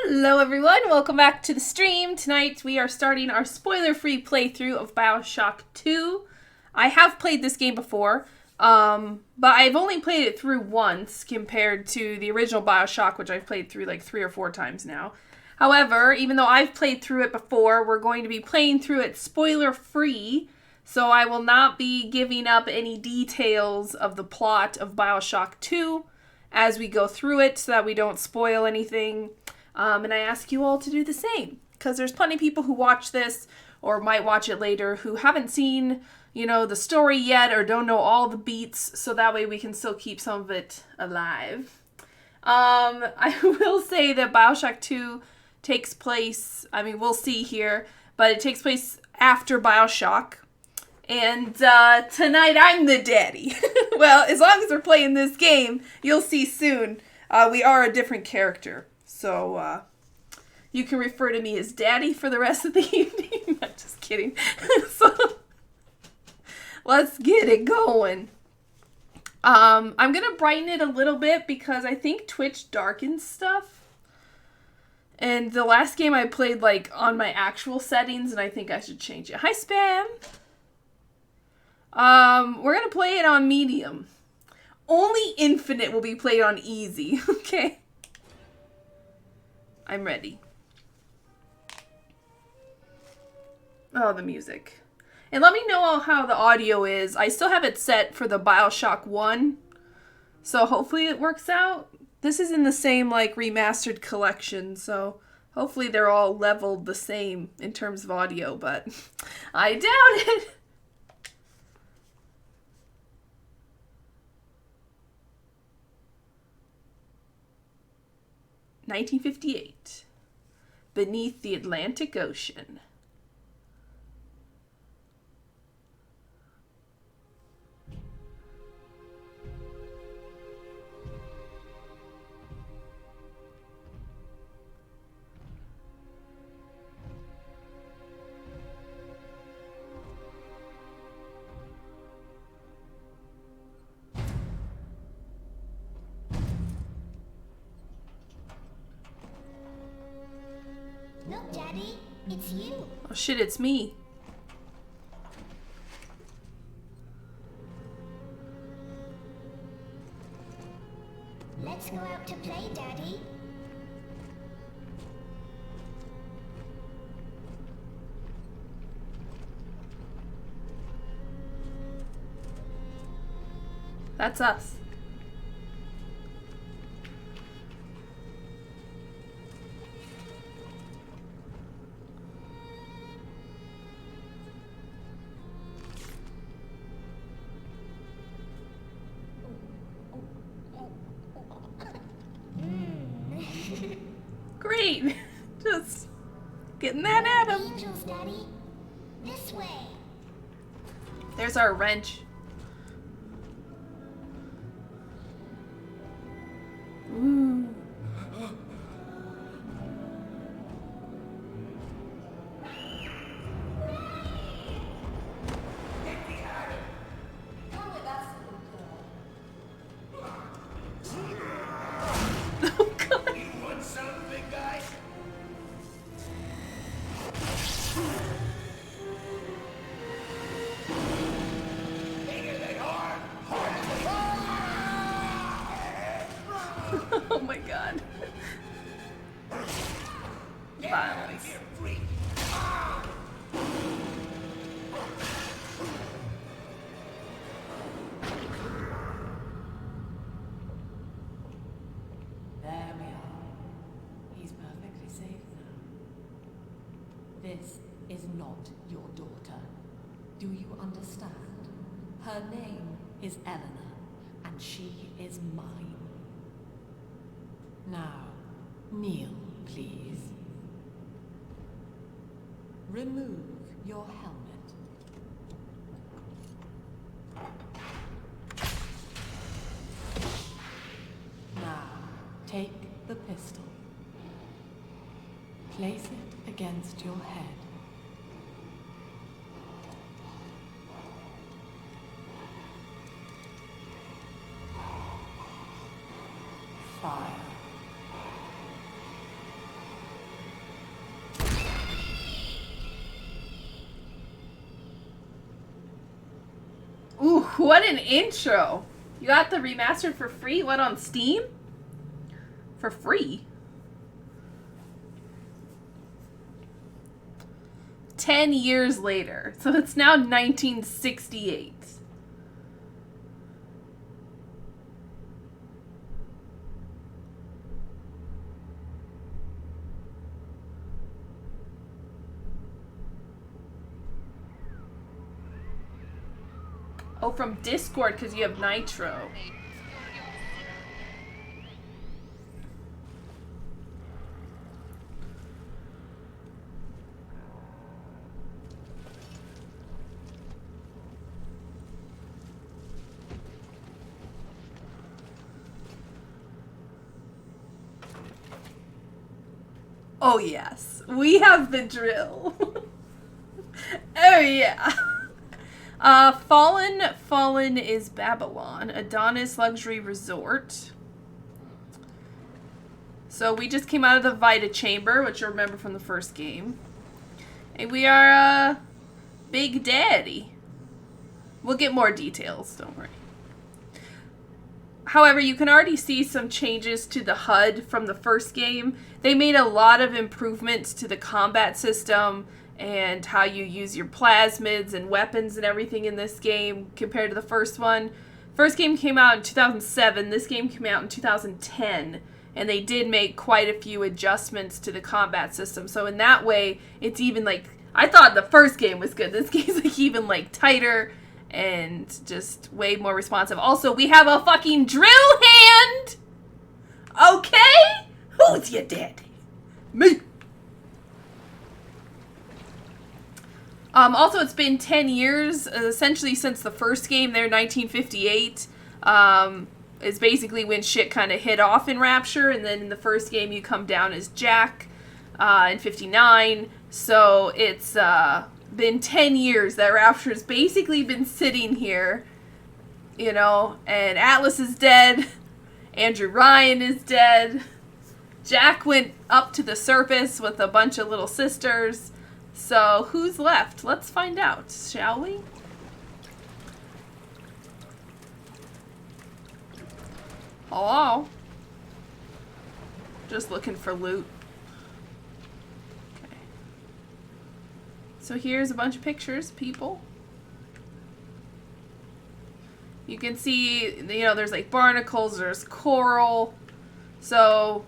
Hello everyone, welcome back to the stream. Tonight we are starting our spoiler-free playthrough of BioShock 2. I have played this game before, but I've only played it through once compared to the original BioShock, which I've played through like 3 or 4 times now. However, even though I've played through it before, we're going to be playing through it spoiler-free, so I will not be giving up any details of the plot of BioShock 2 as we go through it so that we don't spoil anything. And I ask you all to do the same, because there's plenty of people who watch this or might watch it later who haven't seen, the story yet or don't know all the beats, so that way we can still keep some of it alive. I will say that BioShock 2 takes place, we'll see here, but it takes place after BioShock. And tonight I'm the daddy. Well, as long as we're playing this game, you'll see soon, we are a different character. So, you can refer to me as Daddy for the rest of the evening. Not just kidding. So, let's get it going. I'm going to brighten it a little bit because I think Twitch darkens stuff. And the last game I played, on my actual settings, and I think I should change it. Hi, Spam! We're going to play it on medium. Only Infinite will be played on easy, okay? I'm ready. Oh, the music. And let me know how the audio is. I still have it set for the BioShock 1. So hopefully it works out. This is in the same, remastered collection. So hopefully they're all leveled the same in terms of audio. But I doubt it. "1958. Beneath the Atlantic Ocean." Look, Daddy, it's you. Oh shit, it's me. Let's go out to play, Daddy. That's us. Great. Just getting that at him. Angels, Daddy. This way. There's our wrench. Ooh. Oh god. You want some, big guy? Bigger than hard, Oh my god. Violence. Here, freak. There we are. He's perfectly safe now. This is not your daughter. Do you understand? Her name is Eleanor, and she is mine. Now, kneel, please. Remove your helmet. Now, take the pistol. Place it against your head. Fire. What an intro. You got the remastered for free? What, on Steam? For free? 10 years later. So it's now 1968. Oh, from Discord, because you have Nitro. Oh, yes. We have the drill. Oh, yeah. Fallen is Babylon. Adonis Luxury Resort. So we just came out of the Vita Chamber, which you'll remember from the first game. And we are, Big Daddy. We'll get more details, don't worry. However, you can already see some changes to the HUD from the first game. They made a lot of improvements to the combat system and how you use your plasmids and weapons and everything in this game compared to the first one. First game came out in 2007. This game came out in 2010. And they did make quite a few adjustments to the combat system. So in that way, it's even like... I thought the first game was good. This game's like even like tighter and just way more responsive. Also, we have a fucking drill hand! Okay? Who's your daddy? Me. Also, it's been 10 years, essentially since the first game there, 1958. Is basically when shit kind of hit off in Rapture, and then in the first game you come down as Jack in 59. So it's been 10 years that Rapture's basically been sitting here, you know, and Atlas is dead, Andrew Ryan is dead, Jack went up to the surface with a bunch of little sisters. So who's left? Let's find out, shall we? Hello? Just looking for loot. Okay. So here's a bunch of pictures, people. You can see, you know, there's like barnacles, there's coral. So,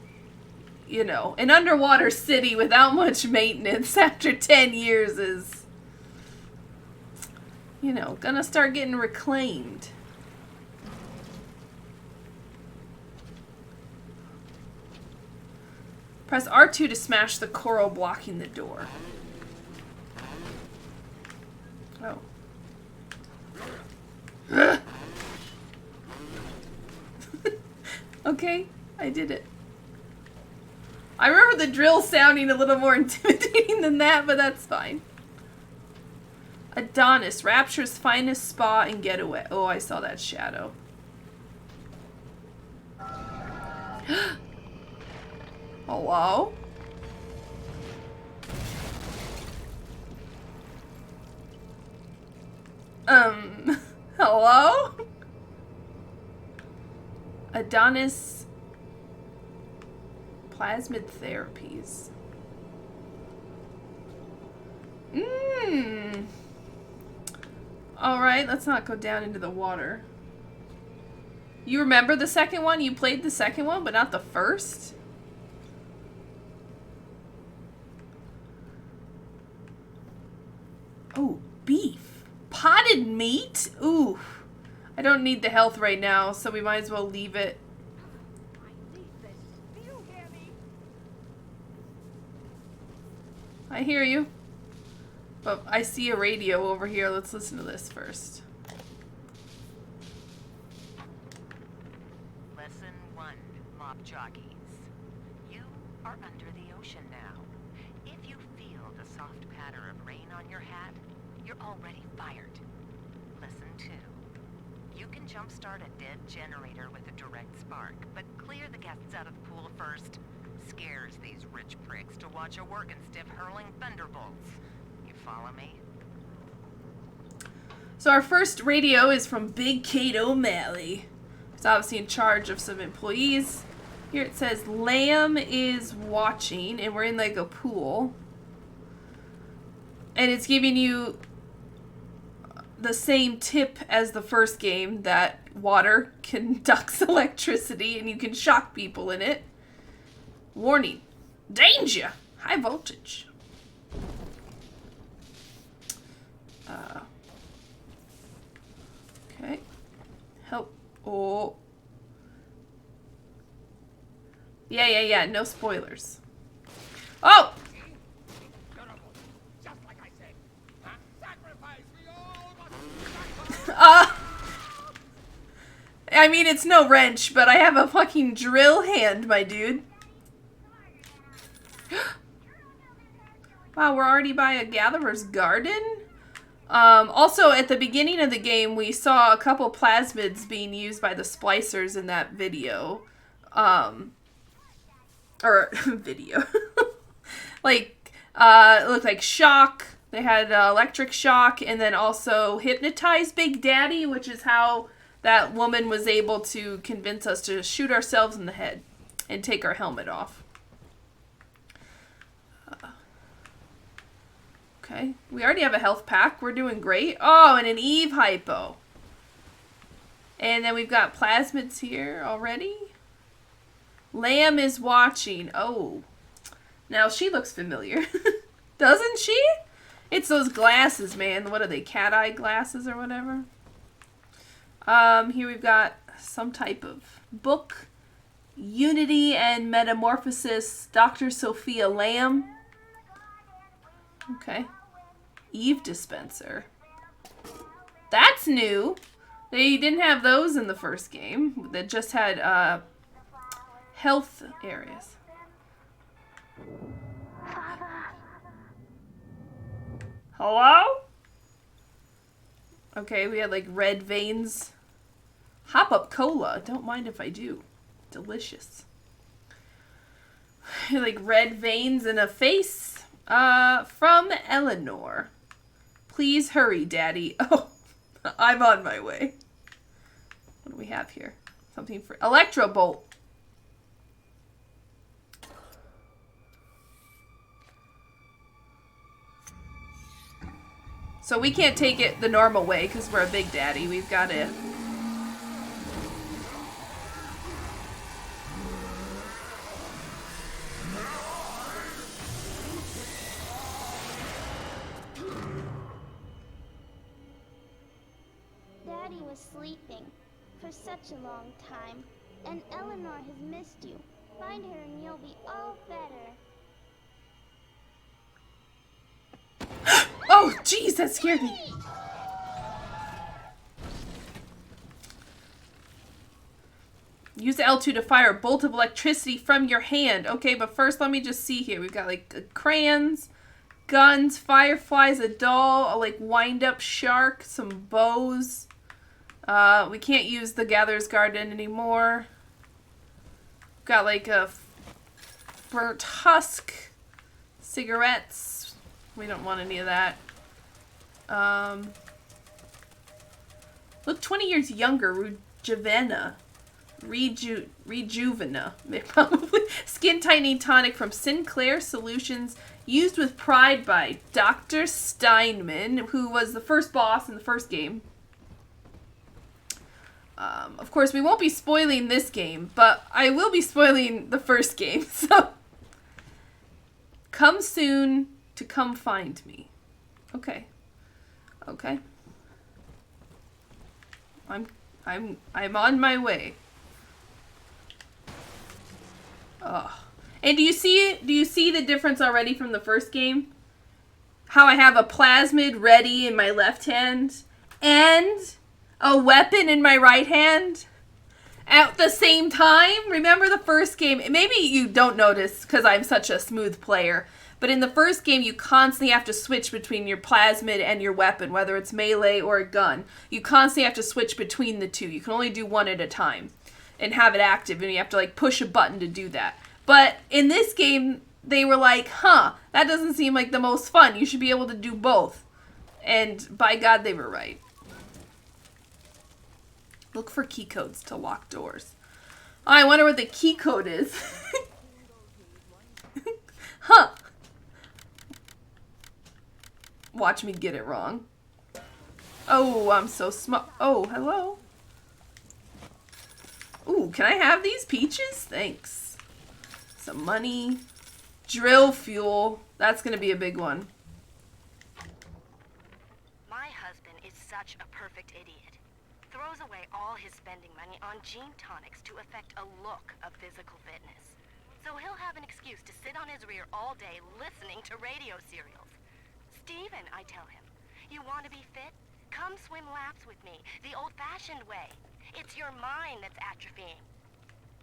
you know, an underwater city without much maintenance after 10 years is, you know, gonna start getting reclaimed. Press R2 to smash the coral blocking the door. Oh. Okay, I did it. I remember the drill sounding a little more intimidating than that, but that's fine. Adonis, Rapture's finest spa and getaway. Oh, I saw that shadow. Hello? Hello? Adonis Plasmid Therapies. Alright, let's not go down into the water. You remember the second one? You played the second one, but not the first? Oh, beef. Potted meat? Ooh. I don't need the health right now, so we might as well leave it. I hear you. But I see a radio over here. Let's listen to this first. Lesson 1, mob jockeys. You are under the ocean now. If you feel the soft patter of rain on your hat, you're already fired. Lesson 2. You can jumpstart a dead generator with a direct spark, but clear the guests out of the pool first. Scares these rich pricks to watch a working stiff hurling thunderbolts. You follow me? So our first radio is from Big Kate O'Malley. He's obviously in charge of some employees. Here it says Lamb is watching, and we're in like a pool. And it's giving you the same tip as the first game, that water conducts electricity and you can shock people in it. Warning, danger, high voltage. Okay, help. Oh. Yeah, no spoilers. Oh! Just like I said. Huh? Sacrifice, we all must sacrifice. I mean, it's no wrench, but I have a fucking drill hand, my dude. Wow, we're already by a gatherer's garden? Also, at the beginning of the game, we saw a couple plasmids being used by the splicers in that video. Or video. Like, it looked like shock. They had electric shock, and then also hypnotize Big Daddy, which is how that woman was able to convince us to shoot ourselves in the head and take our helmet off. Okay, we already have a health pack. We're doing great. Oh, and an Eve hypo. And then we've got plasmids here already. Lamb is watching. Oh. Now she looks familiar. Doesn't she? It's those glasses, man. What are they? Cat eye glasses or whatever? Here we've got some type of book. Unity and Metamorphosis. Dr. Sophia Lamb. Okay. Eve dispenser. That's new. They didn't have those in the first game. They just had health areas. Hello? Okay, we had like red veins. Hop up cola. Don't mind if I do. Delicious. Like red veins and a face. From Eleanor. Please hurry, Daddy. Oh, I'm on my way. What do we have here? Something for Electro Bolt. So we can't take it the normal way because we're a Big Daddy. We've got to... Daddy was sleeping for such a long time, and Eleanor has missed you. Find her and you'll be all better. Oh, jeez, that scared me. Use the L2 to fire a bolt of electricity from your hand. Okay, but first let me just see here. We've got like crayons, guns, fireflies, a doll, a like wind-up shark, some bows. We can't use the Gatherer's Garden anymore. Got like a burnt husk, cigarettes. We don't want any of that. Look 20 years younger, Rejuvena. Rejuvena, probably. Skin tightening tonic from Sinclair Solutions, used with pride by Dr. Steinman, who was the first boss in the first game. Of course, we won't be spoiling this game, but I will be spoiling the first game, so... Come soon to come find me. Okay. Okay. I'm on my way. Ugh. And do you see the difference already from the first game? How I have a plasmid ready in my left hand and a weapon in my right hand at the same time? Remember the first game? Maybe you don't notice because I'm such a smooth player. But in the first game, you constantly have to switch between your plasmid and your weapon, whether it's melee or a gun. You constantly have to switch between the two. You can only do one at a time and have it active, and you have to like push a button to do that. But in this game, they were like, huh, that doesn't seem like the most fun. You should be able to do both. And by God, they were right. Look for key codes to lock doors. Oh, I wonder what the key code is. Huh. Watch me get it wrong. Oh, I'm so smart. Oh, hello. Ooh, can I have these peaches? Thanks. Some money. Drill fuel. That's gonna be a big one. My husband is such a perfect idiot. Throws away all his spending money on gene tonics to affect a look of physical fitness. So he'll have an excuse to sit on his rear all day listening to radio serials. Steven, I tell him, you want to be fit? Come swim laps with me, the old-fashioned way. It's your mind that's atrophying.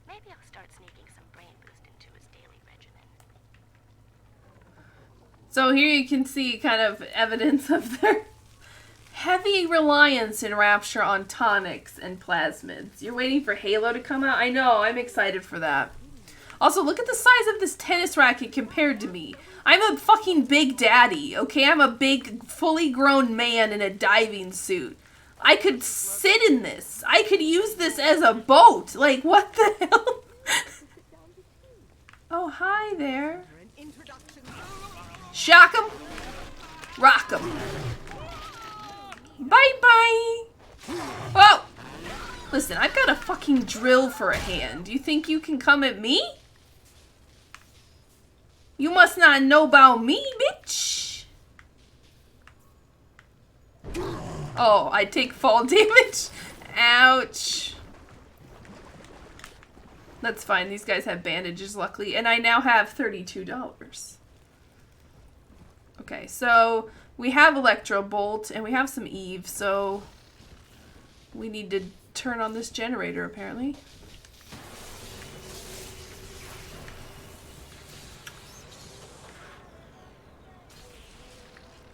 Maybe I'll start sneaking some brain boost into his daily regimen. So here you can see kind of evidence of their heavy reliance in Rapture on tonics and plasmids. You're waiting for Halo to come out? I know, I'm excited for that. Also, look at the size of this tennis racket compared to me. I'm a fucking big daddy, okay? I'm a big, fully grown man in a diving suit. I could sit in this. I could use this as a boat. Like, what the hell? Oh, hi there. Shock 'em. Rock 'em. Bye-bye. Whoa. Listen, I've got a fucking drill for a hand. Do you think you can come at me? You must not know about me, bitch. Oh, I take fall damage? Ouch. That's fine. These guys have bandages, luckily. And I now have $32. Okay, so we have Electro Bolt and we have some Eve, so we need to turn on this generator, apparently.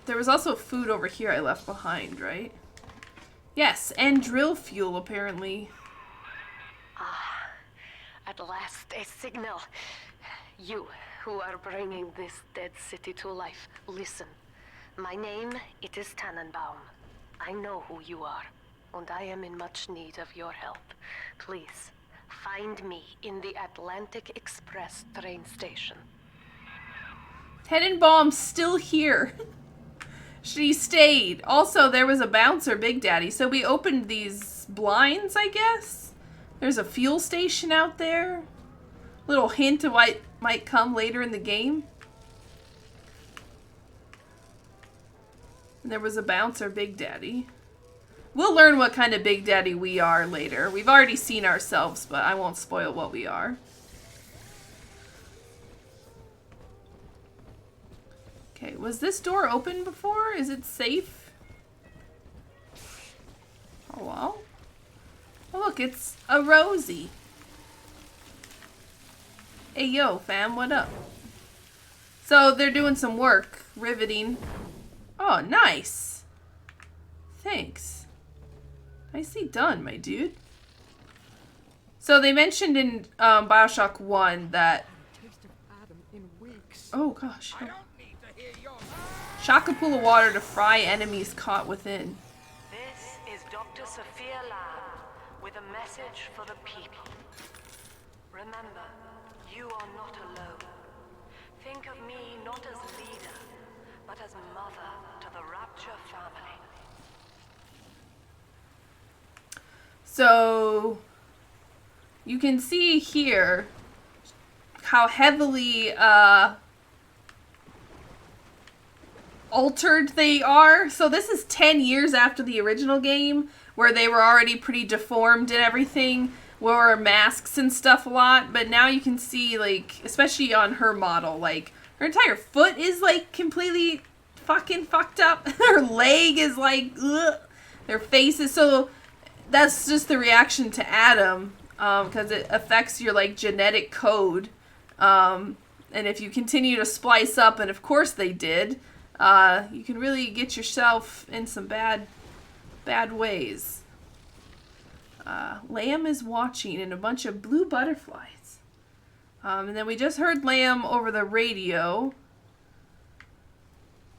There was also food over here I left behind, right? Yes, and drill fuel, apparently. Ah, at last a signal. You, who are bringing this dead city to life, listen. My name, it is Tannenbaum. I know who you are, and I am in much need of your help. Please, find me in the Atlantic Express train station. Tannenbaum's still here. She stayed. Also, there was a bouncer, Big Daddy. So we opened these blinds, I guess. There's a fuel station out there. Little hint of what might come later in the game. And there was a bouncer, Big Daddy. We'll learn what kind of Big Daddy we are later. We've already seen ourselves, but I won't spoil what we are. Okay, was this door open before? Is it safe? Oh, well. Oh, look, it's a Rosie. Hey, yo, fam, what up? So, they're doing some work. Riveting. Oh, nice. Thanks. Nicely done, my dude. So, they mentioned in BioShock 1 that... Oh, gosh. Oh. Shock a pool of water to fry enemies caught within. This is Dr. Sophia Lamb with a message for the people. Remember, you are not alone. Think of me not as leader, but as mother to the Rapture family. So, you can see here how heavily altered they are. So this is 10 years after the original game, where they were already pretty deformed and everything, wore masks and stuff a lot, but now you can see, like, especially on her model, like, her entire foot is, like, completely fucking fucked up. Her leg is, like, ugh. Their face is, so that's just the reaction to Adam, because it affects your, like, genetic code, and if you continue to splice up, and of course they did, you can really get yourself in some bad ways. Lamb is watching and a bunch of blue butterflies. And then we just heard Lamb over the radio.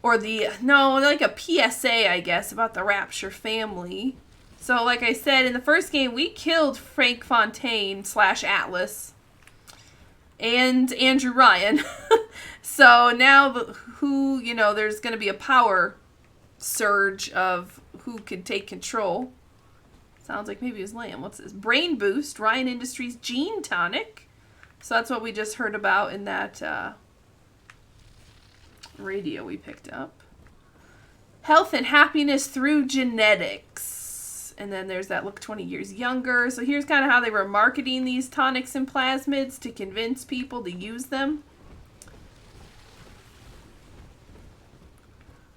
Or like a PSA, I guess, about the Rapture family. So, like I said, in the first game, we killed Frank Fontaine / Atlas and Andrew Ryan. So now, there's going to be a power surge of who can take control. Sounds like maybe it was Lamb. What's this? Brain Boost, Ryan Industries Gene Tonic. So that's what we just heard about in that radio we picked up. Health and happiness through genetics. And then there's that look 20 years younger. So here's kind of how they were marketing these tonics and plasmids to convince people to use them.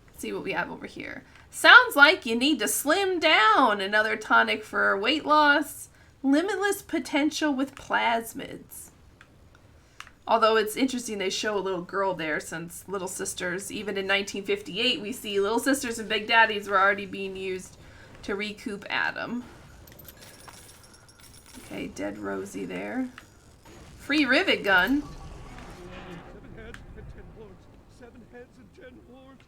Let's see what we have over here. Sounds like you need to slim down. Another tonic for weight loss. Limitless potential with plasmids. Although it's interesting they show a little girl there, since Little Sisters, even in 1958, we see Little Sisters and Big Daddies were already being used to recoup Adam. Okay, dead Rosie there. Free rivet gun. 7 heads and 10 horns. 7 heads and 10 horns.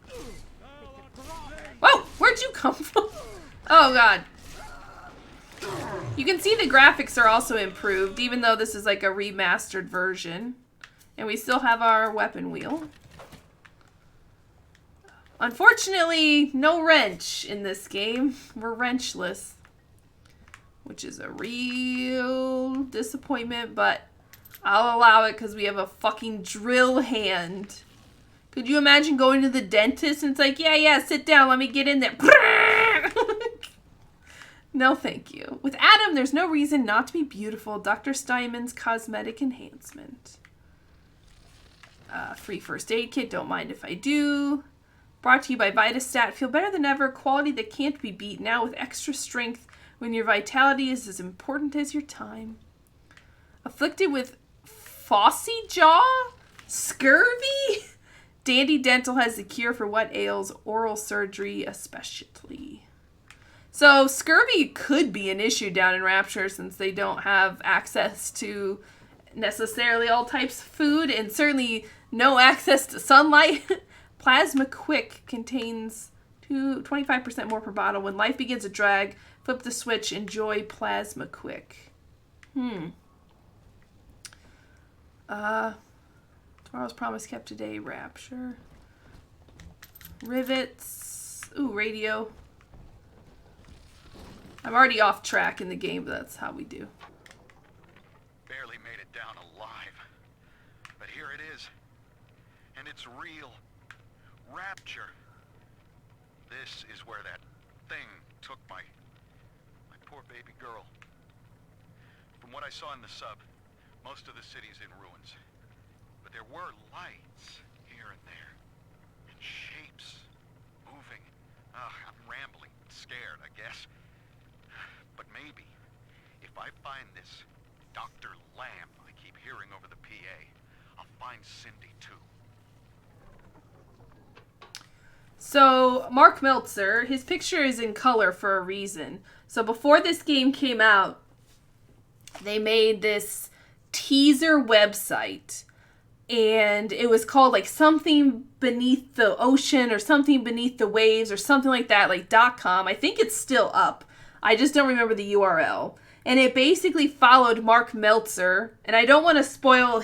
Whoa! Where'd you come from? Oh, God. You can see the graphics are also improved, even though this is like a remastered version. And we still have our weapon wheel. Unfortunately, no wrench in this game. We're wrenchless. Which is a real disappointment, but I'll allow it because we have a fucking drill hand. Could you imagine going to the dentist and it's like, yeah, sit down, let me get in there. No, thank you. With Adam, there's no reason not to be beautiful. Dr. Steinman's cosmetic enhancement. Free first aid kit, don't mind if I do. Brought to you by Vitastat. Feel better than ever. Quality that can't be beat. Now with extra strength when your vitality is as important as your time. Afflicted with Fossy Jaw? Scurvy? Dandy Dental has the cure for what ails oral surgery especially. So scurvy could be an issue down in Rapture since they don't have access to necessarily all types of food and certainly no access to sunlight. Plasma Quick contains 25% more per bottle. When life begins to drag, flip the switch, enjoy Plasma Quick. Tomorrow's promise kept today, Rapture. Rivets. Ooh, radio. I'm already off track in the game, but that's how we do. Barely made it down alive. But here it is. And it's real. Rapture. This is where that thing took my poor baby girl. From what I saw in the sub, most of the city's in ruins. But there were lights here and there. And shapes moving. I'm rambling, scared, I guess. But maybe, if I find this Dr. Lamb I keep hearing over the PA, I'll find Cindy too. So, Mark Meltzer, his picture is in color for a reason. So before this game came out, they made this teaser website. And it was called like something beneath the ocean or something beneath the waves or something like that, like .com. I think it's still up. I just don't remember the URL. And it basically followed Mark Meltzer. And I don't want to spoil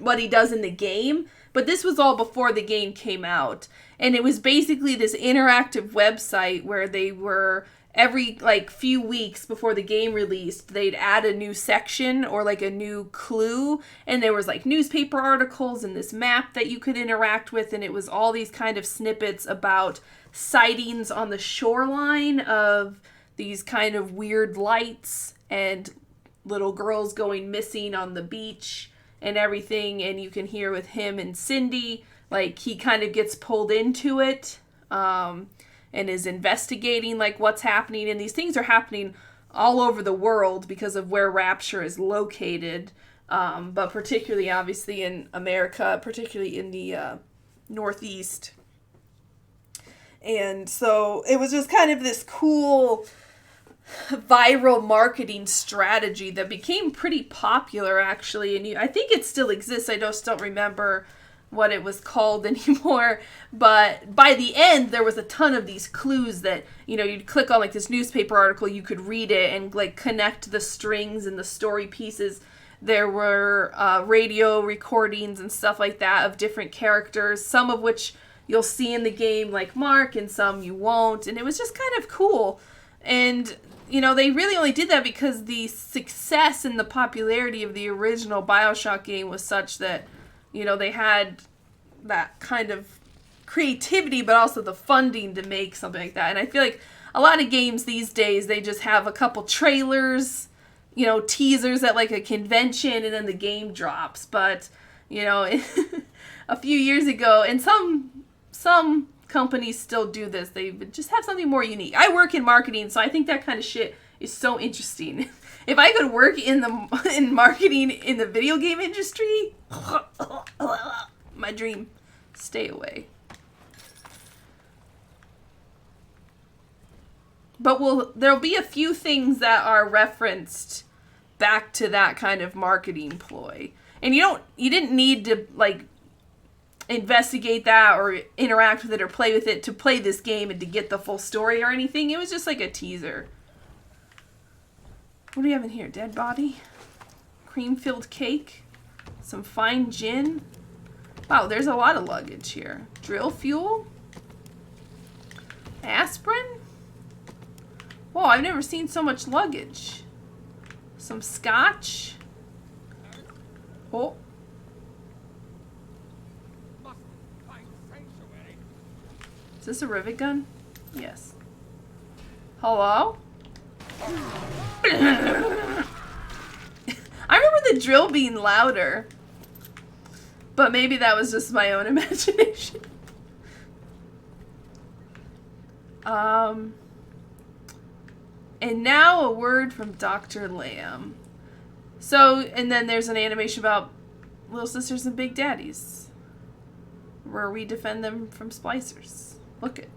what he does in the game, but this was all before the game came out. And it was basically this interactive website where they were every few weeks before the game released, they'd add a new section or a new clue, and there was newspaper articles and this map that you could interact with, and it was all these kind of snippets about sightings on the shoreline of these kind of weird lights and little girls going missing on the beach and everything. And you can hear with him and Cindy, he kind of gets pulled into it and is investigating what's happening. And these things are happening all over the world because of where Rapture is located, but particularly obviously in America, particularly in the Northeast. And so it was just kind of this cool viral marketing strategy that became pretty popular, actually. And I think it still exists. I just don't remember what it was called anymore, but by the end there was a ton of these clues that, you know, you'd click on like this newspaper article, you could read it and like connect the strings and the story pieces. There were radio recordings and stuff like that of different characters, some of which you'll see in the game like Mark and some you won't, and it was just kind of cool. And you know, they really only did that because the success and the popularity of the original BioShock game was such that, you know, they had that kind of creativity, but also the funding to make something like that. And I feel like a lot of games these days, they just have a couple trailers, you know, teasers at like a convention, and then the game drops. But, you know, a few years ago, and some companies still do this, they just have something more unique. I work in marketing, so I think that kind of shit is so interesting. If I could work in marketing in the video game industry, my dream. Stay away. But there'll be a few things that are referenced back to that kind of marketing ploy. And you didn't need to like investigate that or interact with it or play with it to play this game and to get the full story or anything. It was just like a teaser. What do we have in here? Dead body? Cream-filled cake? Some fine gin? Wow, there's a lot of luggage here. Drill fuel? Aspirin? Whoa, I've never seen so much luggage. Some scotch? Oh. Must find sanctuary. Is this a rivet gun? Yes. Hello? I remember the drill being louder. But maybe that was just my own imagination. And now a word from Dr. Lamb. So, and then there's an animation about little sisters and big daddies, where we defend them from splicers. Look it.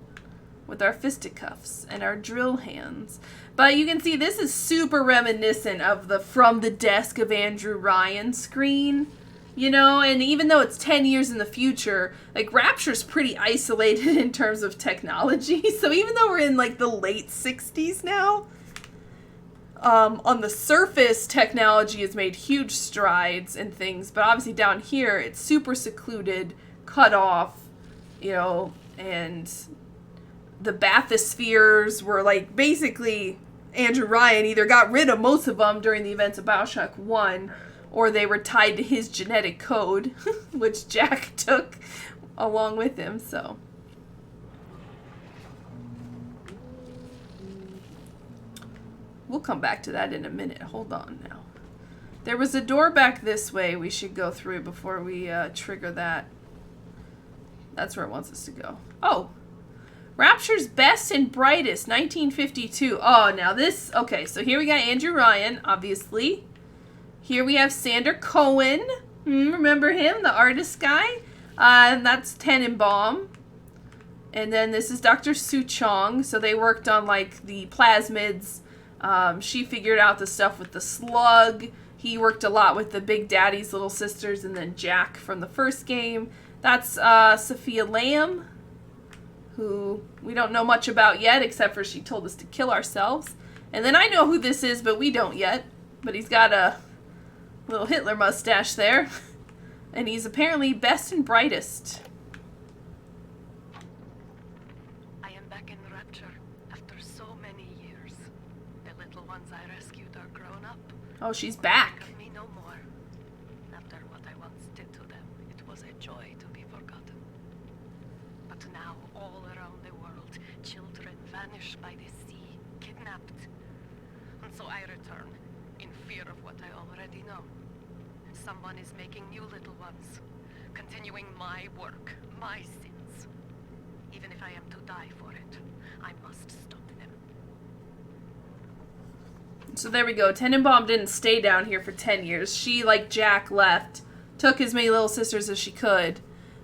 With our fisticuffs and our drill hands. But you can see this is super reminiscent of the From the Desk of Andrew Ryan screen. You know, and even though it's 10 years in the future, like, Rapture's pretty isolated in terms of technology. So even though we're in, like, the late 60s now, on the surface, technology has made huge strides and things. But obviously down here, it's super secluded, cut off, you know, and the bathyspheres were, like, basically, Andrew Ryan either got rid of most of them during the events of BioShock 1, or they were tied to his genetic code, which Jack took along with him, so. We'll come back to that in a minute. Hold on now. There was a door back this way we should go through before we trigger that. That's where it wants us to go. Oh! Rapture's Best and Brightest, 1952. Oh, now this... Okay, so here we got Andrew Ryan, obviously. Here we have Sander Cohen. Remember him? The artist guy? And that's Tenenbaum. And then this is Dr. Su Chong. So they worked on, like, the plasmids. She figured out the stuff with the slug. He worked a lot with the Big Daddy's little sisters and then Jack from the first game. That's Sophia Lamb, who we don't know much about yet, except for she told us to kill ourselves. And then I know who this is, but we don't yet. But he's got a little Hitler mustache there. And he's apparently best and brightest. I am back in Rapture after so many years. The little ones I rescued are grown up. Oh, she's back. Think of me no more. After what I once did to them, it was a joy to be forgotten. But now, all around the world, children vanish by the sea, kidnapped. And so I return, in fear of what I already know. Someone is making new little ones, continuing my work, my sins. Even if I am to die for it, I must stop them. So there we go. Tenenbaum didn't stay down here for 10 years. She, like Jack, left, took as many little sisters as she could,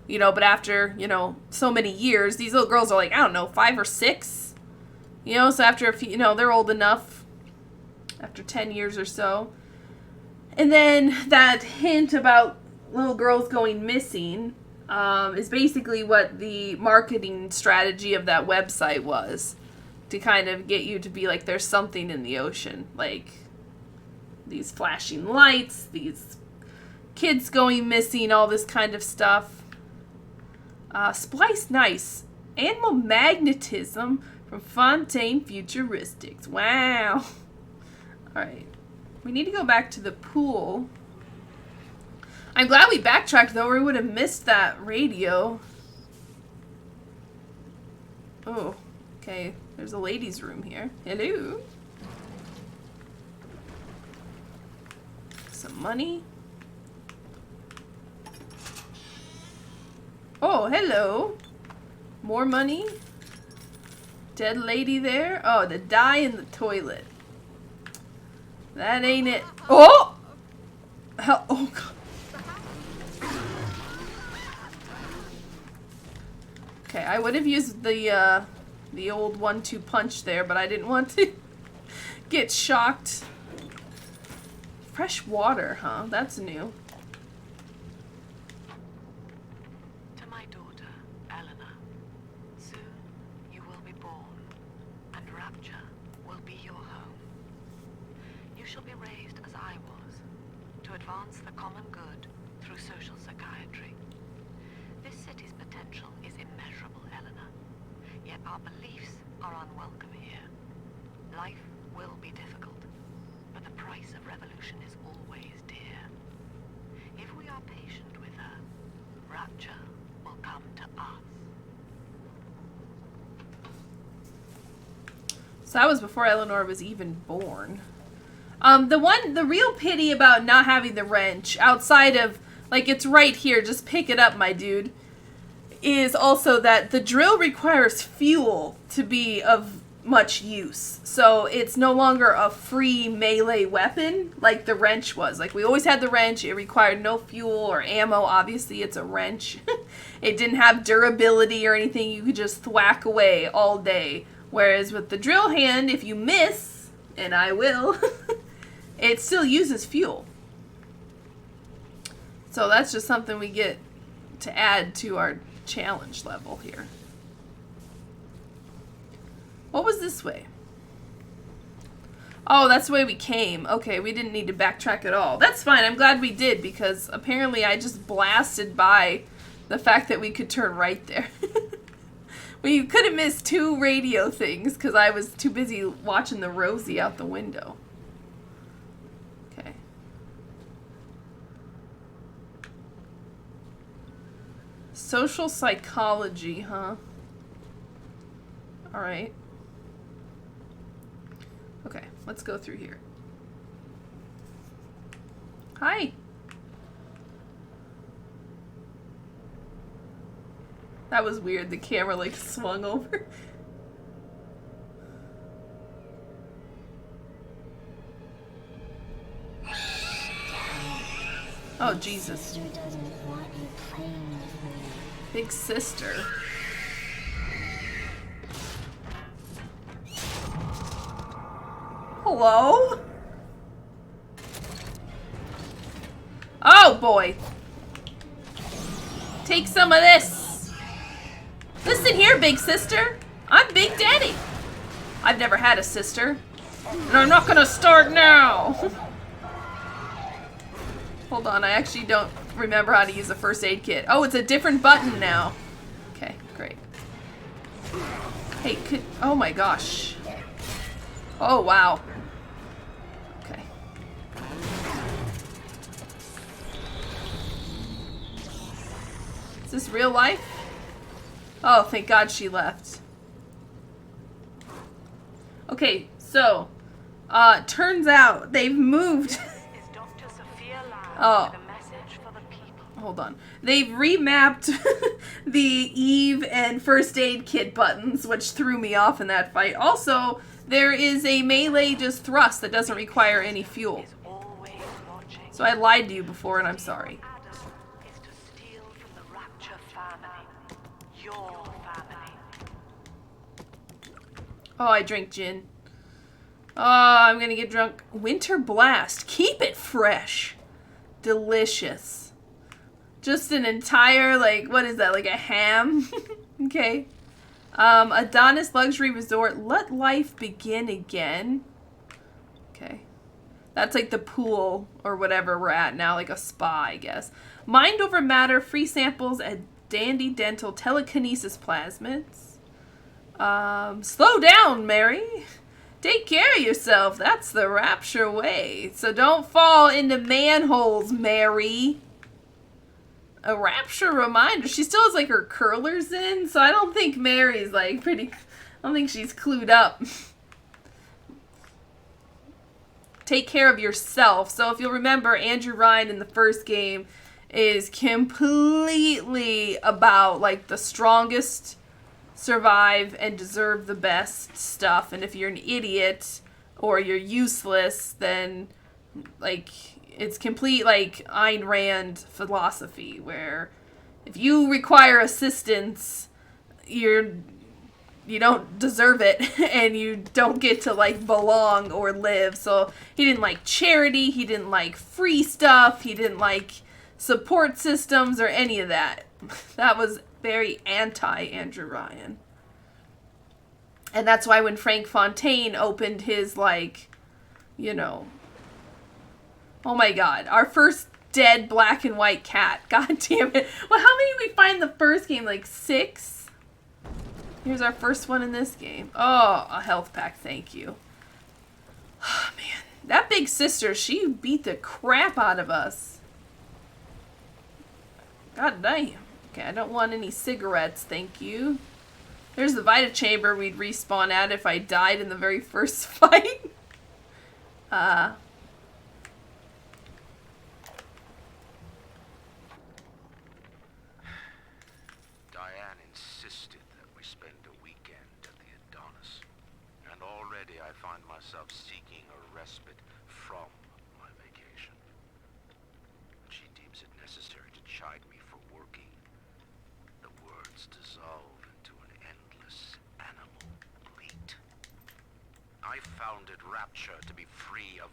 you know, but after, you know, so many years, these little girls are like, I don't know, 5 or 6, you know, so after a few, you know, they're old enough after 10 years or so. And then that hint about little girls going missing, is basically what the marketing strategy of that website was. To kind of get you to be like, there's something in the ocean. Like, these flashing lights, these kids going missing, all this kind of stuff. Splice nice. Animal magnetism from Fontaine Futuristics. Wow. Alright. We need to go back to the pool. I'm glad we backtracked, though, or we would have missed that radio. Oh, okay. There's a ladies' room here. Hello. Some money. Oh, hello. More money. Dead lady there. Oh, the dye in the toilet. That ain't it. Oh! Hell, oh, God. Okay, I would have used the old 1-2 punch there, but I didn't want to get shocked. Fresh water, huh? That's new. To my daughter, Eleanor, soon you will be born, and Rapture will be your home. You shall be raised as I was, to advance the common good through social psychiatry. This city's potential is immeasurable, Eleanor, yet our beliefs are unwelcome here. Life will be difficult, but the price of revolution is always dear. If we are patient with her, Rapture will come to us. So that was before Eleanor was even born. The real pity about not having the wrench, outside of, like, it's right here, just pick it up, my dude, is also that the drill requires fuel to be of much use. So it's no longer a free melee weapon like the wrench was. Like, we always had the wrench. It required no fuel or ammo. Obviously, it's a wrench. It didn't have durability or anything. You could just thwack away all day. Whereas with the drill hand, if you miss, and I will, it still uses fuel. So that's just something we get to add to our challenge level here. What was this way? Oh, that's the way we came. Okay, we didn't need to backtrack at all. That's fine. I'm glad we did, because apparently I just blasted by the fact that we could turn right there. We could have missed 2 radio things because I was too busy watching the Rosie out the window. Okay. Social psychology, huh? Alright. Okay, let's go through here. Hi. That was weird. The camera like swung over. Oh, Jesus. Big sister. Hello? Oh, boy. Take some of this. Listen here, big sister. I'm Big Daddy. I've never had a sister. And I'm not gonna start now. Hold on, I actually don't remember how to use a first aid kit. Oh, it's a different button now. Okay, great. Hey, oh my gosh. Oh, wow. Okay. Is this real life? Oh, thank God she left. Okay, so, turns out they've moved. Oh. Hold on. They've remapped the Eve and first aid kit buttons, which threw me off in that fight. Also, there is a melee just thrust that doesn't require any fuel. So I lied to you before, and I'm sorry. Oh, I drink gin. Oh, I'm gonna get drunk. Winter Blast. Keep it fresh. Delicious. Just an entire, like, what is that, like a ham? Okay. Adonis Luxury Resort, let life begin again. Okay. That's like the pool or whatever we're at now, like a spa, I guess. Mind over matter, free samples at Dandy Dental Telekinesis Plasmids. Slow down, Mary. Take care of yourself. That's the Rapture way. So don't fall into manholes, Mary. A Rapture reminder. She still has like her curlers in, so I don't think Mary's like I don't think she's clued up. Take care of yourself. So if you'll remember, Andrew Ryan in the first game is completely about like the strongest survive and deserve the best stuff, and if you're an idiot or you're useless, then like it's complete like Ayn Rand philosophy, where if you require assistance, you don't deserve it and you don't get to like belong or live. So he didn't like charity, he didn't like free stuff, he didn't like support systems or any of that. That was very anti Andrew Ryan. And that's why when Frank Fontaine opened his, like, you know, oh my god, our first dead black and white cat. God damn it. Well, how many did we find in the first game? Like 6? Here's our first one in this game. Oh, a health pack, thank you. Oh, man. That big sister, she beat the crap out of us. God damn. Okay, I don't want any cigarettes, thank you. There's the Vita Chamber we'd respawn at if I died in the very first fight. Diane insisted that we spend a weekend at the Adonis, and already I find myself seeking a respite from my vacation. She deems it necessary to chide me for working. The words dissolve into an endless animal bleat. I founded Rapture to be free of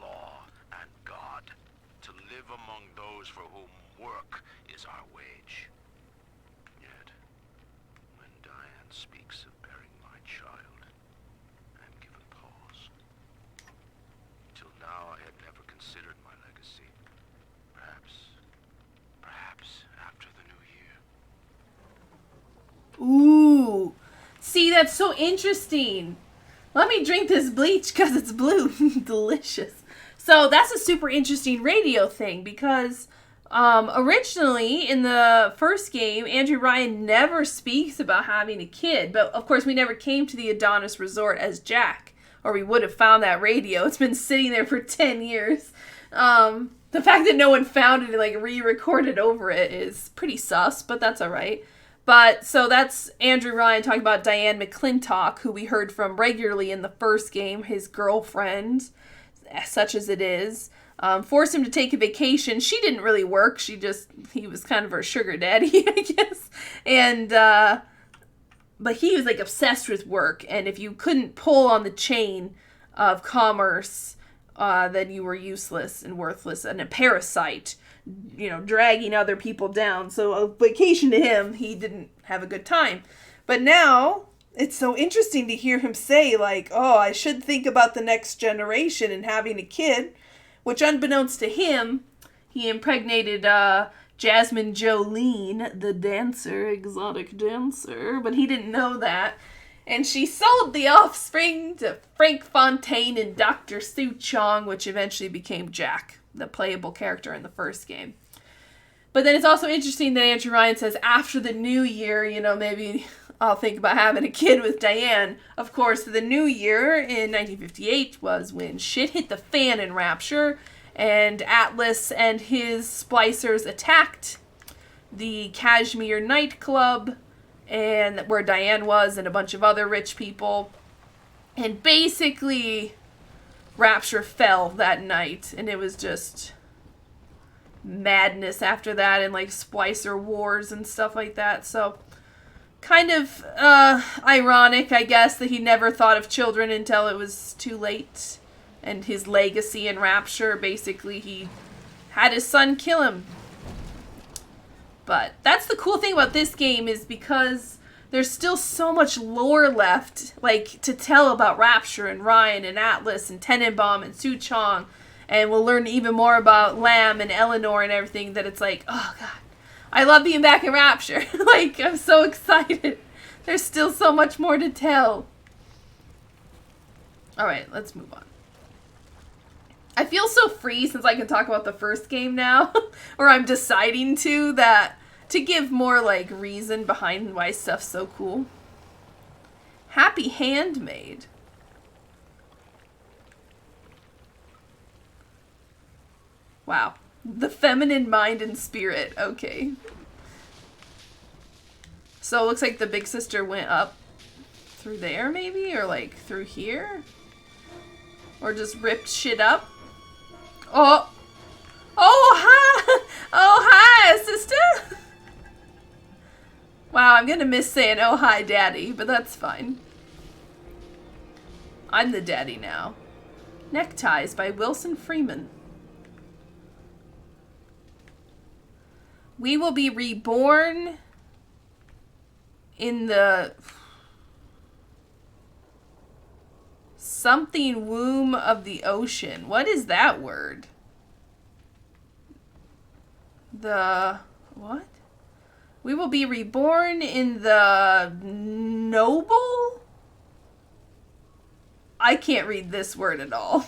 law and God, to live among those for whom work is our wage. Yet, when Diane speaks of bearing my child, I'm given pause. Till now I had never considered my legacy. Perhaps after the new year. Ooh. See, that's so interesting. Let me drink this bleach because it's blue. Delicious. So that's a super interesting radio thing because originally in the first game, Andrew Ryan never speaks about having a kid. But of course, we never came to the Adonis Resort as Jack, or we would have found that radio. It's been sitting there for 10 years. The fact that no one found it and like re-recorded over it is pretty sus, but that's all right. But, so that's Andrew Ryan talking about Diane McClintock, who we heard from regularly in the first game, his girlfriend, such as it is. Forced him to take a vacation. She didn't really work. He was kind of her sugar daddy, I guess. And, but he was like obsessed with work. And if you couldn't pull on the chain of commerce, then you were useless and worthless and a parasite, you know, dragging other people down. So a vacation to him, he didn't have a good time. But now it's so interesting to hear him say like, oh, I should think about the next generation and having a kid, which unbeknownst to him, he impregnated Jasmine Jolene, the dancer, exotic dancer, but he didn't know that. And she sold the offspring to Frank Fontaine and Dr. Sue Chong, which eventually became Jack, the playable character in the first game. But then it's also interesting that Andrew Ryan says after the new year, you know, maybe I'll think about having a kid with Diane. Of course, the new year in 1958 was when shit hit the fan in Rapture, and Atlas and his splicers attacked the Kashmir nightclub, and where Diane was and a bunch of other rich people. And basically, Rapture fell that night, and it was just madness after that, and like splicer wars and stuff like that. So kind of ironic, I guess, that he never thought of children until it was too late. And his legacy in Rapture, basically he had his son kill him. But that's the cool thing about this game, is because there's still so much lore left, like, to tell about Rapture and Ryan and Atlas and Tenenbaum and Su Chong. And we'll learn even more about Lamb and Eleanor and everything, that it's like, oh god, I love being back in Rapture. Like, I'm so excited. There's still so much more to tell. Alright, let's move on. I feel so free since I can talk about the first game now, or I'm deciding to give more, like, reason behind why stuff's so cool. Happy Handmaid. Wow. The feminine mind and spirit. Okay. So it looks like the big sister went up through there, maybe? Or, like, through here? Or just ripped shit up? Oh! Oh, hi! Oh, hi, sister! Wow, I'm gonna miss saying, oh, hi, daddy, but that's fine. I'm the daddy now. Neckties by Wilson Freeman. We will be reborn in the something womb of the ocean. What is that word? The what? We will be reborn in the noble? I can't read this word at all.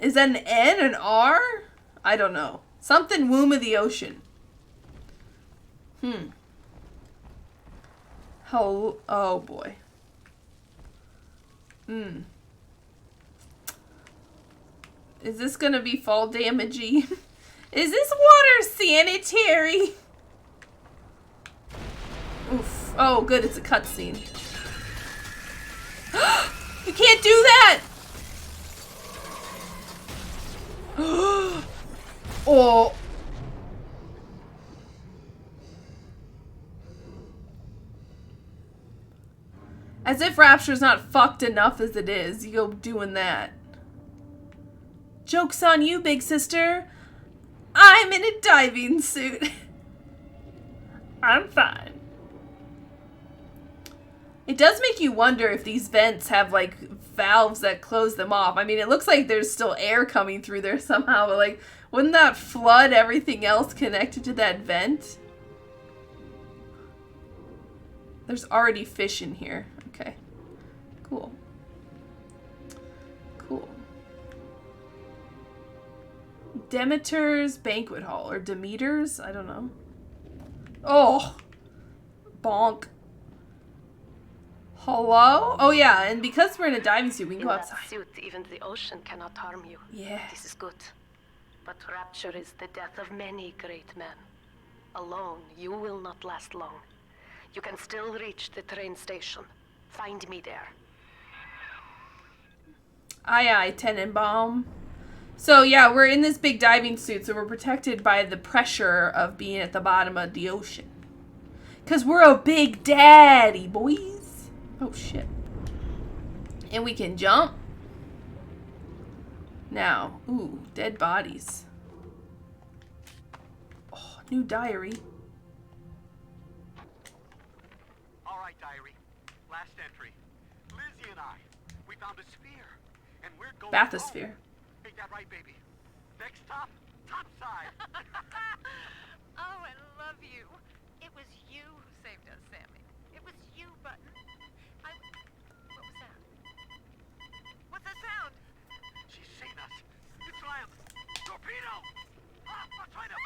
Is that an N, an R? I don't know. Something womb of the ocean. Oh boy. Is this gonna be fall damagey? Is this water sanitary? Oof. Oh good, it's a cutscene. You can't do that! Oh. As if Rapture's not fucked enough as it is, you go doing that. Joke's on you, big sister. I'm in a diving suit. I'm fine. It does make you wonder if these vents have, like, valves that close them off. I mean, it looks like there's still air coming through there somehow, but, like, wouldn't that flood everything else connected to that vent? There's already fish in here. Okay. Cool. Cool. Demeter's Banquet Hall. Or Demeter's? I don't know. Oh! Bonk. Hello? Oh yeah, and because we're in a diving suit, we can go outside. In that suit, even the ocean cannot harm you. Yeah. This is good. But Rapture is the death of many great men. Alone, you will not last long. You can still reach the train station. Find me there. Aye aye, Tenenbaum. So yeah, we're in this big diving suit, so we're protected by the pressure of being at the bottom of the ocean. 'Cause we're a big daddy, boys. Oh shit. And we can jump. Now, ooh, dead bodies. Oh, new diary. All right, diary. Last entry. Lizzie and I, we found a sphere, and we're going Bathysphere. home. Ain't that right, baby? Next stop, topside. Oh, I love you. It was you who saved us, Sammy. It was you, Button. What was that? What's that sound? She's seen us. It's Lamb. Torpedo! Ah, I'm trying to...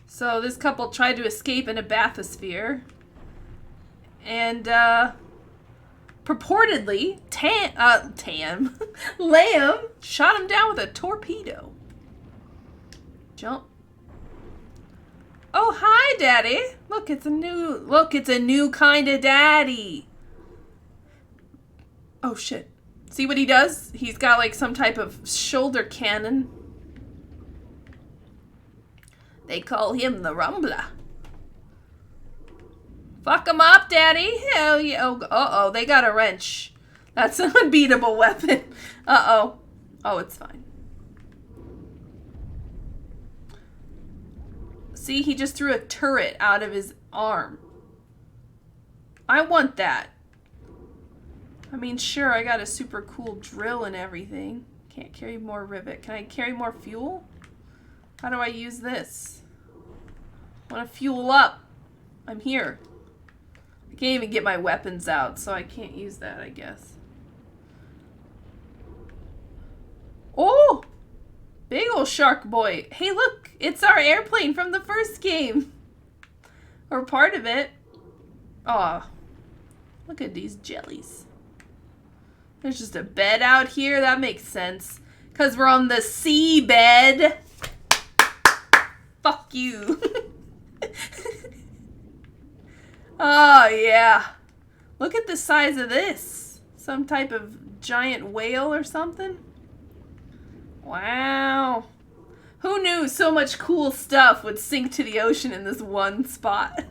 So this couple tried to escape in a bathysphere. And, purportedly, Lamb shot him down with a torpedo. Jump. Oh, hi, Daddy. Look, it's a new kind of daddy. Oh, shit. See what he does? He's got, like, some type of shoulder cannon. They call him the Rumbler. Fuck him up, Daddy. Hell yeah. Oh, uh-oh, they got a wrench. That's an unbeatable weapon. Uh-oh. Oh, it's fine. See, he just threw a turret out of his arm. I want that. I mean, sure, I got a super cool drill and everything. Can't carry more rivet. Can I carry more fuel? How do I use this? I want to fuel up. I'm here. I can't even get my weapons out, so I can't use that, I guess. Oh! Big ol' shark boy. Hey, look! It's our airplane from the first game. Or part of it. Aw. Look at these jellies. There's just a bed out here. That makes sense. Because we're on the seabed. Fuck you. Oh, yeah. Look at the size of this. Some type of giant whale or something. Wow. Who knew so much cool stuff would sink to the ocean in this one spot?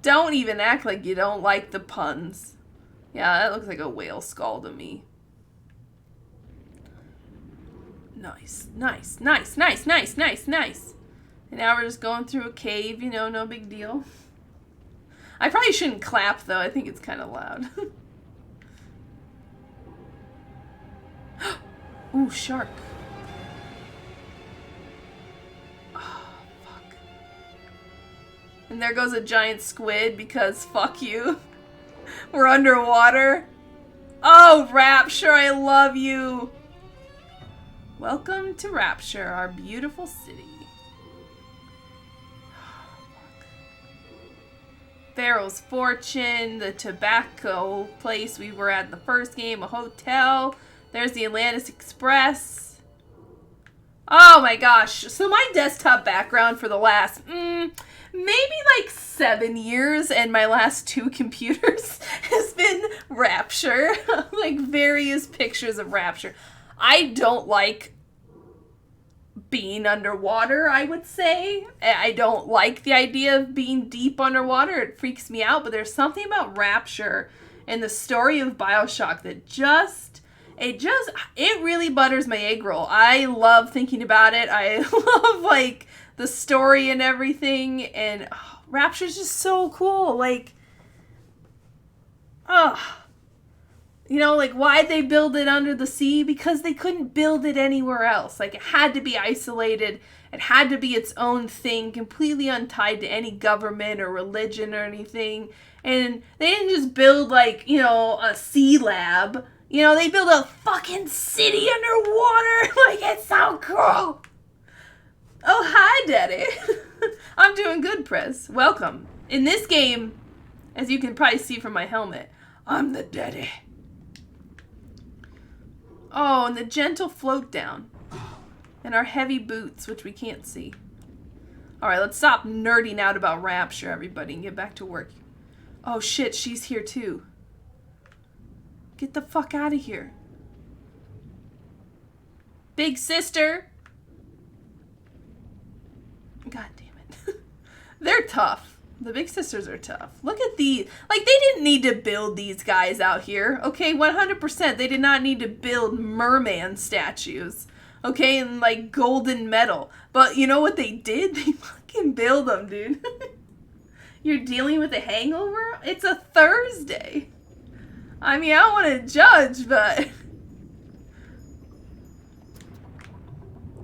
Don't even act like you don't like the puns. Yeah, that looks like a whale skull to me. Nice, nice, nice, nice, nice, nice, nice. And now we're just going through a cave, you know, no big deal. I probably shouldn't clap, though. I think it's kind of loud. Ooh, shark. Oh, fuck. And there goes a giant squid because fuck you. We're underwater. Oh, Rapture, I love you. Welcome to Rapture, our beautiful city. Pharaoh's Fortune, the tobacco place we were at in the first game, a hotel. There's the Atlantis Express. Oh my gosh. So my desktop background for the last, maybe like 7 years, and my last 2 computers has been Rapture. Like various pictures of Rapture. I don't like being underwater, I would say. I don't like the idea of being deep underwater. It freaks me out, but there's something about Rapture and the story of BioShock that it really butters my egg roll. I love thinking about it. I love, like, the story and everything, and Rapture's just so cool. Like, you know, like, why'd they build it under the sea? Because they couldn't build it anywhere else. Like, it had to be isolated. It had to be its own thing, completely untied to any government or religion or anything. And they didn't just build, like, you know, a sea lab. You know, they built a fucking city underwater. Like, it's so cool. Oh, hi, Daddy. I'm doing good, Prez. Welcome. In this game, as you can probably see from my helmet, I'm the Daddy. Oh, and the gentle float down. And our heavy boots, which we can't see. Alright, let's stop nerding out about Rapture, everybody, and get back to work. Oh, shit, she's here, too. Get the fuck out of here. Big sister. God damn it. They're tough. The big sisters are tough. Look at these. Like, they didn't need to build these guys out here. Okay, 100%. They did not need to build merman statues. Okay, and like golden metal. But you know what they did? They fucking build them, dude. You're dealing with a hangover? It's a Thursday. I mean, I don't want to judge, but...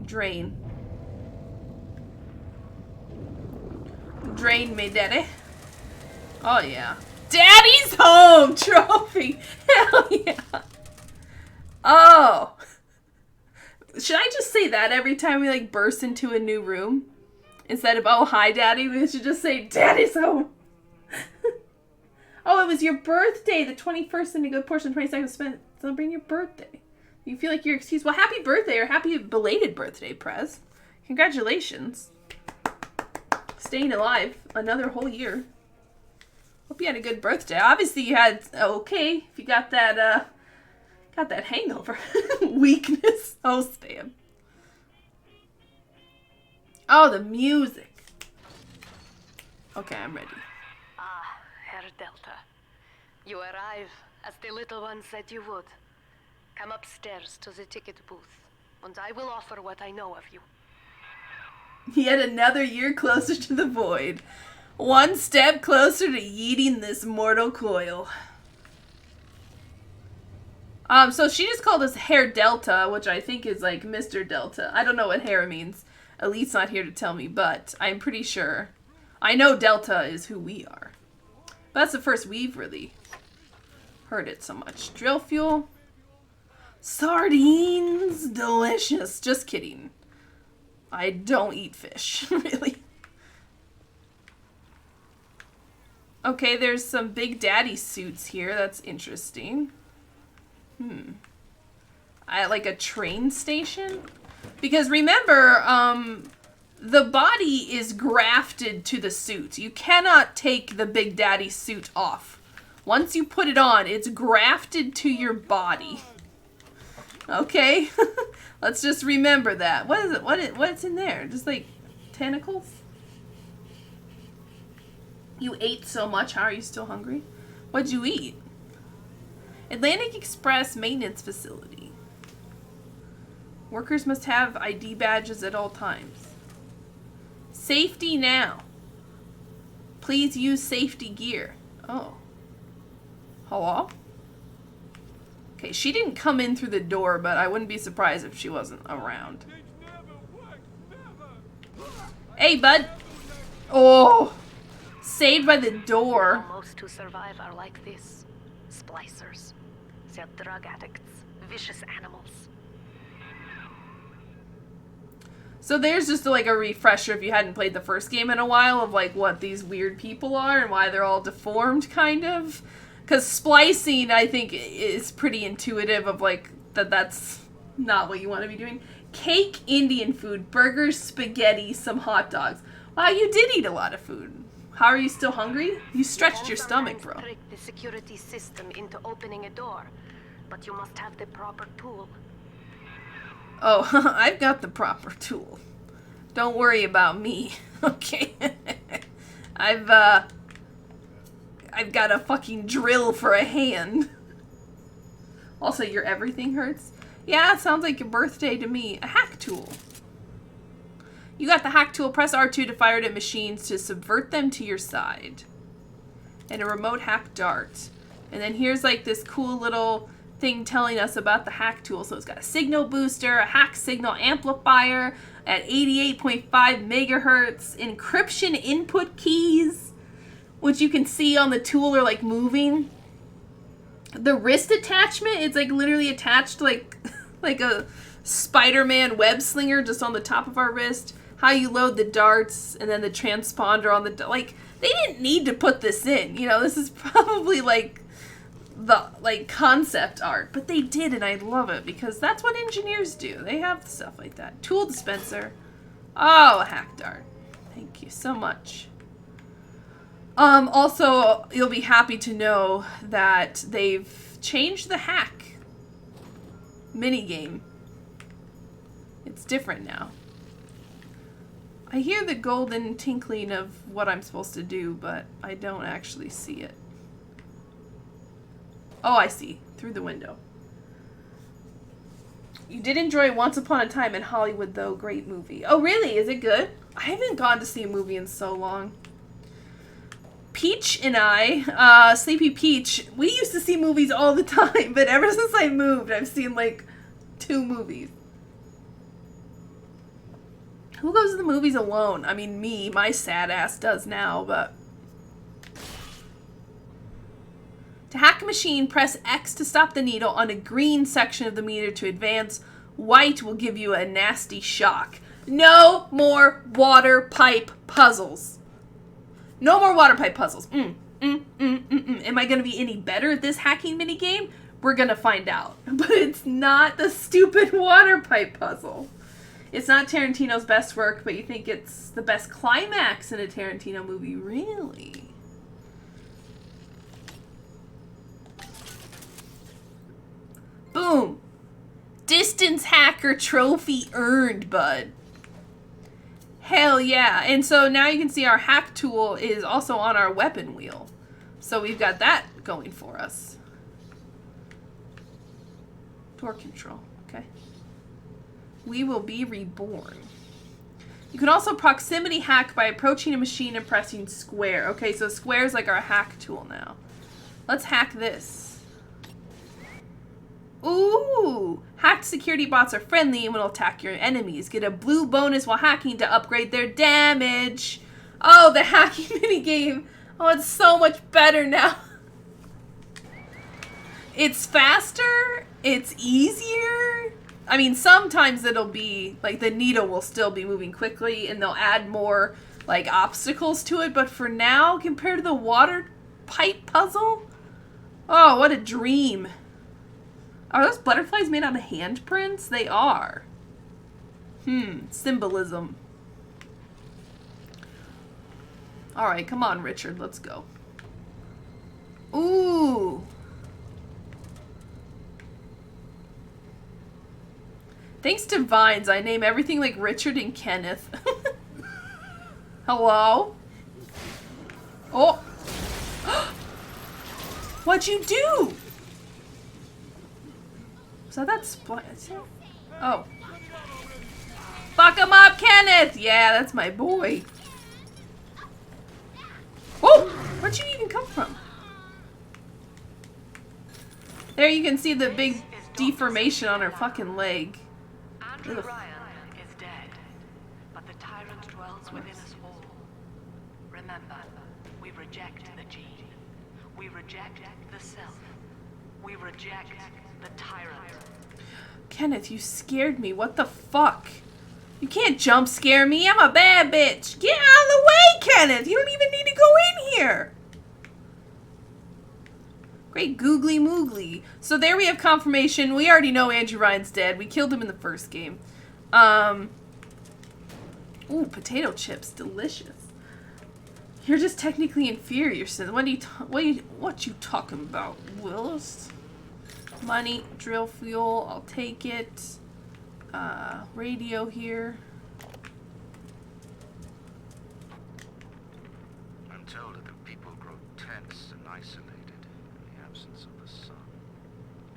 Drain. Drain me, Daddy. Oh, yeah. Daddy's home trophy! Hell yeah. Oh. Should I just say that every time we, like, burst into a new room? Instead of, oh, hi, Daddy, we should just say, Daddy's home. Oh, it was your birthday, the 21st, and a good portion of 22nd spent celebrating your birthday. You feel like you're excused. Well, happy birthday, or happy belated birthday, Prez. Congratulations. Staying alive another whole year. Hope you had a good birthday. Obviously, you had, okay, if you got that hangover. Weakness. Oh, spam. Oh, the music. Okay, I'm ready. Herr Delta. You arrive, as the little one said you would. Come upstairs to the ticket booth, and I will offer what I know of you. Yet another year closer to the void. One step closer to yeeting this mortal coil. So she just called us Hair Delta, which I think is like Mr. Delta. I don't know what hair means. Elite's not here to tell me, but I'm pretty sure. I know Delta is who we are. But that's the first we've really heard it so much. Drill fuel. Sardines. Delicious. Just kidding. I don't eat fish, really. Okay, there's some Big Daddy suits here. That's interesting. At like a train station? Because remember, the body is grafted to the suit. You cannot take the Big Daddy suit off. Once you put it on, it's grafted to your body. Okay? Let's just remember that. What is it? What's in there? Just like tentacles? You ate so much, how are you still hungry? What'd you eat? Atlantic Express Maintenance Facility. Workers must have ID badges at all times. Safety now. Please use safety gear. Oh. Hello? Okay, she didn't come in through the door, but I wouldn't be surprised if she wasn't around. Hey, bud. Oh. Saved by the door. Most who survive are like this. Splicers. They're drug addicts. Vicious animals. So there's just like a refresher if you hadn't played the first game in a while of like what these weird people are and why they're all deformed, kind of. Because splicing, I think, is pretty intuitive of like that's not what you want to be doing. Cake, Indian food, burgers, spaghetti, some hot dogs. Wow, you did eat a lot of food. How are you still hungry? You stretched your stomach, bro. Trick the security system into opening a door, but you must have the proper tool. Oh, I've got the proper tool. Don't worry about me, okay? I've got a fucking drill for a hand. Also, your everything hurts? Yeah, it sounds like your birthday to me. A hack tool. You got the hack tool. Press R2 to fire it at machines to subvert them to your side. And a remote hack dart. And then here's like this cool little thing telling us about the hack tool. So it's got a signal booster, a hack signal amplifier at 88.5 megahertz, encryption input keys, which you can see on the tool are like moving. The wrist attachment, it's like literally attached like a Spider-Man web slinger just on the top of our wrist. How you load the darts, and then the transponder on the... Like, they didn't need to put this in. You know, this is probably, like, the, like, concept art. But they did, and I love it, because that's what engineers do. They have stuff like that. Tool dispenser. Oh, a hack dart. Thank you so much. Also, you'll be happy to know that they've changed the hack minigame. It's different now. I hear the golden tinkling of what I'm supposed to do, but I don't actually see it. Oh, I see. Through the window. You did enjoy Once Upon a Time in Hollywood, though. Great movie. Oh, really? Is it good? I haven't gone to see a movie in so long. Peach and I, Sleepy Peach, we used to see movies all the time, but ever since I moved, I've seen, like, 2 movies. Who goes to the movies alone? I mean, me, my sad ass does now, but... To hack a machine, press X to stop the needle on a green section of the meter to advance. White will give you a nasty shock. No more water pipe puzzles. No more water pipe puzzles. Am I going to be any better at this hacking minigame? We're going to find out. But it's not the stupid water pipe puzzle. It's not Tarantino's best work, but you think it's the best climax in a Tarantino movie. Really? Boom. Distance hacker trophy earned, bud. Hell yeah. And so now you can see our hack tool is also on our weapon wheel. So we've got that going for us. Door control. Okay. We will be reborn. You can also proximity hack by approaching a machine and pressing square. Okay, so square is like our hack tool now. Let's hack this. Ooh! Hacked security bots are friendly and will attack your enemies. Get a blue bonus while hacking to upgrade their damage. Oh, the hacking minigame. Oh, it's so much better now. It's faster. It's easier. I mean, sometimes it'll be, like, the needle will still be moving quickly and they'll add more, like, obstacles to it. But for now, compared to the water pipe puzzle, oh, what a dream. Are those butterflies made out of handprints? They are. Symbolism. Alright, come on, Richard. Let's go. Ooh. Thanks to Vines, I name everything like Richard and Kenneth. Hello? Oh. What'd you do? So that's... Oh. Fuck him up, Kenneth! Yeah, that's my boy. Oh! Where'd you even come from? There you can see the big deformation on her fucking leg. Andrew Ryan is dead, but the tyrant dwells within us all. Remember, we reject the gene. We reject the self. We reject the tyrant. Kenneth, you scared me. What the fuck? You can't jump scare me. I'm a bad bitch. Get out of the way, Kenneth. You don't even need to go in here. Great googly moogly. So there we have confirmation. We already know Andrew Ryan's dead. We killed him in the first game. Ooh, potato chips. Delicious. You're just technically inferior, son. What you talking about, Willis? Money, drill fuel, I'll take it. Radio here. I'm told that the people grow tense and isolated in the absence of the sun.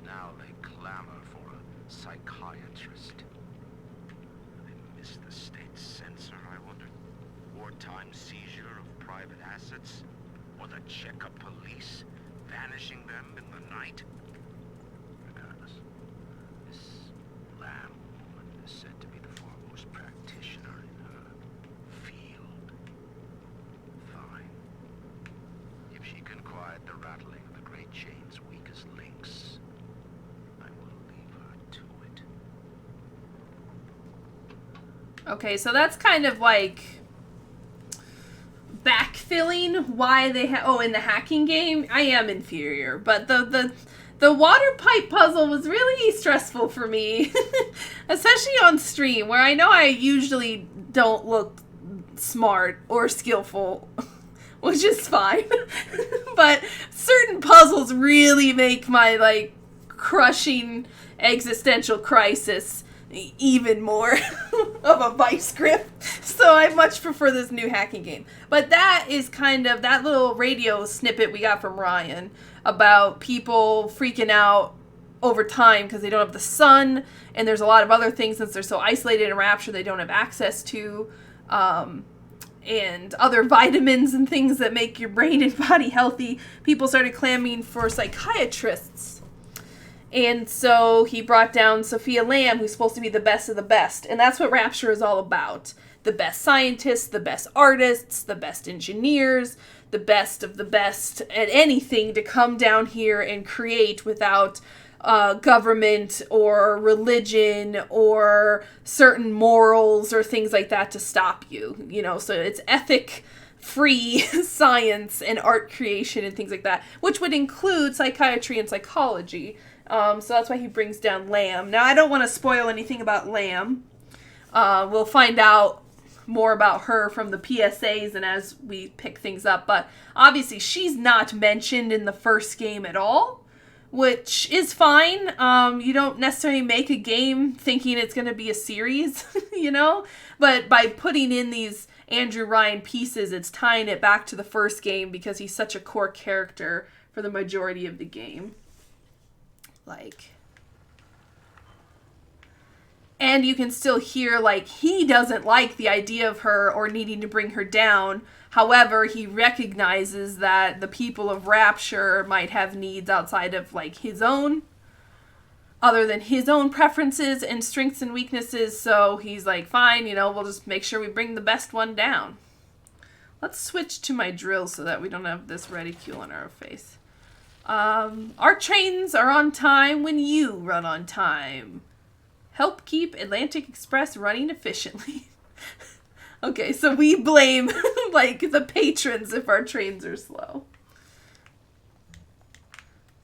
Now they clamor for a psychiatrist. They miss the state censor, I wonder. Wartime seizure of private assets? Or the Cheka police vanishing them in the night? Regardless, this Lamb woman is said to be the foremost practitioner in her field. Fine. If she can quiet the rattling of the great chain's weakest links, I will leave her to it. Okay, so that's kind of like backfilling why they have... Oh, in the hacking game, I am inferior, but the water pipe puzzle was really stressful for me, especially on stream, where I know I usually don't look smart or skillful, which is fine, but certain puzzles really make my, like, crushing existential crisis even more of a vice grip. So I much prefer this new hacking game. But that is kind of that little radio snippet we got from Ryan about people freaking out over time because they don't have the sun, and there's a lot of other things since they're so isolated in Rapture they don't have access to, and other vitamins and things that make your brain and body healthy. People started clamoring for psychiatrists. And so he brought down Sophia Lamb, who's supposed to be the best of the best. And that's what Rapture is all about. The best scientists, the best artists, the best engineers, the best of the best at anything to come down here and create without government or religion or certain morals or things like that to stop you. You know, so it's ethic-free science and art creation and things like that, which would include psychiatry and psychology. So that's why he brings down Lamb. Now, I don't want to spoil anything about Lamb. We'll find out more about her from the PSAs and as we pick things up. But obviously, she's not mentioned in the first game at all, which is fine. You don't necessarily make a game thinking it's going to be a series, you know? But by putting in these Andrew Ryan pieces, it's tying it back to the first game because he's such a core character for the majority of the game. Like, and you can still hear, like, he doesn't like the idea of her or needing to bring her down. However, he recognizes that the people of Rapture might have needs outside of, like, his own, other than his own preferences and strengths and weaknesses. So he's like, fine, you know, we'll just make sure we bring the best one down. Let's switch to my drill so that we don't have this ridicule in our face. Our trains are on time when you run on time. Help keep Atlantic Express running efficiently. Okay, so we blame, like, the patrons if our trains are slow.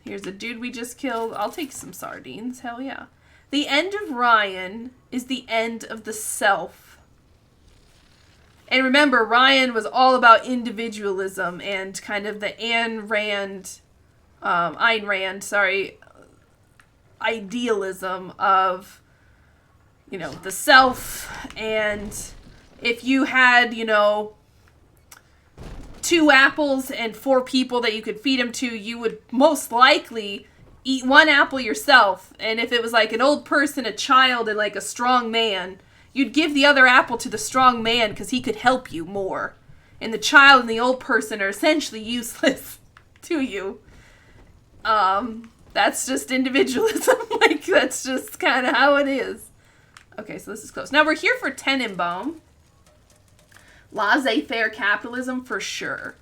Here's a dude we just killed. I'll take some sardines. Hell yeah. The end of Ryan is the end of the self. And remember, Ryan was all about individualism and kind of the Ayn Rand, idealism of, you know, the self. And if you had, you know, 2 apples and 4 people that you could feed them to, you would most likely eat 1 apple yourself. And if it was like an old person, a child, and like a strong man, you'd give the other apple to the strong man because he could help you more. And the child and the old person are essentially useless to you. That's just individualism. Like, that's just kind of how it is. Okay, so this is close. Now we're here for Tenenbaum. Laissez-faire capitalism for sure.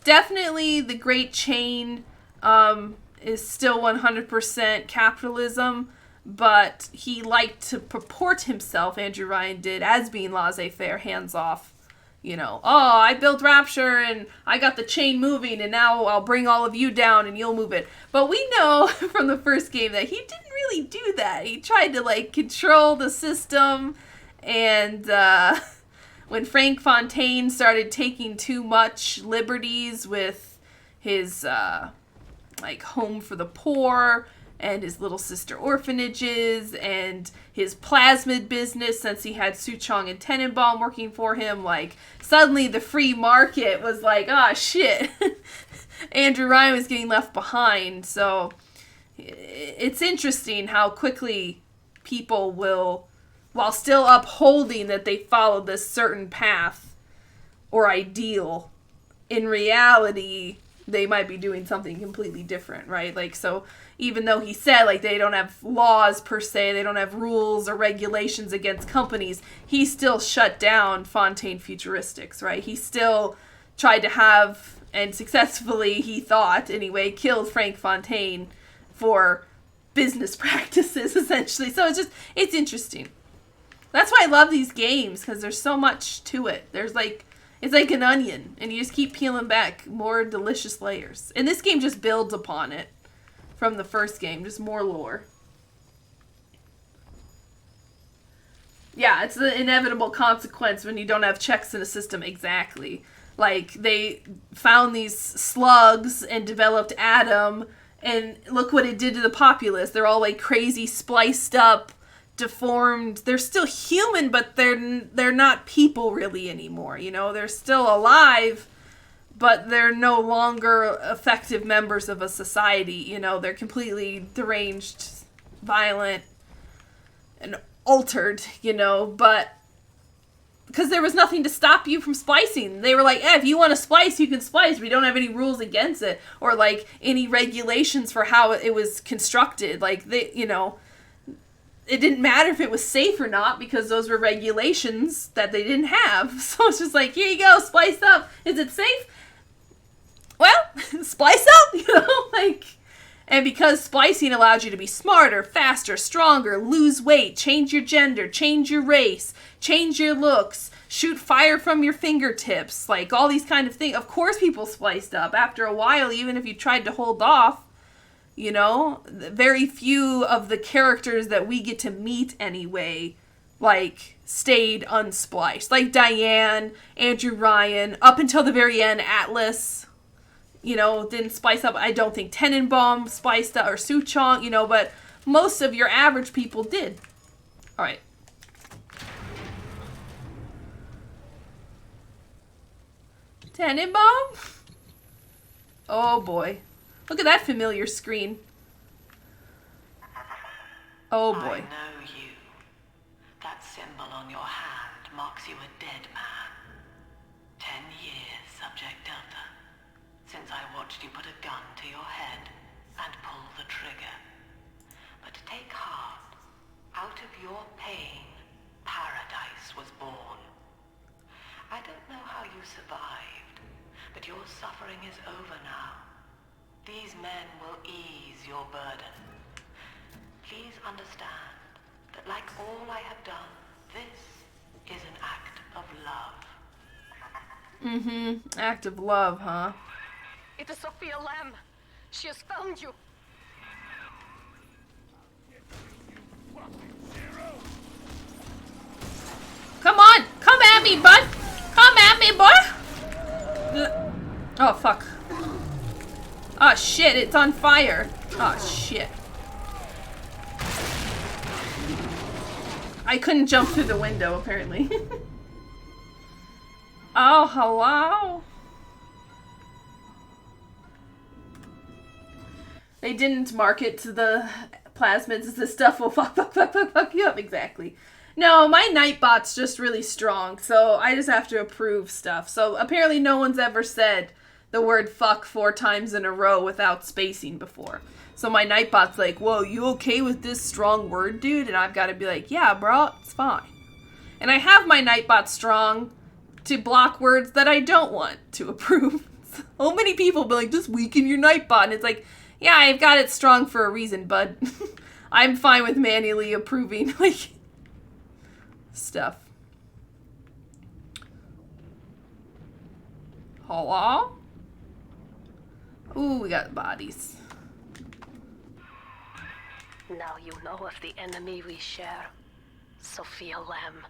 Definitely the Great Chain is still 100% capitalism, but he liked to purport himself, Andrew Ryan did, as being laissez-faire, hands-off. You know, oh, I built Rapture and I got the chain moving and now I'll bring all of you down and you'll move it. But we know from the first game that he didn't really do that. He tried to, like, control the system, and when Frank Fontaine started taking too much liberties with his, like, home for the poor and his little sister orphanages and his plasmid business, since he had Suchong and Tenenbaum working for him, like, suddenly the free market was like, oh, shit. Andrew Ryan was getting left behind. So it's interesting how quickly people will, while still upholding that they followed this certain path or ideal, in reality, they might be doing something completely different, right? Like, so even though he said, like, they don't have laws per se, they don't have rules or regulations against companies, he still shut down Fontaine Futuristics, right? He still tried to have, and successfully, he thought, anyway, killed Frank Fontaine for business practices, essentially. So it's interesting. That's why I love these games, because there's so much to it. There's, like, it's like an onion, and you just keep peeling back more delicious layers. And this game just builds upon it from the first game, just more lore. Yeah, it's the inevitable consequence when you don't have checks in a system. Exactly. Like, they found these slugs and developed Adam, and look what it did to the populace. They're all, like, crazy, spliced up, deformed. They're still human, but they're not people really anymore, you know? They're still alive, but they're no longer effective members of a society, you know? They're completely deranged, violent, and altered, you know? But because there was nothing to stop you from splicing. They were like, if you want to splice, you can splice. We don't have any rules against it, or, like, any regulations for how it was constructed. Like, they, you know, it didn't matter if it was safe or not, because those were regulations that they didn't have. So it's just like, here you go, splice up. Is it safe? Well, splice up, you know, like, and because splicing allowed you to be smarter, faster, stronger, lose weight, change your gender, change your race, change your looks, shoot fire from your fingertips, like, all these kind of things. Of course people spliced up. After a while, even if you tried to hold off, you know, very few of the characters that we get to meet anyway, like, stayed unspliced. Like Diane, Andrew Ryan, up until the very end, Atlas, you know, didn't splice up. I don't think Tenenbaum spliced up, or Suchong, you know, but most of your average people did. Alright. Tenenbaum? Oh boy. Look at that familiar screen. Oh boy. I know you. That symbol on your hand marks you a dead man. 10 years, Subject Delta, since I watched you put a gun to your head and pull the trigger. But take heart. Out of your pain, paradise was born. I don't know how you survived, but your suffering is over now. These men will ease your burden. Please understand that like all I have done, this is an act of love. Mm-hmm. Act of love, huh? It is Sophia Lamb. She has found you. Come on! Come at me, bud! Come at me, boy! Oh, fuck. Oh, shit, it's on fire. Oh, shit. I couldn't jump through the window, apparently. Oh, hello? They didn't market to the plasmids as this stuff will fuck you up. Exactly. No, my Nightbot's just really strong, so I just have to approve stuff. So apparently no one's ever said the word fuck 4 times in a row without spacing before. So my Nightbot's like, whoa, you okay with this strong word, dude? And I've got to be like, yeah, bro, it's fine. And I have my Nightbot strong to block words that I don't want to approve. So many people be like, just weaken your Nightbot. And it's like, yeah, I've got it strong for a reason, bud. I'm fine with manually approving, like, stuff. Hello? Ooh, we got bodies. Now you know of the enemy we share, Sophia Lamb.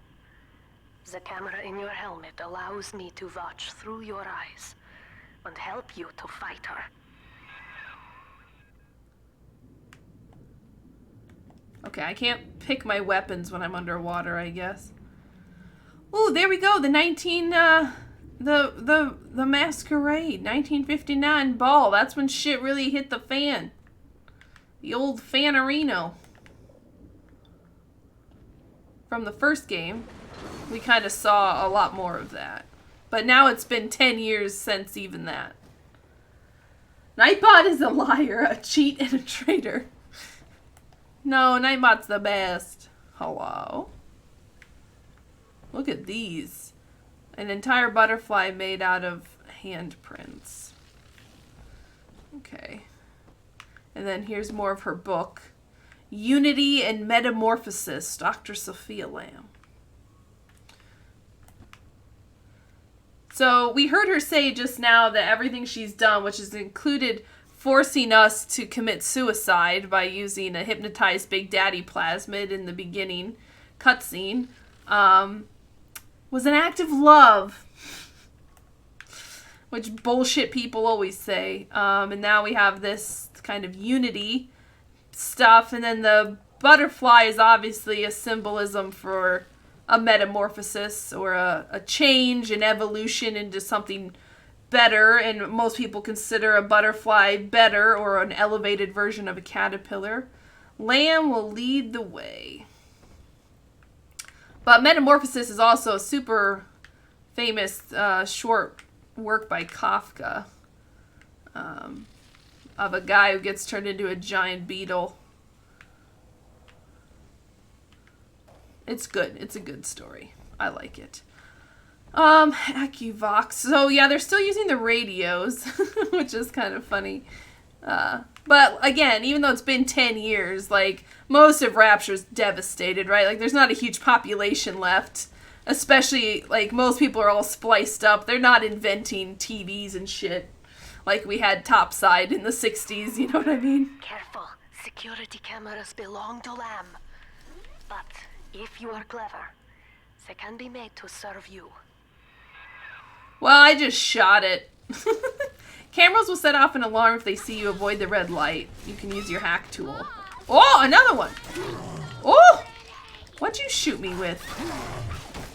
The camera in your helmet allows me to watch through your eyes and help you to fight her. Okay, I can't pick my weapons when I'm underwater, I guess. Ooh, there we go. The the Masquerade, 1959 ball. That's when shit really hit the fan. The old Fanarino. From the first game, we kind of saw a lot more of that. But now it's been 10 years since even that. Nightbot is a liar, a cheat, and a traitor. No, Nightbot's the best. Hello? Look at these. An entire butterfly made out of handprints. Okay. And then here's more of her book. Unity and Metamorphosis, Dr. Sophia Lamb. So we heard her say just now that everything she's done, which has included forcing us to commit suicide by using a hypnotized Big Daddy plasmid in the beginning cutscene, was an act of love. Which bullshit people always say. And now we have this kind of unity stuff. And then the butterfly is obviously a symbolism for a metamorphosis or a change, an evolution into something better. And most people consider a butterfly better or an elevated version of a caterpillar. Lamb will lead the way. But Metamorphosis is also a super famous short work by Kafka of a guy who gets turned into a giant beetle. It's good. It's a good story. I like it. AccuVox. So yeah, they're still using the radios, which is kind of funny. But again, even though it's been 10 years, like, most of Rapture's devastated, right? Like, there's not a huge population left. Especially, like, most people are all spliced up. They're not inventing TVs and shit like we had topside in the 60s, you know what I mean? Careful. Security cameras belong to Lamb. But if you are clever, they can be made to serve you. Well, I just shot it. Cameras will set off an alarm if they see you avoid the red light. You can use your hack tool. Oh, another one! Oh! What'd you shoot me with?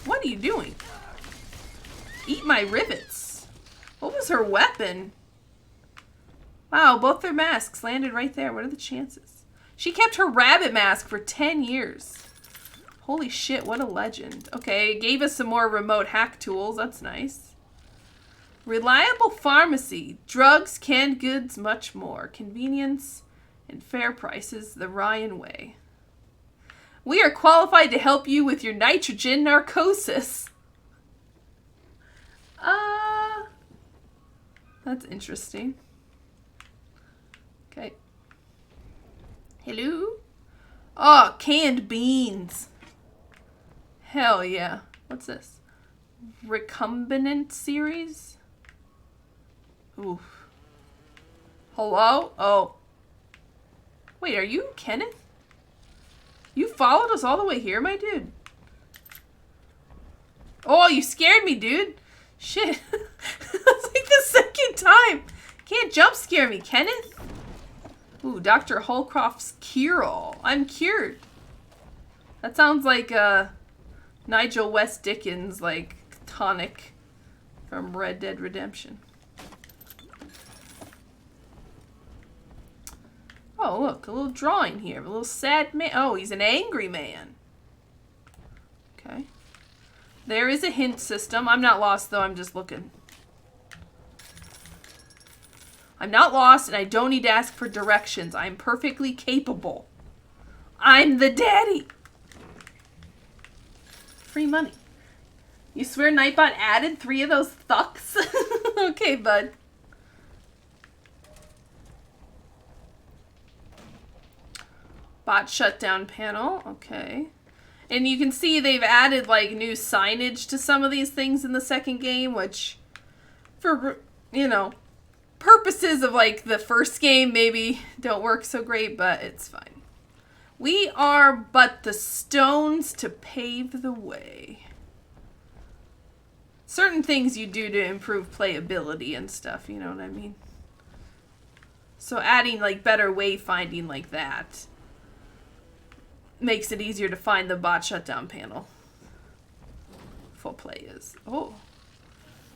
What are you doing? Eat my rivets. What was her weapon? Wow, both their masks landed right there. What are the chances? She kept her rabbit mask for 10 years. Holy shit, what a legend. Okay, it gave us some more remote hack tools. That's nice. Reliable pharmacy. Drugs, canned goods, much more. Convenience and fair prices the Ryan way. We are qualified to help you with your nitrogen narcosis. That's interesting. Okay. Hello? Oh, canned beans. Hell yeah. What's this? Recombinant series? Oof. Hello? Oh. Wait, are you Kenneth? You followed us all the way here, my dude? Oh, you scared me, dude. Shit. That's like the second time. Can't jump scare me, Kenneth. Ooh, Dr. Holcroft's cure-all. I'm cured. That sounds like Nigel West Dickens, like, tonic from Red Dead Redemption. Oh, look, a little drawing here. A little sad man. Oh, he's an angry man. Okay. There is a hint system. I'm not lost, though. I'm just looking. I'm not lost, and I don't need to ask for directions. I'm perfectly capable. I'm the daddy. Free money. You swear Nightbot added 3 of those thucks? Okay, bud. Bot shutdown panel. Okay. And you can see they've added, like, new signage to some of these things in the second game, which, for, you know, purposes of, like, the first game, maybe don't work so great, but it's fine. We are but the stones to pave the way. Certain things you do to improve playability and stuff, you know what I mean? So adding, like, better wayfinding like that makes it easier to find the bot shutdown panel. Full play is. Oh.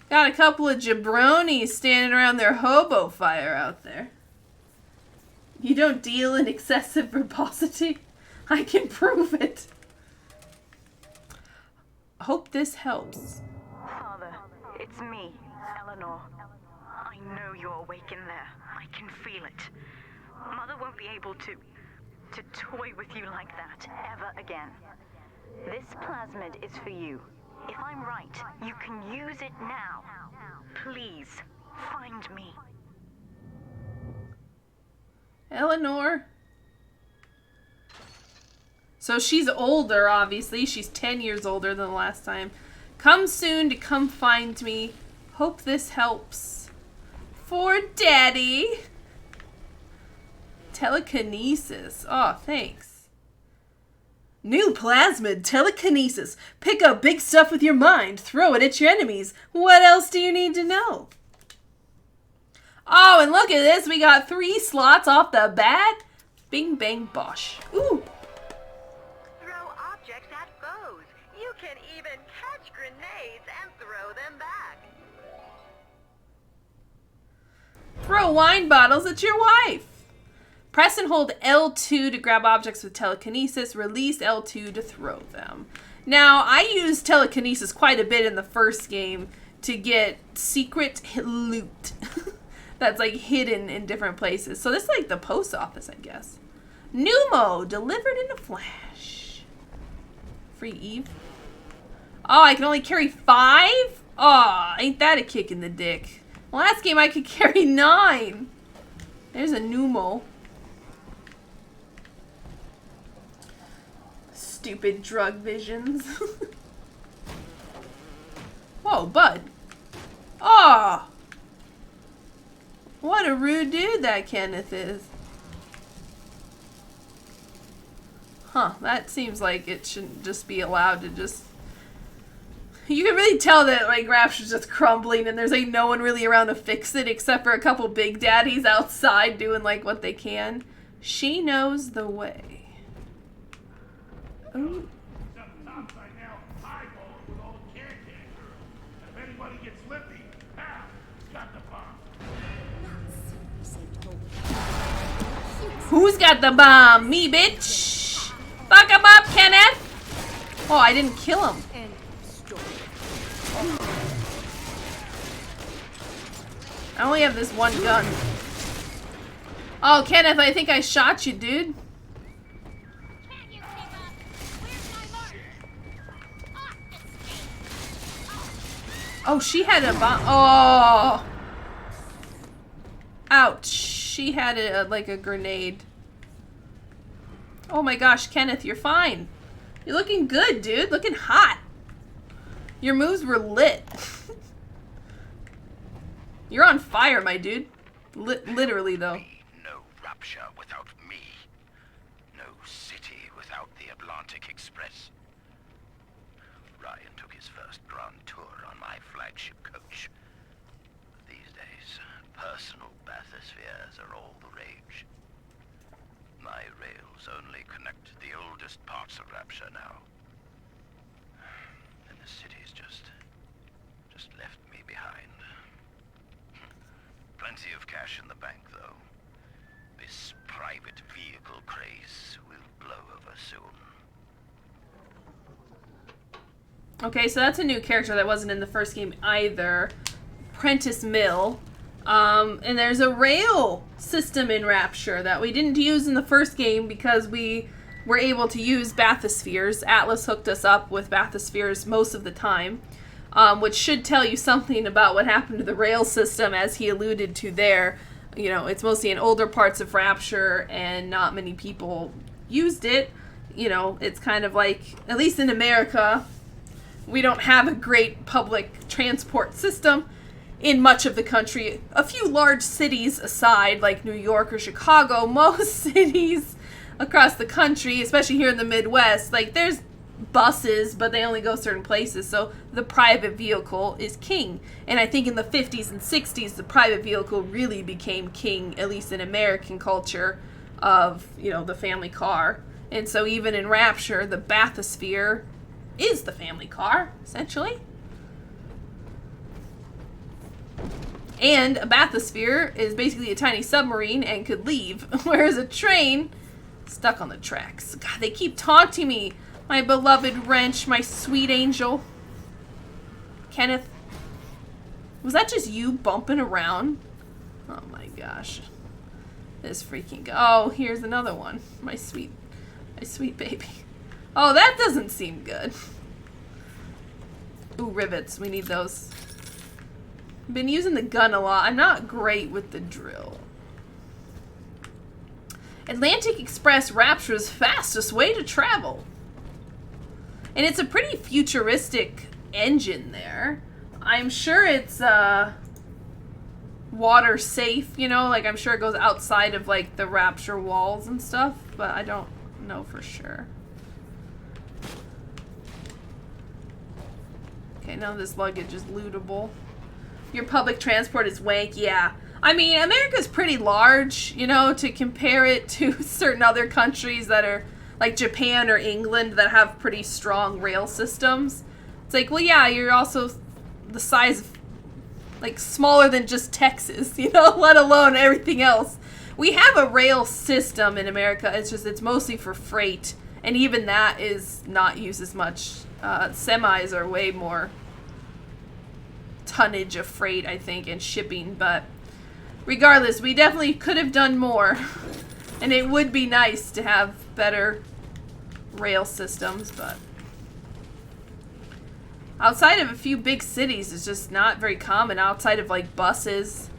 Got a couple of jabronis standing around their hobo fire out there. You don't deal in excessive verbosity? I can prove it. Hope this helps. Father, it's me, Eleanor. I know you're awake in there. I can feel it. Mother won't be able to toy with you like that ever again. This plasmid is for you. If I'm right, you can use it now. Please, find me. Eleanor. So she's older, obviously. She's 10 years older than the last time. Come soon to come find me. Hope this helps. For Daddy. Telekinesis. Oh, thanks. New plasmid telekinesis. Pick up big stuff with your mind. Throw it at your enemies. What else do you need to know? Oh, and look at this. We got 3 slots off the bat. Bing, bang, bosh. Ooh. Throw objects at foes. You can even catch grenades and throw them back. Throw wine bottles at your wife. Press and hold L2 to grab objects with telekinesis. Release L2 to throw them. Now, I used telekinesis quite a bit in the first game to get secret loot that's like hidden in different places. So this is like the post office, I guess. Pneumo, delivered in a flash. Free Eve. Oh, I can only carry 5? Oh, ain't that a kick in the dick. Last game I could carry 9. There's a pneumo. Stupid drug visions. Whoa, bud. Oh! What a rude dude that Kenneth is. Huh, that seems like it shouldn't just be allowed to just... You can really tell that, like, Rapture's just crumbling and there's, like, no one really around to fix it except for a couple big daddies outside doing, like, what they can. She knows the way. Ooh. If anybody gets lippy, got the bomb. Saved Who's got the bomb? Me, bitch! Fuck him up, Kenneth! Oh, I didn't kill him. I only have this one gun. Oh, Kenneth, I think I shot you, dude. Oh, she had a bomb. Oh! Ouch. She had like a grenade. Oh my gosh, Kenneth, you're fine. You're looking good, dude. Looking hot. Your moves were lit. You're on fire, my dude. Literally, though. No Rapture without me. No city without the Atlantic Express. Ryan took his first grand tour on my flagship coach. These days, personal bathyspheres are all the rage. My rails only connect the oldest parts of Rapture now. And the city's just left me behind. Plenty of cash in the bank, though. This private vehicle craze will blow over soon. Okay, so that's a new character that wasn't in the first game either. Prentice Mill. And there's a rail system in Rapture that we didn't use in the first game because we were able to use bathyspheres. Atlas hooked us up with bathyspheres most of the time. Which should tell you something about what happened to the rail system, as he alluded to there. You know, it's mostly in older parts of Rapture, and not many people used it. You know, it's kind of like, at least in America, we don't have a great public transport system in much of the country. A few large cities aside, like New York or Chicago, most cities across the country, especially here in the Midwest, like there's buses, but they only go certain places, so the private vehicle is king. And I think in the 50s and 60s, the private vehicle really became king, at least in American culture, of, you know, the family car. And so even in Rapture, the bathysphere is the family car, essentially. And a bathysphere is basically a tiny submarine and could leave, whereas a train stuck on the tracks. God, they keep taunting me. My beloved wrench, my sweet angel. Kenneth, was that just you bumping around? Oh my gosh. This freaking oh, here's another one. My sweet baby. Oh, that doesn't seem good. Ooh, rivets. We need those. I've been using the gun a lot. I'm not great with the drill. Atlantic Express, Rapture's fastest way to travel. And it's a pretty futuristic engine there. I'm sure it's water safe, you know, like I'm sure it goes outside of like the Rapture walls and stuff, but I don't know for sure. Okay, none of this luggage is lootable. Your public transport is wank, yeah. I mean, America's pretty large, you know, to compare it to certain other countries that are like Japan or England that have pretty strong rail systems. It's like, well, yeah, you're also the size of, like, smaller than just Texas, you know, let alone everything else. We have a rail system in America. It's just, it's mostly for freight. And even that is not used as much. Semis are way more tonnage of freight, I think, and shipping. But regardless, we definitely could have done more. And it would be nice to have better rail systems, but outside of a few big cities, it's just not very common outside of like buses.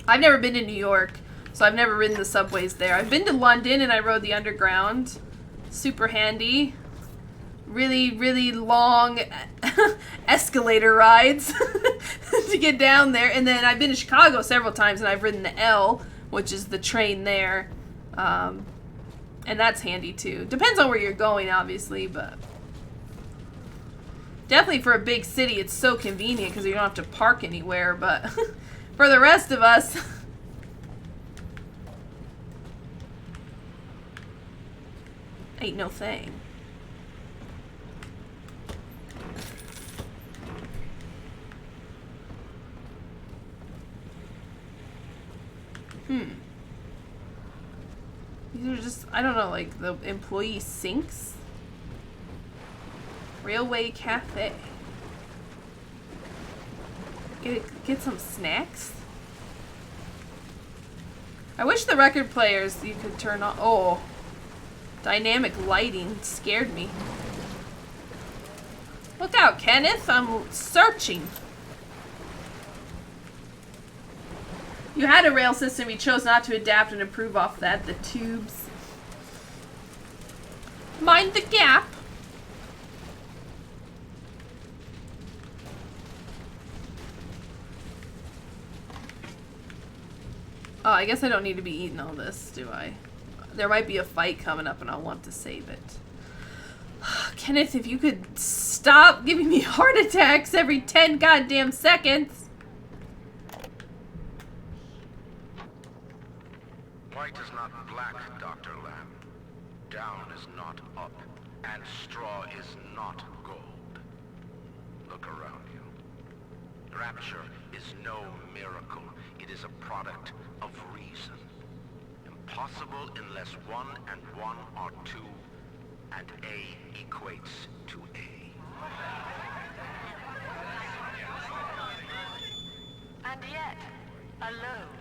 I've never been to New York, so I've never ridden the subways there. I've been to London and I rode the Underground. Super handy. Really, really long escalator rides to get down there. And then I've been to Chicago several times and I've ridden the L, which is the train there. And that's handy too. Depends on where you're going, obviously, but definitely for a big city, it's so convenient because you don't have to park anywhere. But for the rest of us, ain't no thing. These are just, I don't know, like the employee sinks. Railway cafe. Get some snacks. I wish the record players you could turn on. Oh, dynamic lighting scared me. Look out, Kenneth! I'm searching. You had a rail system. You chose not to adapt and improve off that. The tubes. Mind the gap. Oh, I guess I don't need to be eating all this, do I? There might be a fight coming up and I'll want to save it. Kenneth, if you could stop giving me heart attacks every 10 goddamn seconds. White is not black, Dr. Lamb. Down is not up, and straw is not gold. Look around you. Rapture is no miracle. It is a product of reason. Impossible unless 1 and 1 are 2, and A equates to A. And yet, alone,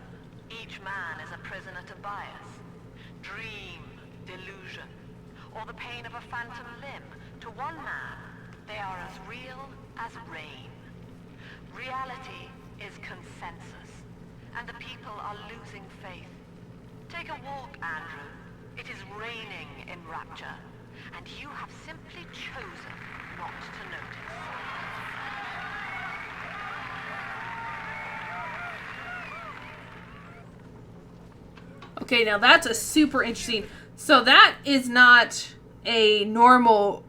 each man is a prisoner to bias, dream, delusion, or the pain of a phantom limb. To one man, they are as real as rain. Reality is consensus, and the people are losing faith. Take a walk, Andrew. It is raining in Rapture, and you have simply chosen not to notice. Okay, now that's a super interesting. So that is not a normal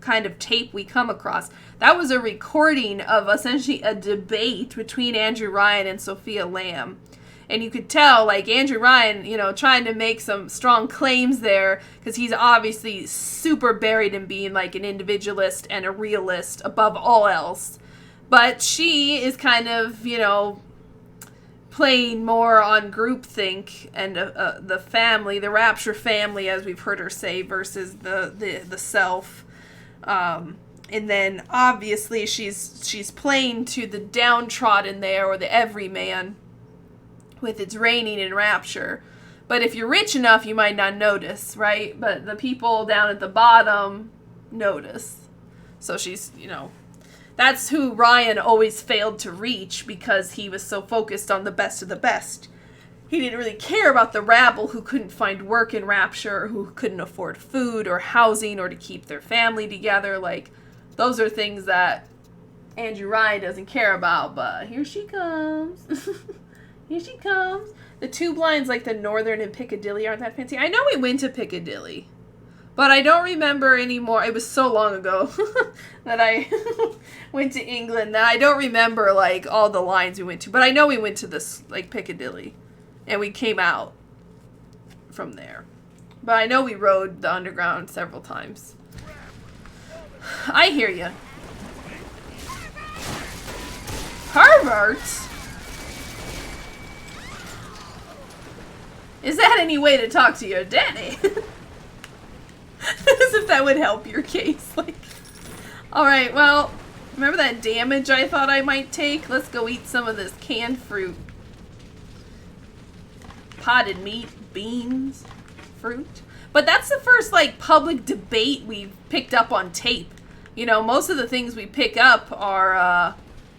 kind of tape we come across. That was a recording of essentially a debate between Andrew Ryan and Sophia Lamb. And you could tell, like, Andrew Ryan, you know, trying to make some strong claims there, because he's obviously super buried in being, like, an individualist and a realist above all else. But she is kind of, you know, playing more on groupthink and the family, the Rapture family, as we've heard her say, versus the self. And then, obviously, she's playing to the downtrodden there, or the everyman, with its raining in Rapture. But if you're rich enough, you might not notice, right? But the people down at the bottom notice. So she's, you know, that's who Ryan always failed to reach, because he was so focused on the best of the best. He didn't really care about the rabble who couldn't find work in Rapture, or who couldn't afford food or housing or to keep their family together. Like, those are things that Andrew Ryan doesn't care about. But here she comes. Here she comes. The tube lines, like the Northern and Piccadilly, aren't that fancy. I know we went to Piccadilly, but I don't remember anymore. It was so long ago that I went to England that I don't remember, like, all the lines we went to. But I know we went to this, like, Piccadilly, and we came out from there. But I know we rode the Underground several times. I hear you. Perverts? Is that any way to talk to your daddy? As if that would help your case. Like, alright, well, remember that damage I thought I might take? Let's go eat some of this canned fruit. Potted meat, beans, fruit. But that's the first, like, public debate we've picked up on tape. You know, most of the things we pick up are,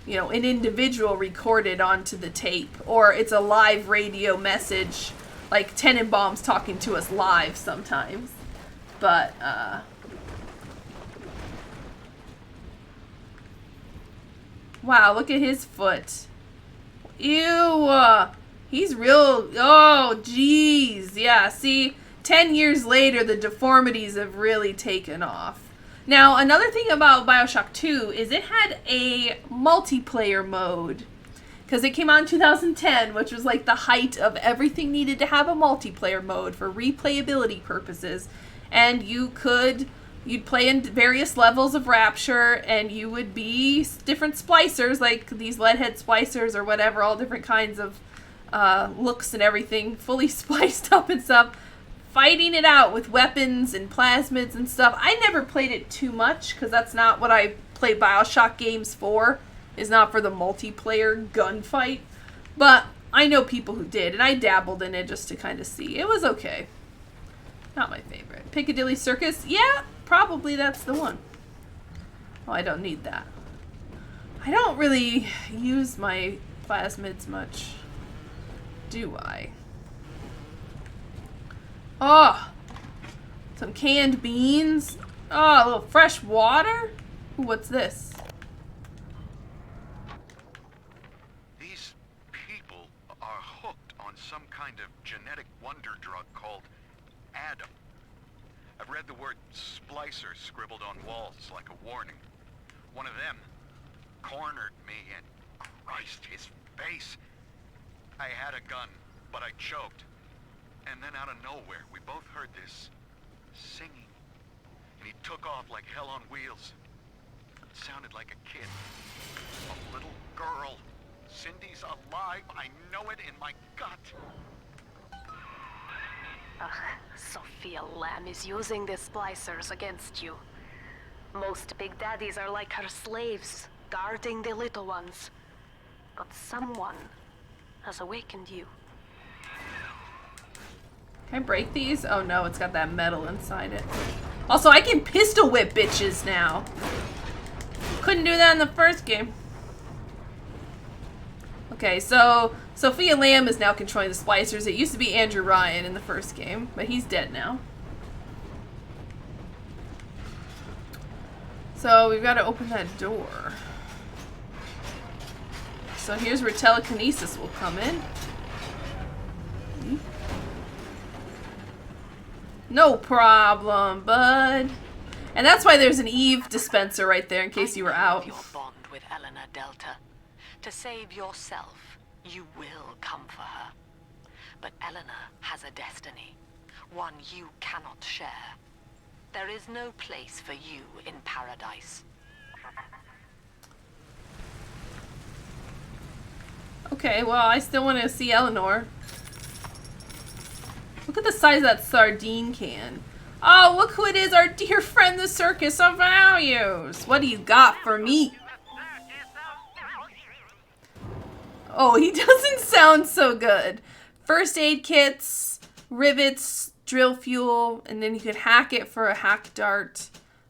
you know, an individual recorded onto the tape. Or it's a live radio message, like Tenenbaum's talking to us live sometimes. But, wow, look at his foot. Ew, he's real, oh, jeez. Yeah, see, 10 years later, the deformities have really taken off. Now, another thing about BioShock 2 is it had a multiplayer mode. Because it came out in 2010, which was like the height of everything needed to have a multiplayer mode for replayability purposes. And you'd play in various levels of Rapture, and you would be different splicers, like these leadhead splicers or whatever, all different kinds of looks and everything, fully spliced up and stuff, fighting it out with weapons and plasmids and stuff. I never played it too much because that's not what I play BioShock games for. Is not for the multiplayer gunfight. But I know people who did, and I dabbled in it just to kind of see. It was okay. Not my favorite. Piccadilly Circus? Yeah, probably that's the one. Oh, I don't need that. I don't really use my plasmids much, do I? Oh, some canned beans. Oh, a little fresh water. Ooh, what's this? These people are hooked on some kind of genetic wonder drug called Adam. I've read the word splicer scribbled on walls like a warning. One of them cornered me and Christ, his face. I had a gun, but I choked. And then out of nowhere, we both heard this singing. And he took off like hell on wheels. It sounded like a kid. A little girl. Cindy's alive. I know it in my gut. Sophia Lamb is using the splicers against you. Most big daddies are like her slaves, guarding the little ones. But someone has awakened you. Can I break these? Oh no, it's got that metal inside it. Also, I can pistol whip bitches now. Couldn't do that in the first game. Okay, so Sophia Lamb is now controlling the splicers. It used to be Andrew Ryan in the first game, but he's dead now. So we've got to open that door. So here's where telekinesis will come in. No problem, bud. And that's why there's an Eve dispenser right there in case you were out. Your bond with Eleanor Delta. To save yourself, you will come for her. But Eleanor has a destiny, one you cannot share. There is no place for you in paradise. Okay, well, I still want to see Eleanor. Look at the size of that sardine can. Oh, look who it is, our dear friend, the Circus of Values. What do you got for me? Oh, he doesn't sound so good. First aid kits, rivets, drill fuel, and then you could hack it for a hack dart.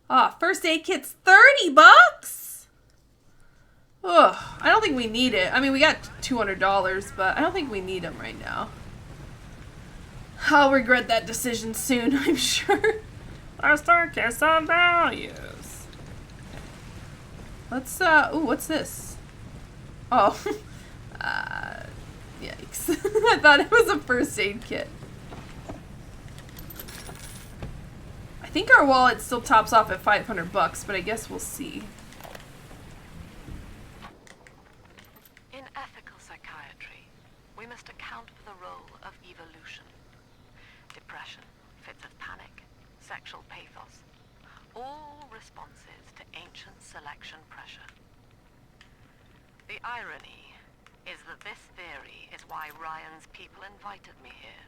Ah, first aid kit's $30? Ugh, I don't think we need it. I mean, we got $200, but I don't think we need them right now. I'll regret that decision soon, I'm sure. Our Circus of Values. Let's, ooh, what's this? Oh, yikes. I thought it was a first aid kit. I think our wallet still tops off at $500, but I guess we'll see. In ethical psychiatry, we must account for the role of evolution. Depression, fits of panic, sexual pathos, all responses to ancient selection pressure. The irony is that this theory is why Ryan's people invited me here.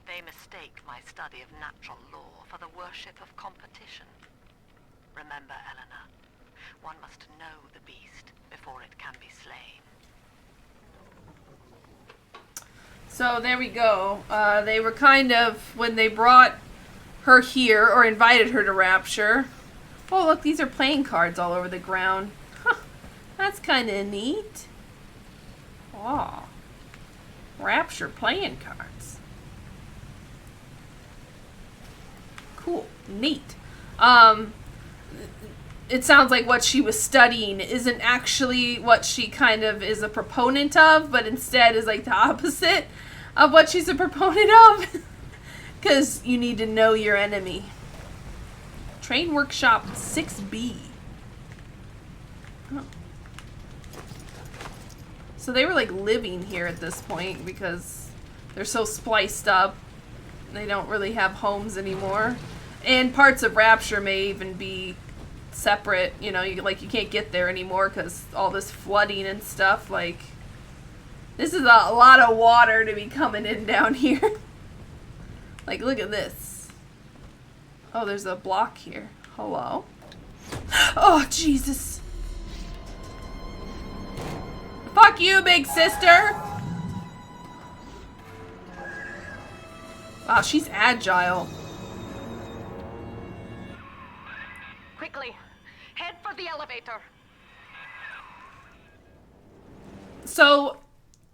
They mistake my study of natural law for the worship of competition. Remember, Eleanor, one must know the beast before it can be slain. So there we go. They were kind of, when they brought her here, or invited her to Rapture. Oh, look, these are playing cards all over the ground. Huh, that's kind of neat. Oh, Rapture playing cards. Cool, neat. It sounds like what she was studying isn't actually what she kind of is a proponent of, but instead is like the opposite of what she's a proponent of. Because you need to know your enemy. Train Workshop 6B. Oh. So they were like living here at this point because they're so spliced up. They don't really have homes anymore. And parts of Rapture may even be separate, you know, you can't get there anymore because all this flooding and stuff, like, This is a lot of water to be coming in down here. Like, look at this. Oh, there's a block here. Hello? Oh, Jesus. Fuck you, big sister! Wow, she's agile. Quickly, head for the elevator. So,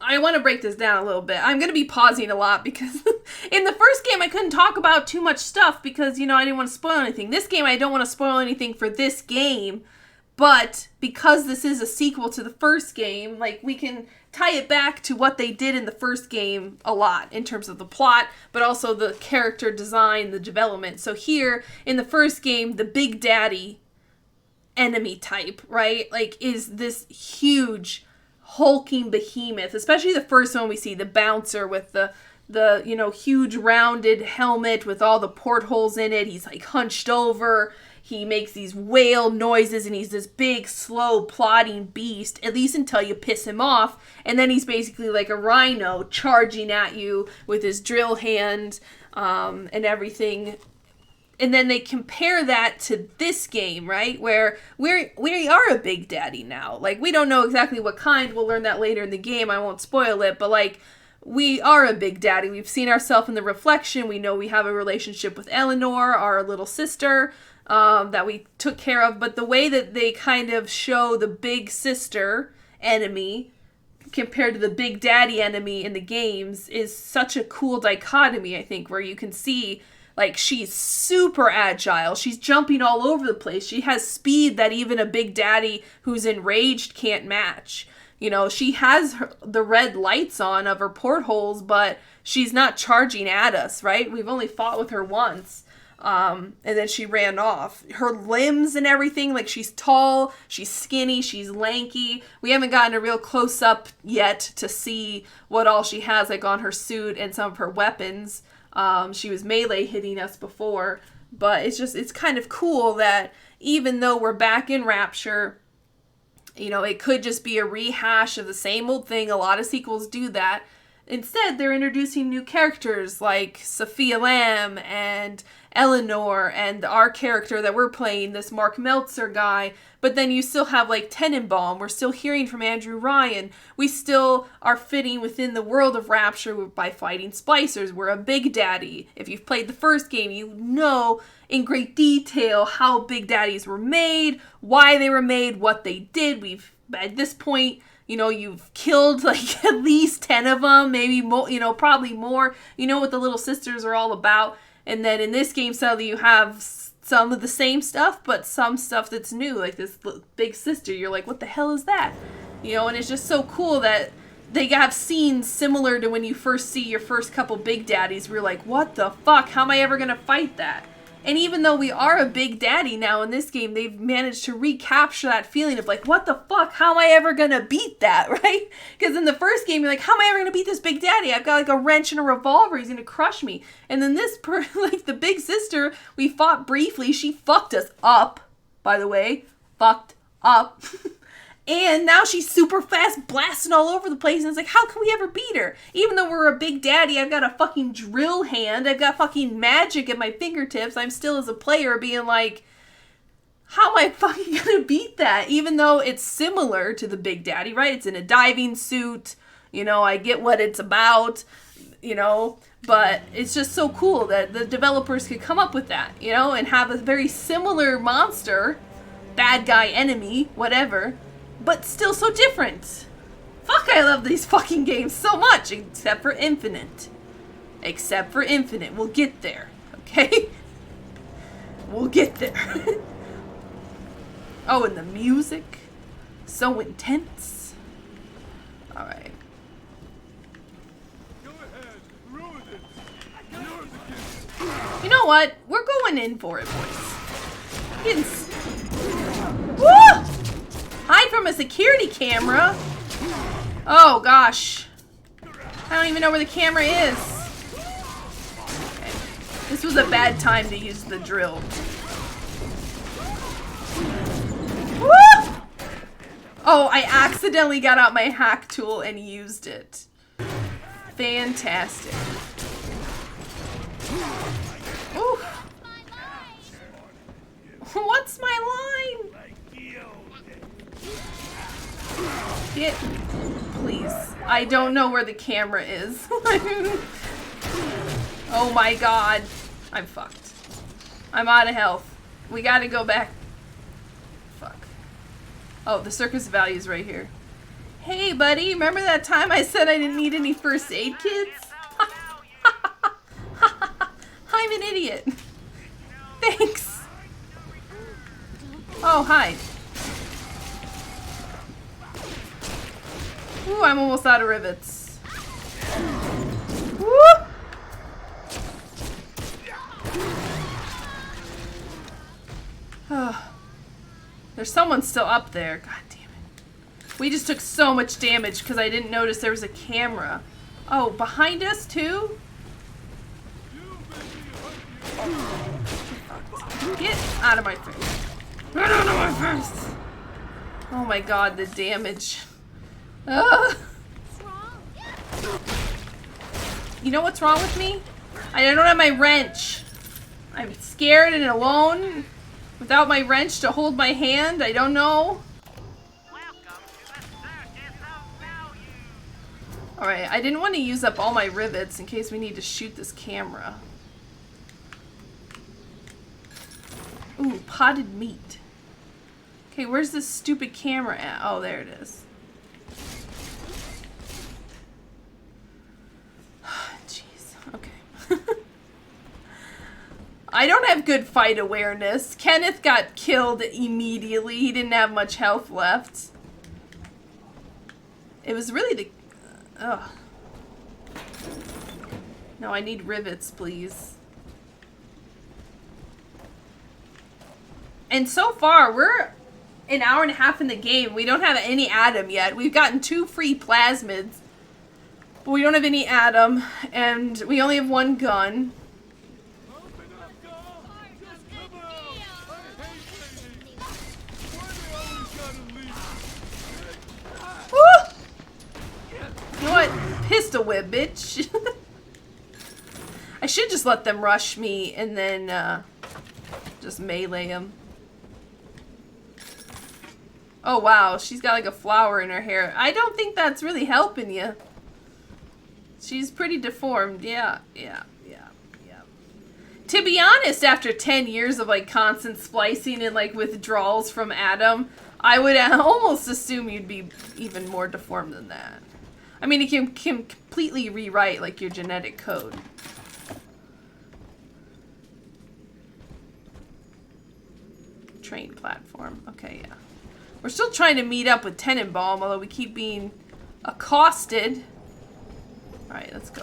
I want to break this down a little bit. I'm going to be pausing a lot because in the first game I couldn't talk about too much stuff because, you know, I didn't want to spoil anything. This game I don't want to spoil anything for this game, but because this is a sequel to the first game, like, we can tie it back to what they did in the first game a lot in terms of the plot, but also the character design, the development. So here, in the first game, the Big Daddy enemy type, right, like, is this huge hulking behemoth, especially the first one we see, the bouncer with the you know, huge rounded helmet with all the portholes in it. He's like hunched over. He makes these wail noises, and he's this big, slow, plodding beast, at least until you piss him off. And then he's basically like a rhino charging at you with his drill hand and everything. And then they compare that to this game, right? Where we are a big daddy now. Like, we don't know exactly what kind. We'll learn that later in the game. I won't spoil it. But, like, we are a big daddy. We've seen ourselves in the reflection. We know we have a relationship with Eleanor, our little sister, that we took care of. But the way that they kind of show the big sister enemy compared to the big daddy enemy in the games is such a cool dichotomy, I think, where you can see, like, she's super agile. She's jumping all over the place. She has speed that even a big daddy who's enraged can't match. You know, she has the red lights on of her portholes, but she's not charging at us, right? We've only fought with her once. And then she ran off. Her limbs and everything, like, she's tall, she's skinny, she's lanky. We haven't gotten a real close-up yet to see what all she has, like, on her suit and some of her weapons. She was melee hitting us before, but it's kind of cool that even though we're back in Rapture, you know, it could just be a rehash of the same old thing. A lot of sequels do that. Instead, they're introducing new characters like Sophia Lamb and Eleanor and our character that we're playing, this Mark Meltzer guy. But then you still have, like, Tenenbaum. We're still hearing from Andrew Ryan. We still are fitting within the world of Rapture by fighting splicers. We're a big daddy. If you've played the first game, you know in great detail how big daddies were made, why they were made, what they did. We've, at this point, you know, you've killed, like, at least 10 of them, maybe more, you know, probably more. You know what the little sisters are all about. And then in this game, suddenly you have some of the same stuff, but some stuff that's new, like this big sister. You're like, what the hell is that? You know, and it's just so cool that they have scenes similar to when you first see your first couple big daddies. We're like, what the fuck? How am I ever going to fight that? And even though we are a big daddy now in this game, they've managed to recapture that feeling of like, what the fuck? How am I ever going to beat that, right? Because in the first game, you're like, how am I ever going to beat this big daddy? I've got like a wrench and a revolver. He's going to crush me. And then this, like the big sister, we fought briefly. She fucked us up, by the way. Fucked up. And now she's super fast, blasting all over the place. And it's like, how can we ever beat her? Even though we're a big daddy, I've got a fucking drill hand. I've got fucking magic at my fingertips. I'm still, as a player, being like, how am I fucking gonna beat that? Even though it's similar to the big daddy, right? It's in a diving suit. You know, I get what it's about, you know. But it's just so cool that the developers could come up with that, you know, and have a very similar monster, bad guy, enemy, whatever, but still so different. Fuck, I love these fucking games so much, except for Infinite. Except for Infinite. We'll get there, okay? We'll get there. Oh, and the music. So intense. Alright. Go ahead, ruin it. Yours again. You know what? We're going in for it, boys. Woo! Hide from a security camera? Oh, gosh. I don't even know where the camera is. Okay. This was a bad time to use the drill. Woo! Oh, I accidentally got out my hack tool and used it. Fantastic. Ooh. What's my line? Get, please. I don't know where the camera is. Oh my god. I'm fucked. I'm out of health. We gotta go back. Fuck. Oh, the circus value's right here. Hey, buddy, remember that time I said I didn't need any first aid kits? I'm an idiot. Thanks. Oh, hi. Ooh, I'm almost out of rivets. Woo! Oh. There's someone still up there. God damn it. We just took so much damage because I didn't notice there was a camera. Oh, behind us too? Get out of my face. Get out of my face! Oh my god, the damage. Ugh. You know what's wrong with me? I don't have my wrench. I'm scared and alone. Without my wrench to hold my hand, I don't know. Alright, I didn't want to use up all my rivets in case we need to shoot this camera. Ooh, potted meat. Okay, where's this stupid camera at? Oh, there it is. Jeez, okay. I don't have good fight awareness. Kenneth got killed immediately. He didn't have much health left. It was really the... ugh. No, I need rivets, please. And so far, we're an hour and a half in the game. We don't have any Adam yet. We've gotten 2 free plasmids. But we don't have any Adam. And we only have 1 gun. Woo! You know what? Pistol whip, bitch. I should just let them rush me and then just melee them. Oh wow, she's got like a flower in her hair. I don't think that's really helping you. She's pretty deformed. Yeah. To be honest, after 10 years of like constant splicing and like withdrawals from Adam, I would almost assume you'd be even more deformed than that. I mean, it can completely rewrite like your genetic code. Train platform. Okay, yeah. We're still trying to meet up with Tenenbaum, although we keep being accosted. Alright, let's go.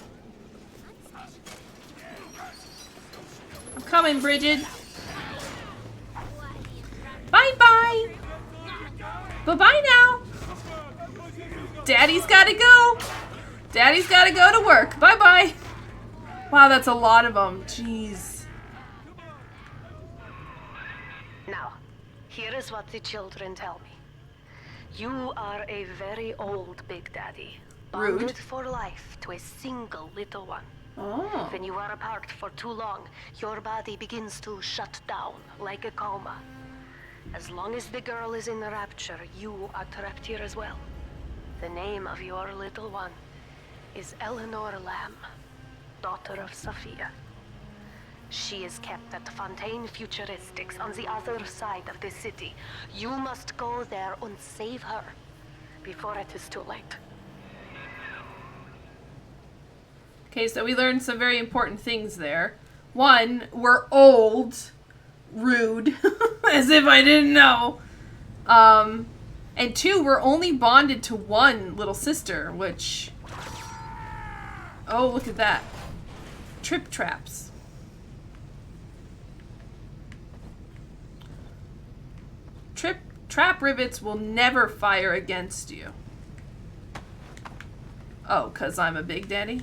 I'm coming, Bridget. Bye-bye. Bye-bye now. Daddy's gotta go. Daddy's gotta go to work. Bye-bye. Wow, that's a lot of them. Jeez. Now, here is what the children tell me. You are a very old Big Daddy, bonded Rude. for life to a single little one. Oh. When you are apart for too long, your body begins to shut down like a coma. As long as the girl is in the rapture, you are trapped here as well. The name of your little one is Eleanor Lamb, daughter of Sophia. She is kept at Fontaine Futuristics on the other side of the city. You must go there and save her before it is too late. Okay, so we learned some very important things there. 1, we're old. Rude. As if I didn't know. And 2, we're only bonded to 1 little sister, which... oh, look at that. Trip traps. Trap rivets will never fire against you. Oh, 'cause I'm a Big Daddy?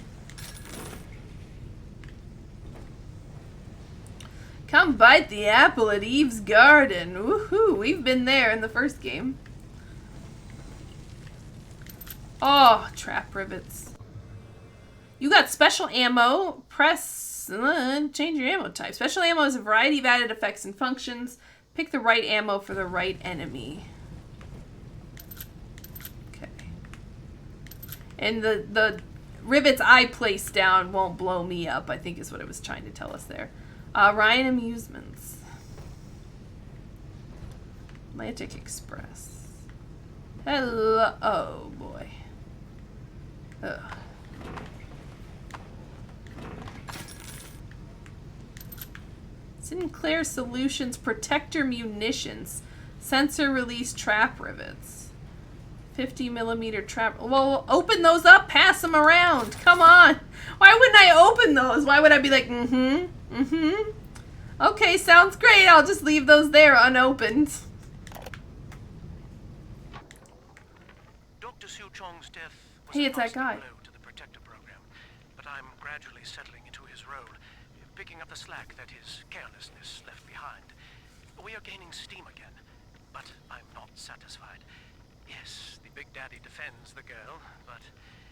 Come bite the apple at Eve's garden. Woohoo! We've been there in the first game. Oh, trap rivets. You got special ammo. Press, change your ammo type. Special ammo has a variety of added effects and functions. Pick the right ammo for the right enemy. Okay. And the rivets I place down won't blow me up, I think is what it was trying to tell us there. Ryan Amusements. Atlantic Express. Hello. Oh, boy. Ugh. Sinclair Solutions Protector Munitions. Sensor release trap rivets. 50mm trap. Well, open those up. Pass them around. Come on. Why wouldn't I open those? Why would I be like, Okay, sounds great. I'll just leave those there unopened. Dr. Siu Chong's death was Hey, it's that guy. blow to the protector program, but I'm gradually settling into his role, picking up the slack that his carelessness left behind. We are gaining steam again, but I'm not satisfied. Yes, the Big Daddy defends the girl, but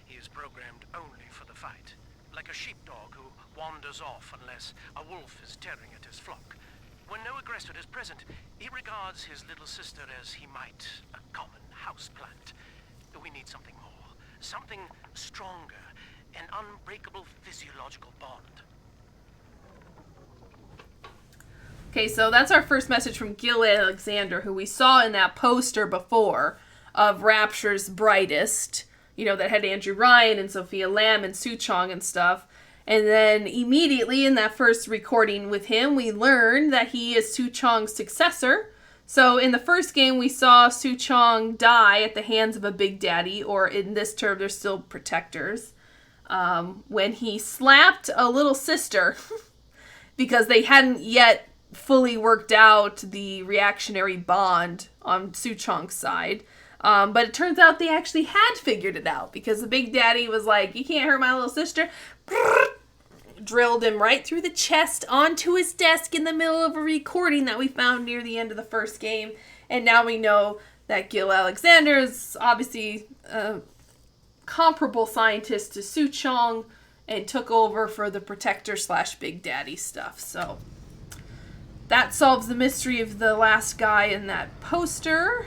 he is programmed only for the fight. Like a sheepdog who wanders off unless a wolf is tearing at his flock. When no aggressor is present, he regards his little sister as he might a common houseplant. We need something more, something stronger, an unbreakable physiological bond. Okay, so that's our first message from Gil Alexander, who we saw in that poster before of Rapture's Brightest, you know, that had Andrew Ryan and Sophia Lamb and Su Chong and stuff. And then immediately in that first recording with him, we learned that he is Su Chong's successor. So in the first game, we saw Su Chong die at the hands of a Big Daddy, or in this term, they're still protectors, when he slapped a little sister because they hadn't yet fully worked out the reactionary bond on Su Chong's side. But it turns out they actually had figured it out because the Big Daddy was like, you can't hurt my little sister. Drilled him right through the chest onto his desk in the middle of a recording that we found near the end of the first game. And now we know that Gil Alexander is obviously a comparable scientist to Su Chong and took over for the Protector / Big Daddy stuff. So that solves the mystery of the last guy in that poster.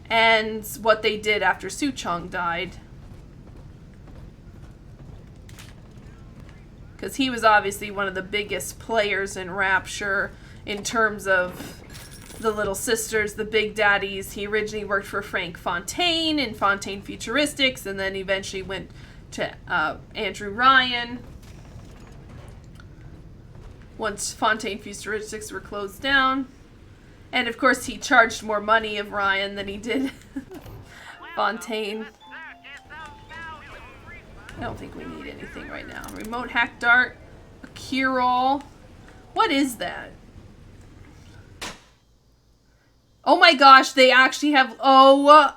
And what they did after Su Chong died. Because he was obviously one of the biggest players in Rapture in terms of the Little Sisters, the Big Daddies. He originally worked for Frank Fontaine in Fontaine Futuristics, and then eventually went to Andrew Ryan once Fontaine Futuristics were closed down. And of course he charged more money of Ryan than he did Fontaine. I don't think we need anything right now. Remote hack dart, a cure-all. What is that? Oh my gosh, they actually have, I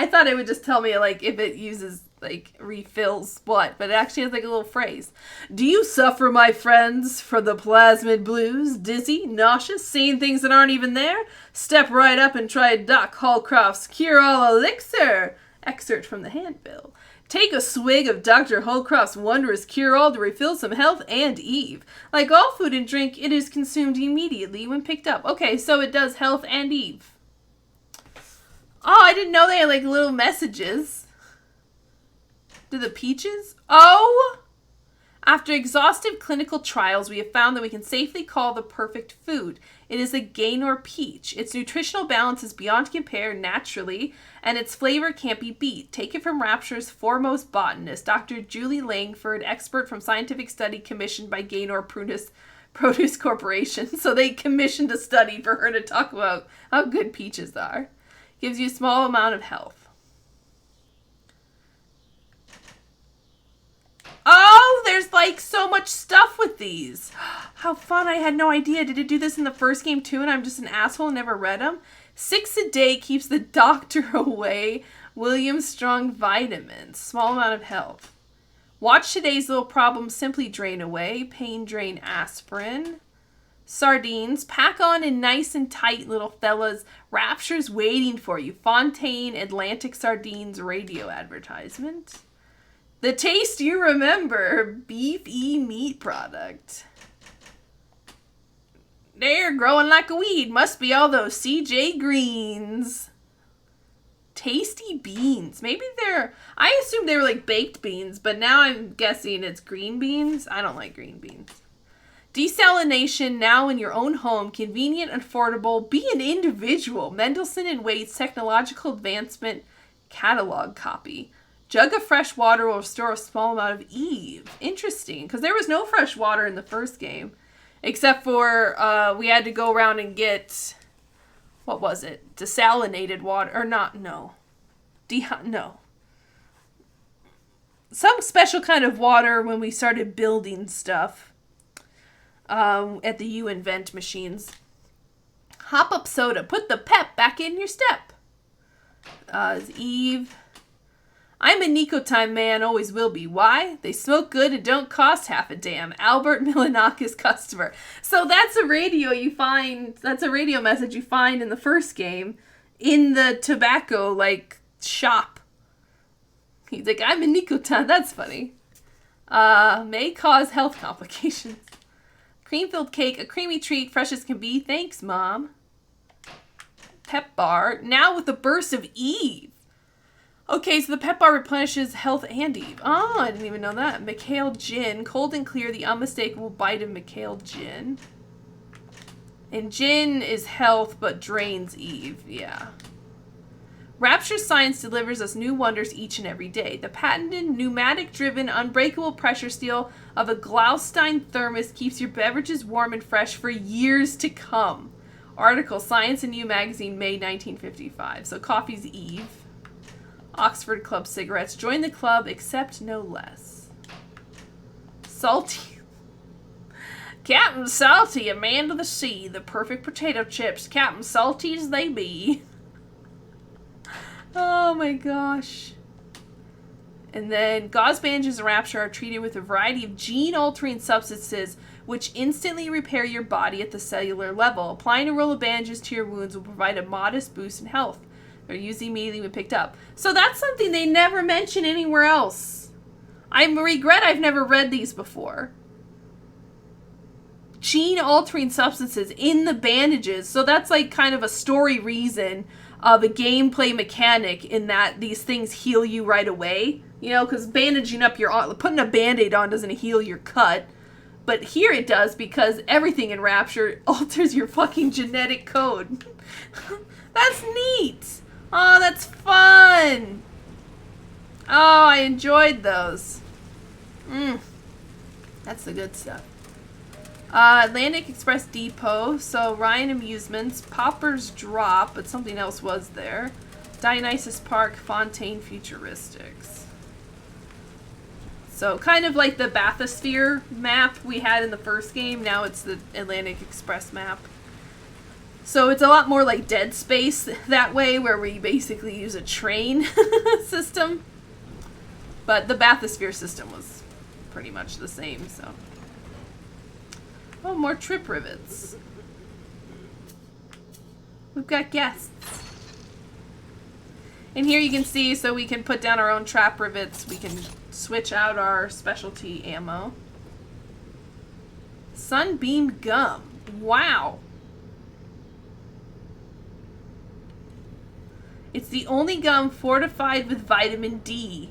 thought it would just tell me like if it uses like refills what, but it actually has like a little phrase. Do you suffer, my friends, from the plasmid blues? Dizzy, nauseous, seeing things that aren't even there? Step right up and try Doc Holcroft's Cure-All Elixir. Excerpt from the handbill. Take a swig of Dr. Holcroft's wondrous cure-all to refill some health and Eve. Like all food and drink, it is consumed immediately when picked up. Okay, so it does health and Eve. Oh, I didn't know they had like little messages. Do the peaches? Oh! After exhaustive clinical trials, we have found that we can safely call the perfect food. It is a Gaynor peach. Its nutritional balance is beyond compare naturally, and its flavor can't be beat. Take it from Rapture's foremost botanist, Dr. Julie Langford, expert from scientific study commissioned by Gaynor Produce Corporation. So they commissioned a study for her to talk about how good peaches are. Gives you a small amount of health. Oh, there's like so much stuff with these. How fun. I had no idea. Did it do this in the first game too and I'm just an asshole and never read them? 6 a day keeps the doctor away. William Strong vitamins. Small amount of health. Watch today's little problem simply drain away. Pain drain aspirin. Sardines, pack on in nice and tight, little fellas. Rapture's waiting for you. Fontaine Atlantic Sardines radio advertisement. The taste you remember. Beef-y meat product. They're growing like a weed. Must be all those CJ greens. Tasty beans. Maybe they're... I assumed they were like baked beans, but now I'm guessing it's green beans. I don't like green beans. Desalination now in your own home. Convenient, affordable. Be an individual. Mendelssohn and Waite's technological advancement catalog copy. Jug of fresh water will restore a small amount of Eve. Interesting, because there was no fresh water in the first game. Except for we had to go around and get... What was it? Desalinated water. Or not, no. No. Some special kind of water when we started building stuff. At the U-Invent machines. Hop up soda. Put the pep back in your step. Eve. I'm a Nicotime man, always will be. Why? They smoke good and don't cost half a damn. Albert Milanakis customer. So that's a radio you find, that's a radio message you find in the first game in the tobacco, like, shop. He's like, I'm a Nicotime. That's funny. May cause health complications. Cream-filled cake, a creamy treat, fresh as can be. Thanks, Mom. Pep bar, now with a burst of Eve. Okay, so the pep bar replenishes health and Eve. Oh, I didn't even know that. Mikhail Gin, cold and clear, the unmistakable bite of Mikhail Gin. And Gin is health, but drains Eve, yeah. Rapture Science delivers us new wonders each and every day. The patented, pneumatic-driven, unbreakable pressure seal of a Glaustein thermos keeps your beverages warm and fresh for years to come. Article, Science and You magazine, May 1955. So coffee's Eve. Oxford Club cigarettes. Join the club, except no less. Salty. Captain Salty, a man to the sea. The perfect potato chips. Captain Salty as they be. Oh my gosh. And then gauze bandages and Rapture are treated with a variety of gene-altering substances which instantly repair your body at the cellular level. Applying a roll of bandages to your wounds will provide a modest boost in health. They're used immediately when picked up. So that's something they never mention anywhere else. I regret I've never read these before. Gene-altering substances in the bandages. So that's like kind of a story reason of a gameplay mechanic in that these things heal you right away. You know, because bandaging up putting a band-aid on doesn't heal your cut. But here it does because everything in Rapture alters your fucking genetic code. That's neat. Oh, that's fun. Oh, I enjoyed those. That's the good stuff. Atlantic Express Depot. So Ryan Amusements. Popper's Drop, but something else was there. Dionysus Park. Fontaine Futuristics. So kind of like the bathysphere map we had in the first game. Now it's the Atlantic Express map. So it's a lot more like Dead Space that way, where we basically use a train system. But the bathysphere system was pretty much the same, so. Oh, more trip rivets. We've got guests. And here you can see, so we can put down our own trap rivets. We can switch out our specialty ammo. Sunbeam gum. Wow. It's the only gum fortified with vitamin D.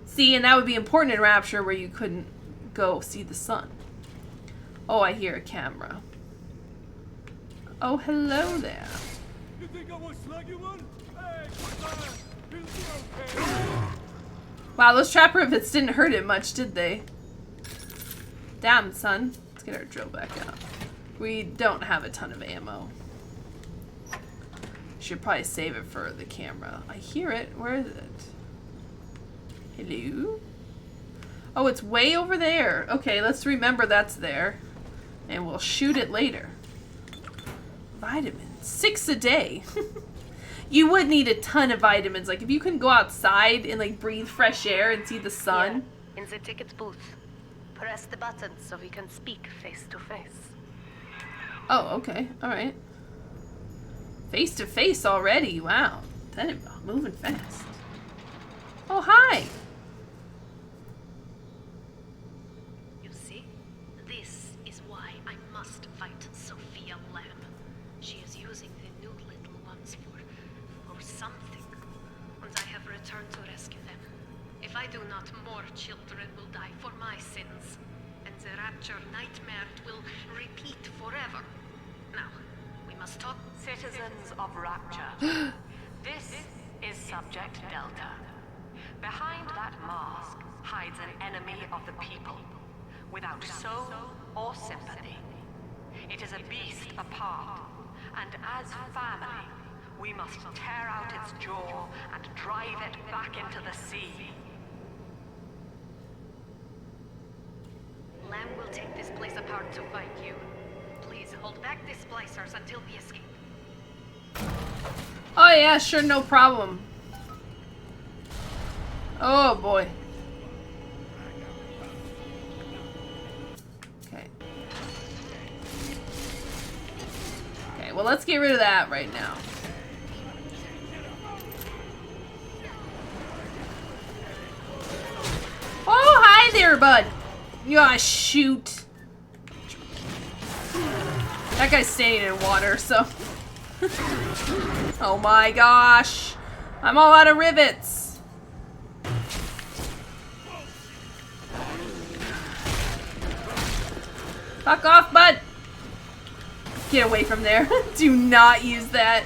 See, and that would be important in Rapture where you couldn't go see the sun. Oh, I hear a camera. Oh, hello there. You think I was sluggy one? Hey, he'll be okay. Wow, those trap rivets didn't hurt it much, did they? Damn, son. Let's get our drill back out. We don't have a ton of ammo. Should probably save it for the camera. I hear it. Where is it? Hello? Oh, it's way over there. Okay, let's remember that's there. And we'll shoot it later. Vitamins. 6 a day. You would need a ton of vitamins. Like, if you can go outside and, like, breathe fresh air and see the sun. Yeah, in the ticket booth. Press the button so we can speak face to face. Oh, okay. Alright. Face to face already. Wow. Tenenbaum moving fast. Oh, hi! You see? This is why I must fight Sophia Lamb. She is using the new little ones for something. And I have returned to rescue them. If I do not, more children will die for my sins. And the Rapture nightmare will repeat forever. Now, we must talk. Citizens of Rapture, this is Subject Delta. Behind that mask hides an enemy of the people, without soul or sympathy. It is a beast apart, and as family, we must tear out its jaw and drive it back into the sea. Lamb will take this place apart to fight you. Please hold back the splicers until we escape. Oh yeah, sure, no problem. Oh boy. Okay. Okay, well let's get rid of that right now. Oh, hi there, bud. Yeah, shoot. That guy's staying in water, so... Oh my gosh. I'm all out of rivets. Fuck off, bud. Get away from there. Do not use that.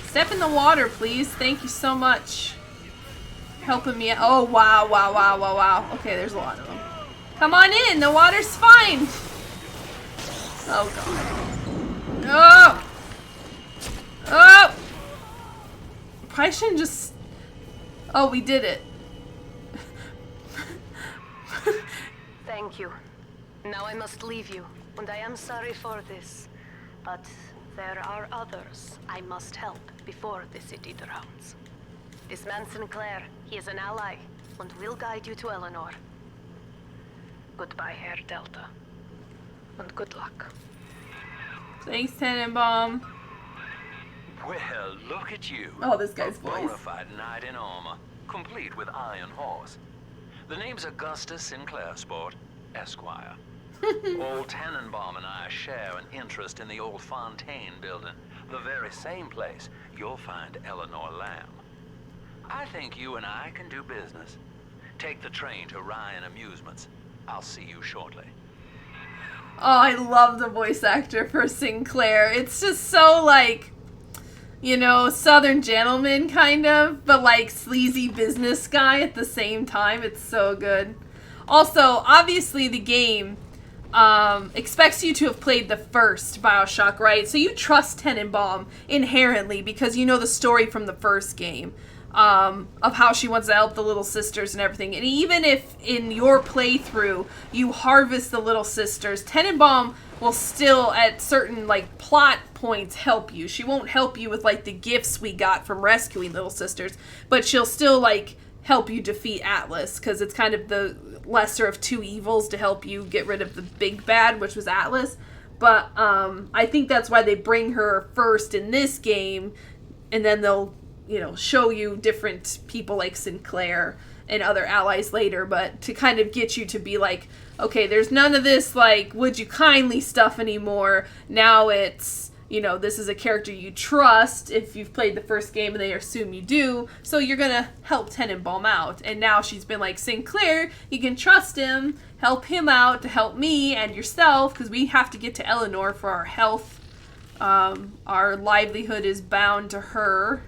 Step in the water, please. Thank you so much. Helping me out. Oh, wow, wow, wow, wow, wow. Okay, there's a lot of them. Come on in. The water's fine. Oh, God. Oh! Oh! Probably shouldn't just... Oh, we did it. Thank you. Now I must leave you, and I am sorry for this. But there are others I must help before the city drowns. This man Sinclair, he is an ally, and will guide you to Eleanor. Goodbye, Herr Delta. And good luck. Thanks, Tenenbaum. Well, look at you. Oh, this guy's a voice. bona fide knight in armor, complete with iron horse. The name's Augustus Sinclair Sport, Esquire. Old Tenenbaum and I share an interest in the old Fontaine building, the very same place you'll find Eleanor Lamb. I think you and I can do business. Take the train to Ryan Amusements. I'll see you shortly. Oh, I love the voice actor for Sinclair. It's just so, like, you know, Southern gentleman kind of, but like sleazy business guy at the same time. It's so good. Also, obviously the game expects you to have played the first BioShock, right? So you trust Tenenbaum inherently because you know the story from the first game. Of how she wants to help the little sisters and everything. And even if in your playthrough you harvest the little sisters, Tenenbaum will still at certain like plot points help you. She won't help you with like the gifts we got from rescuing little sisters, but she'll still like help you defeat Atlas because it's kind of the lesser of two evils to help you get rid of the big bad, which was Atlas. But I think that's why they bring her first in this game, and then they'll, you know, show you different people like Sinclair and other allies later, but to kind of get you to be like, okay, there's none of this, like, would you kindly stuff anymore. Now it's, you know, this is a character you trust if you've played the first game, and they assume you do, so you're gonna help Tenenbaum out. And now she's been like, Sinclair, you can trust him, help him out to help me and yourself, because we have to get to Eleanor for our health. Our livelihood is bound to her.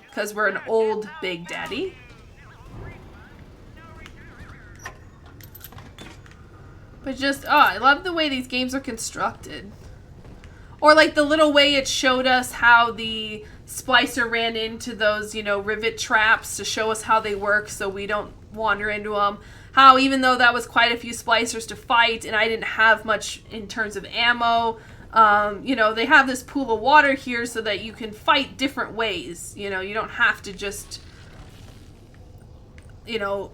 Because we're an old Big Daddy. But just, oh, I love the way these games are constructed. Or like the little way it showed us how the splicer ran into those, you know, rivet traps to show us how they work so we don't wander into them. How even though that was quite a few splicers to fight and I didn't have much in terms of ammo, you know, they have this pool of water here so that you can fight different ways. You know, you don't have to just, you know,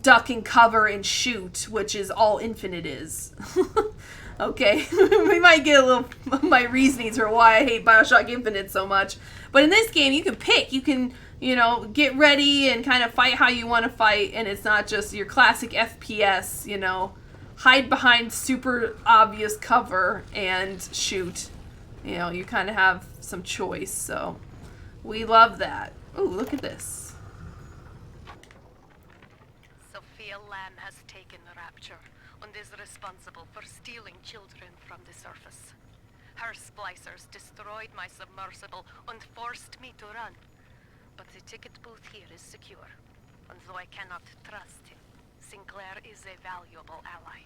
duck and cover and shoot, which is all Infinite is. Okay, we might get a little my reasonings for why I hate BioShock Infinite so much. But in this game, you can pick. You can, you know, get ready and kind of fight how you want to fight, and it's not just your classic FPS, you know, hide behind super obvious cover and shoot. You know, you kind of have some choice, so we love that. Ooh, look at this. Sophia Lamb has taken Rapture and is responsible for stealing children from the surface. Her splicers destroyed my submersible and forced me to run. But the ticket booth here is secure, and though I cannot trust him, Sinclair is a valuable ally.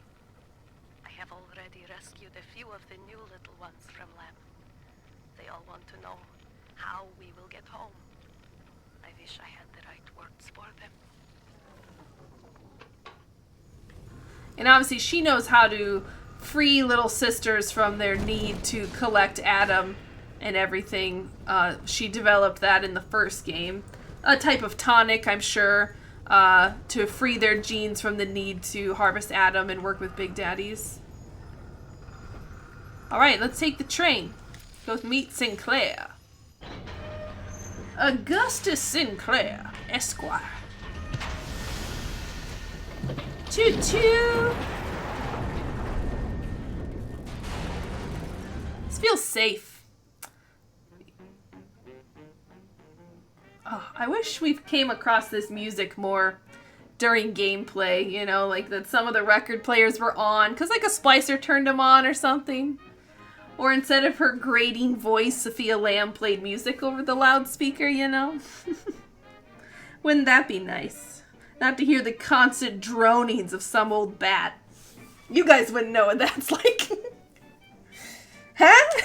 I have already rescued a few of the new little ones from Lamb. They all want to know how we will get home. I wish I had the right words for them. And obviously she knows how to free little sisters from their need to collect Adam and everything. She developed that in the first game. A type of tonic, I'm sure, to free their genes from the need to harvest Adam and work with Big Daddies. Alright, let's take the train. Go meet Sinclair. Augustus Sinclair, Esquire. Choo-choo! This feels safe. Oh, I wish we came across this music more during gameplay, you know, like that some of the record players were on, because like a splicer turned them on or something. Or instead of her grating voice, Sophia Lamb played music over the loudspeaker, you know? Wouldn't that be nice? Not to hear the constant dronings of some old bat. You guys wouldn't know what that's like. Huh?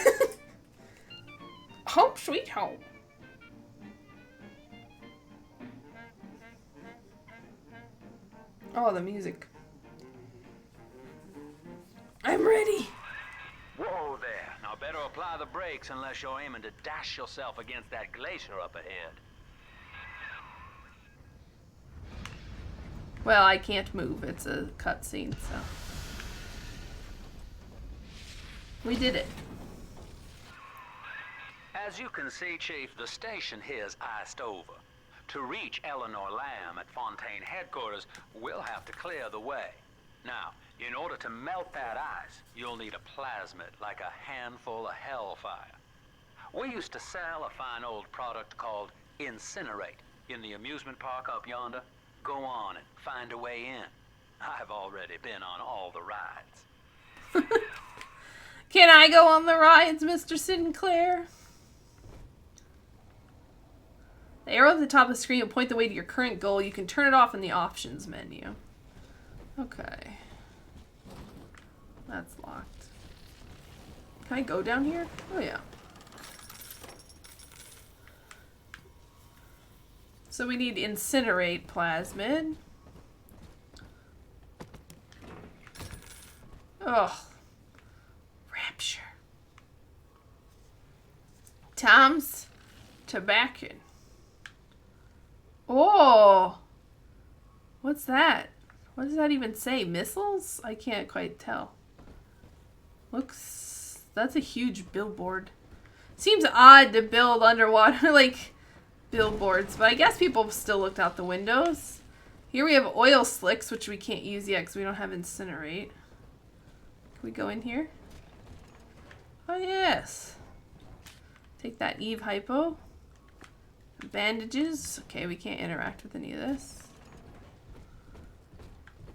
Home sweet home. Oh, the music. I'm ready. Whoa there. Now better apply the brakes unless you're aiming to dash yourself against that glacier up ahead. Well, I can't move. It's a cutscene, so. We did it. As you can see, Chief, the station here's iced over. To reach Eleanor Lamb at Fontaine headquarters, we'll have to clear the way. Now, in order to melt that ice, you'll need a plasmid, like a handful of hellfire. We used to sell a fine old product called Incinerate in the amusement park up yonder. Go on and find a way in. I've already been on all the rides. Can I go on the rides, Mr. Sinclair? The arrow at the top of the screen will point the way to your current goal. You can turn it off in the options menu. Okay. That's locked. Can I go down here? Oh, yeah. So we need Incinerate plasmid. Ugh. Rapture. Tom's tobacco. Oh! What's that? What does that even say? Missiles? I can't quite tell. Looks... That's a huge billboard. Seems odd to build underwater, like, billboards. But I guess people still looked out the windows. Here we have oil slicks, which we can't use yet because we don't have Incinerate. Can we go in here? Oh, yes. Take that Eve Hypo. Bandages. Okay, we can't interact with any of this.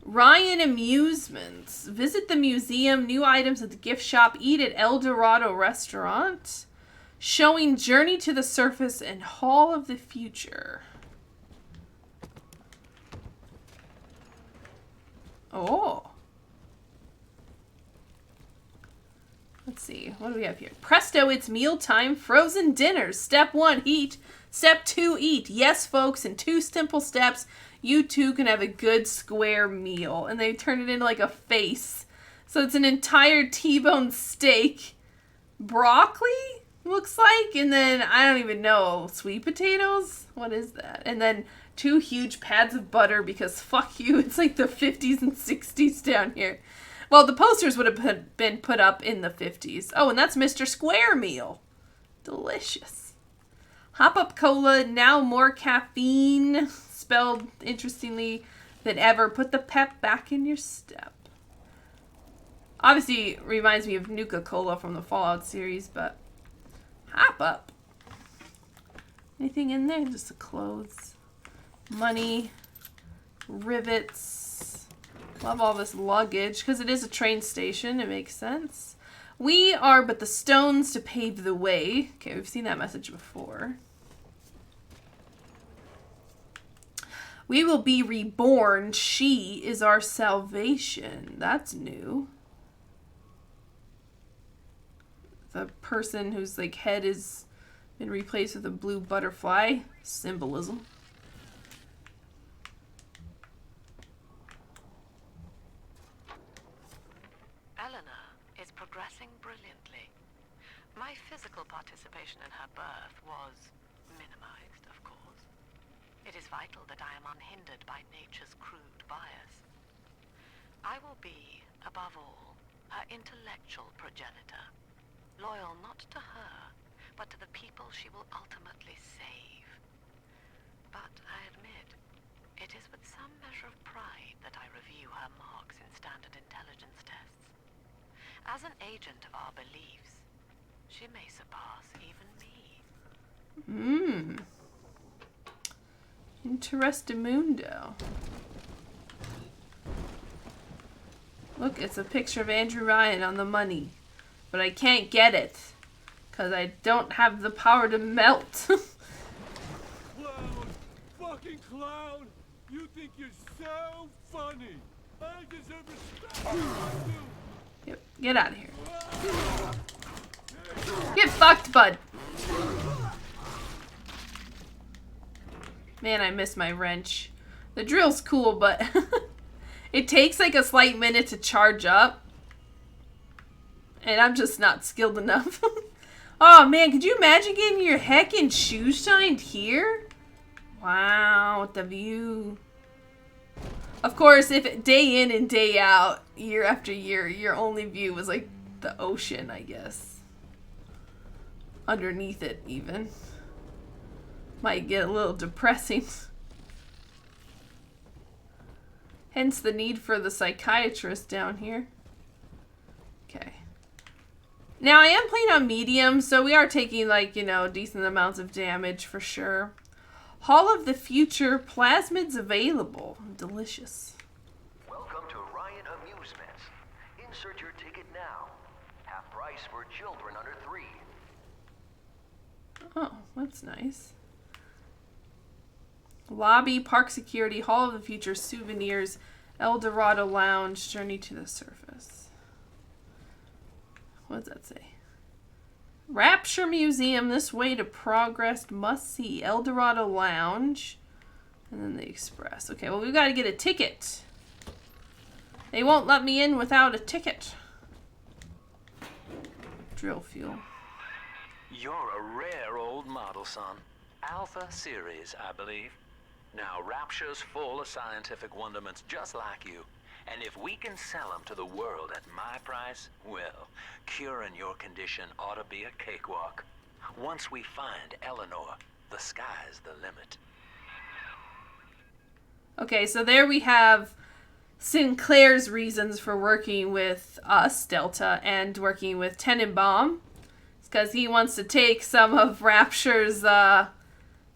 Ryan Amusements. Visit the museum, new items at the gift shop, eat at El Dorado restaurant. Showing Journey to the Surface and Hall of the Future. Oh. Let's see. What do we have here? Presto, it's mealtime. Frozen dinners. Step 1, heat. Step 2, eat. Yes, folks, in 2 simple steps, you too can have a good square meal. And they turn it into like a face. So it's an entire T-bone steak. Broccoli, looks like. And then, I don't even know, sweet potatoes? What is that? And then 2 huge pads of butter because fuck you, it's like the 50s and 60s down here. Well, the posters would have been put up in the 50s. Oh, and that's Mr. Square Meal. Delicious. Hop Up Cola, now more caffeine, spelled interestingly than ever. Put the pep back in your step. Obviously, it reminds me of Nuka-Cola from the Fallout series, but Hop Up. Anything in there? Just the clothes. Money. Rivets. Love all this luggage, because it is a train station. It makes sense. We are but the stones to pave the way. Okay, we've seen that message before. We will be reborn. She is our salvation. That's new. The person whose like head has been replaced with a blue butterfly. Symbolism. Eleanor is progressing brilliantly. My physical participation in her birth was minimized, of course. It is vital that I am unhindered by nature's crude bias. I will be, above all, her intellectual progenitor, loyal not to her, but to the people she will ultimately save. But I admit, it is with some measure of pride that I review her marks in standard intelligence tests. As an agent of our beliefs, she may surpass even me. Interestimundo. Look, it's a picture of Andrew Ryan on the money. But I can't get it. Because I don't have the power to melt. Clown! Fucking clown! You think you're so funny! I deserve respect! Yep, get out of here. Get fucked, bud! Man, I miss my wrench. The drill's cool, but it takes like a slight minute to charge up. And I'm just not skilled enough. Oh man, could you imagine getting your heckin' shoes shined here? Wow, with the view. Of course, if day in and day out, year after year, your only view was like the ocean, I guess. Underneath it, even. Might get a little depressing. Hence the need for the psychiatrist down here. Okay. Now, I am playing on medium, so we are taking, like, you know, decent amounts of damage for sure. Hall of the Future plasmids available. Delicious. Welcome to Ryan Amusements. Insert your ticket now. Half price for children under 3. Oh, that's nice. Lobby, Park Security, Hall of the Future, Souvenirs, El Dorado Lounge, Journey to the Surface. What does that say? Rapture Museum, this way to progress, must see. El Dorado Lounge. And then the Express. Okay, well, we've got to get a ticket. They won't let me in without a ticket. Drill fuel. You're a rare old model, son. Alpha series, I believe. Now, Rapture's full of scientific wonderments just like you. And if we can sell them to the world at my price, well, curing your condition ought to be a cakewalk. Once we find Eleanor, the sky's the limit. Okay, so there we have Sinclair's reasons for working with us, Delta, and working with Tenenbaum. It's because he wants to take some of Rapture's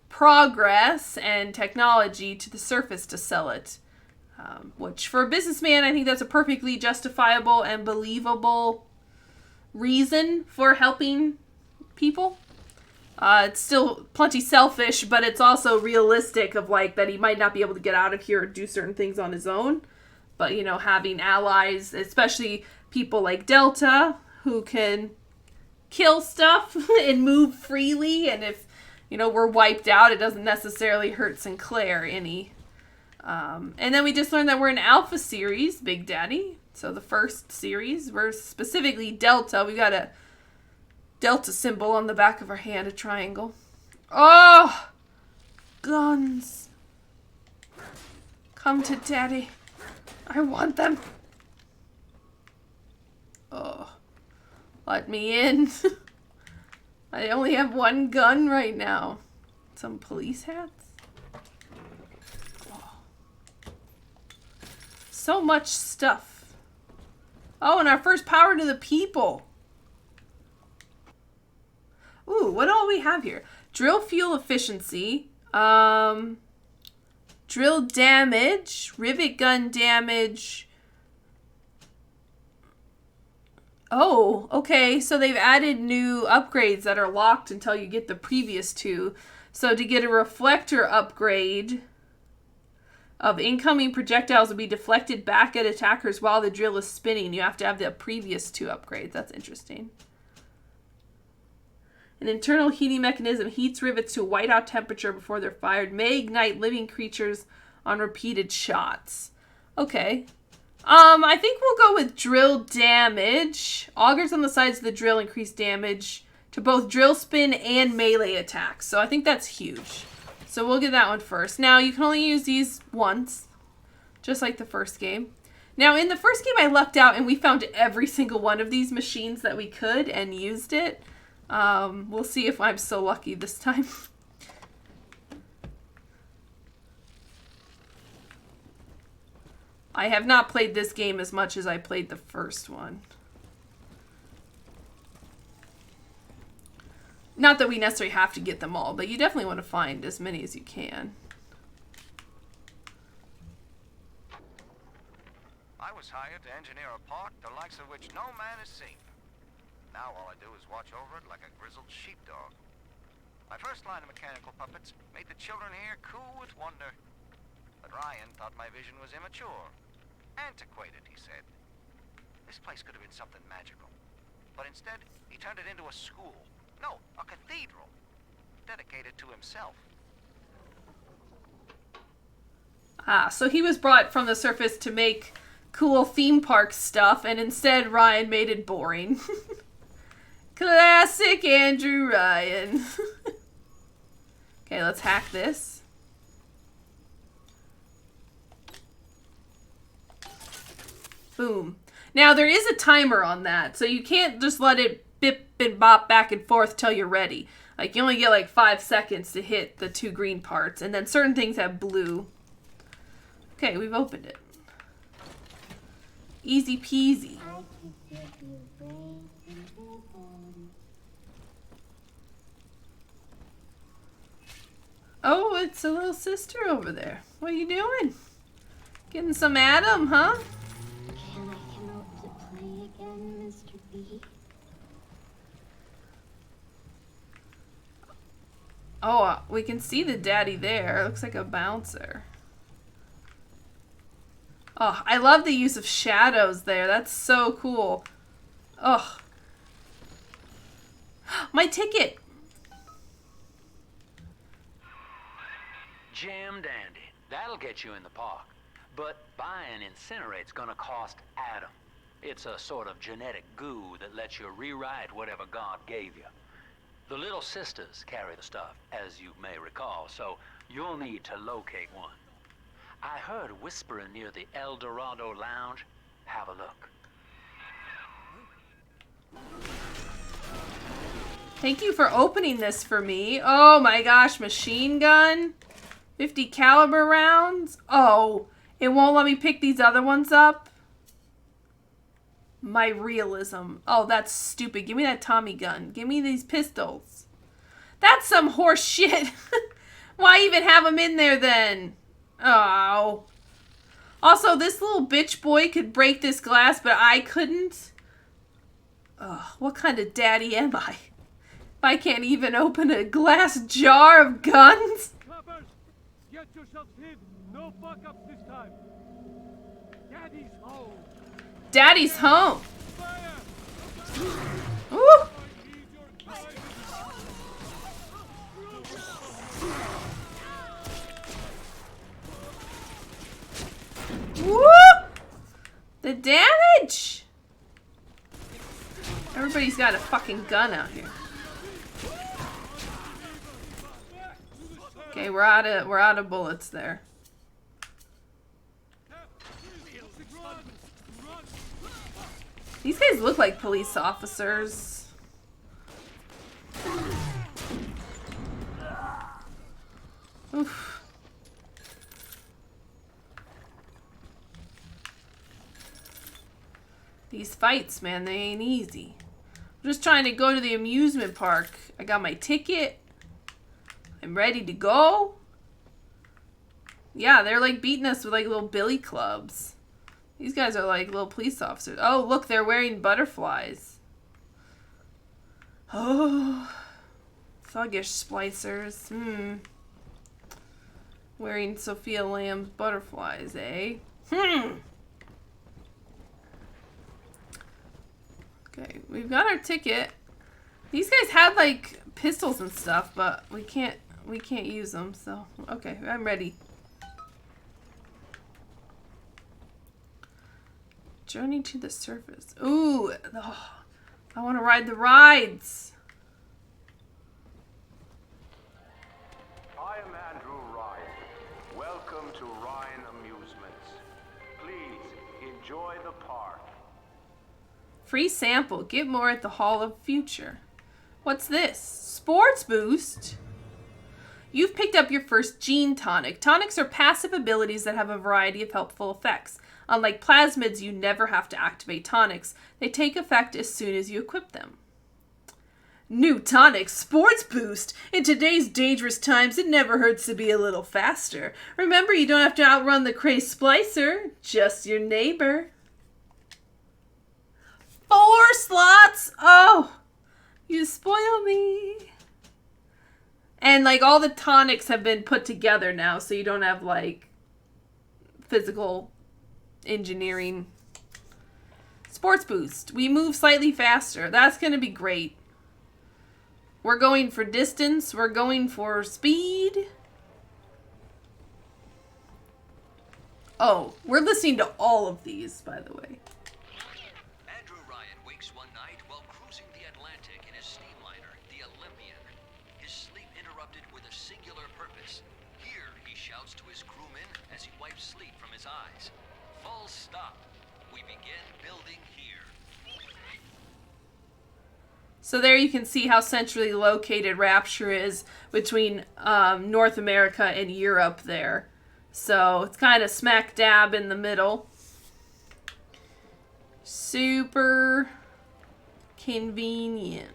progress and technology to the surface to sell it. Which, for a businessman, I think that's a perfectly justifiable and believable reason for helping people. It's still plenty selfish, but it's also realistic of, like, that he might not be able to get out of here or do certain things on his own. But, you know, having allies, especially people like Delta, who can kill stuff and move freely, and if, you know, we're wiped out, it doesn't necessarily hurt Sinclair any. And then we just learned that we're in Alpha series, Big Daddy. So the first series, we're specifically Delta. We got a Delta symbol on the back of our hand, a triangle. Oh! Guns. Come to Daddy. I want them. Oh. Let me in. I only have one gun right now. Some police hats? Oh. So much stuff. Oh, and our first power to the people. Ooh, what all we have here? Drill fuel efficiency. Drill damage. Rivet gun damage. Oh, okay. So they've added new upgrades that are locked until you get the previous two. So to get a reflector upgrade of incoming projectiles will be deflected back at attackers while the drill is spinning. You have to have the previous two upgrades. That's interesting. An internal heating mechanism heats rivets to a whiteout temperature before they're fired. May ignite living creatures on repeated shots. Okay. I think we'll go with drill damage. Augers on the sides of the drill increase damage to both drill spin and melee attacks. So I think that's huge. So we'll get that one first. Now, you can only use these once, just like the first game. Now, in the first game, I lucked out and we found every single one of these machines that we could and used it. We'll see if I'm so lucky this time. I have not played this game as much as I played the first one. Not that we necessarily have to get them all, but you definitely want to find as many as you can. I was hired to engineer a park the likes of which no man has seen. Now all I do is watch over it like a grizzled sheepdog. My first line of mechanical puppets made the children here coo with wonder. But Ryan thought my vision was immature. Antiquated, he said. This place could have been something magical. But instead, he turned it into a school. No, a cathedral. Dedicated to himself. Ah, so he was brought from the surface to make cool theme park stuff, and instead Ryan made it boring. Classic Andrew Ryan. Okay, let's hack this. Boom. Now, there is a timer on that, so you can't just let it bip and bop back and forth till you're ready. Like, you only get like 5 seconds to hit the 2 green parts, and then certain things have blue. Okay, we've opened it. Easy peasy. Oh, it's a little sister over there. What are you doing? Getting some Adam, huh? Can I come out to play again, Mr. B? Oh, we can see the daddy there. It looks like a bouncer. Oh, I love the use of shadows there. That's so cool. Oh. My ticket! Jam dandy. That'll get you in the park. But buying Incinerate's gonna cost Adam. It's a sort of genetic goo that lets you rewrite whatever God gave you. The little sisters carry the stuff, as you may recall, so you'll need to locate one. I heard whispering near the El Dorado Lounge. Have a look. Thank you for opening this for me. Oh my gosh, machine gun? 50 caliber rounds? Oh, it won't let me pick these other ones up? My realism. Oh, that's stupid. Give me that Tommy gun. Give me these pistols. That's some horse shit. Why even have them in there then? Oh. Also, this little bitch boy could break this glass, but I couldn't. Ugh, what kind of daddy am I? If I can't even open a glass jar of guns? Clappers, get yourselves hid. No fuck-ups this time. Daddy's home. Daddy's home. Fire! Ooh. I need your guidance. Woo! The damage! Everybody's got a fucking gun out here. Okay, we're out of bullets there. These guys look like police officers. Oof. These fights, man, they ain't easy. I'm just trying to go to the amusement park. I got my ticket. I'm ready to go. Yeah, they're like beating us with like little billy clubs. These guys are like little police officers. Oh, look, they're wearing butterflies. Oh, thuggish splicers. Wearing Sophia Lamb's butterflies, eh? Okay, we've got our ticket. These guys had like pistols and stuff, but we can't use them. So okay, I'm ready. Journey to the surface. Ooh, oh, I want to ride the rides. I am Andrew Ryan. Welcome to Ryan Amusements. Please enjoy the park. Free sample. Get more at the Hall of Future. What's this? Sports Boost? You've picked up your first gene tonic. Tonics are passive abilities that have a variety of helpful effects. Unlike plasmids, you never have to activate tonics. They take effect as soon as you equip them. New tonic, Sports Boost. In today's dangerous times, it never hurts to be a little faster. Remember, you don't have to outrun the crazed splicer, just your neighbor. 4 slots! Oh, you spoil me. And like all the tonics have been put together now, so you don't have like physical engineering. Sports Boost. We move slightly faster. That's going to be great. We're going for distance. We're going for speed. Oh, we're listening to all of these, by the way. Andrew Ryan wakes one night while cruising the Atlantic in his steamliner, the Olympian. His sleep interrupted with a singular purpose. Here, he shouts to his crewmen as he wipes sleep from his eyes. Full stop. We begin building here. So there you can see how centrally located Rapture is between North America and Europe there. So it's kind of smack dab in the middle. Super convenient.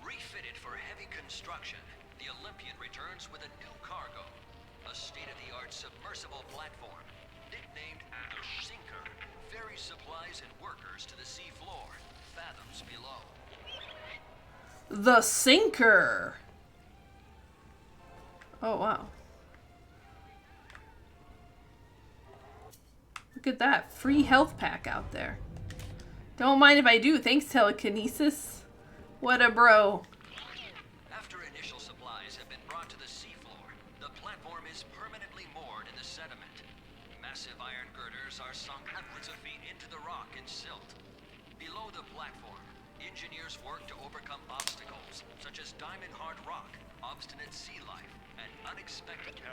Refitted for heavy construction, the Olympian returns with a new cargo. A state-of-the-art submersible platform, nicknamed the Sinker, ferries supplies and workers to the sea floor, fathoms below. The Sinker. Oh, wow. Look at that. Free health pack out there. Don't mind if I do. Thanks, telekinesis. What a bro. After initial supplies have been brought to the seafloor, the platform is permanently moored in the sediment. Massive iron girders are sunk hundreds of feet into the rock and silt. Below the platform, engineers work to overcome obstacles such as diamond-hard rock, obstinate sea life, and unexpected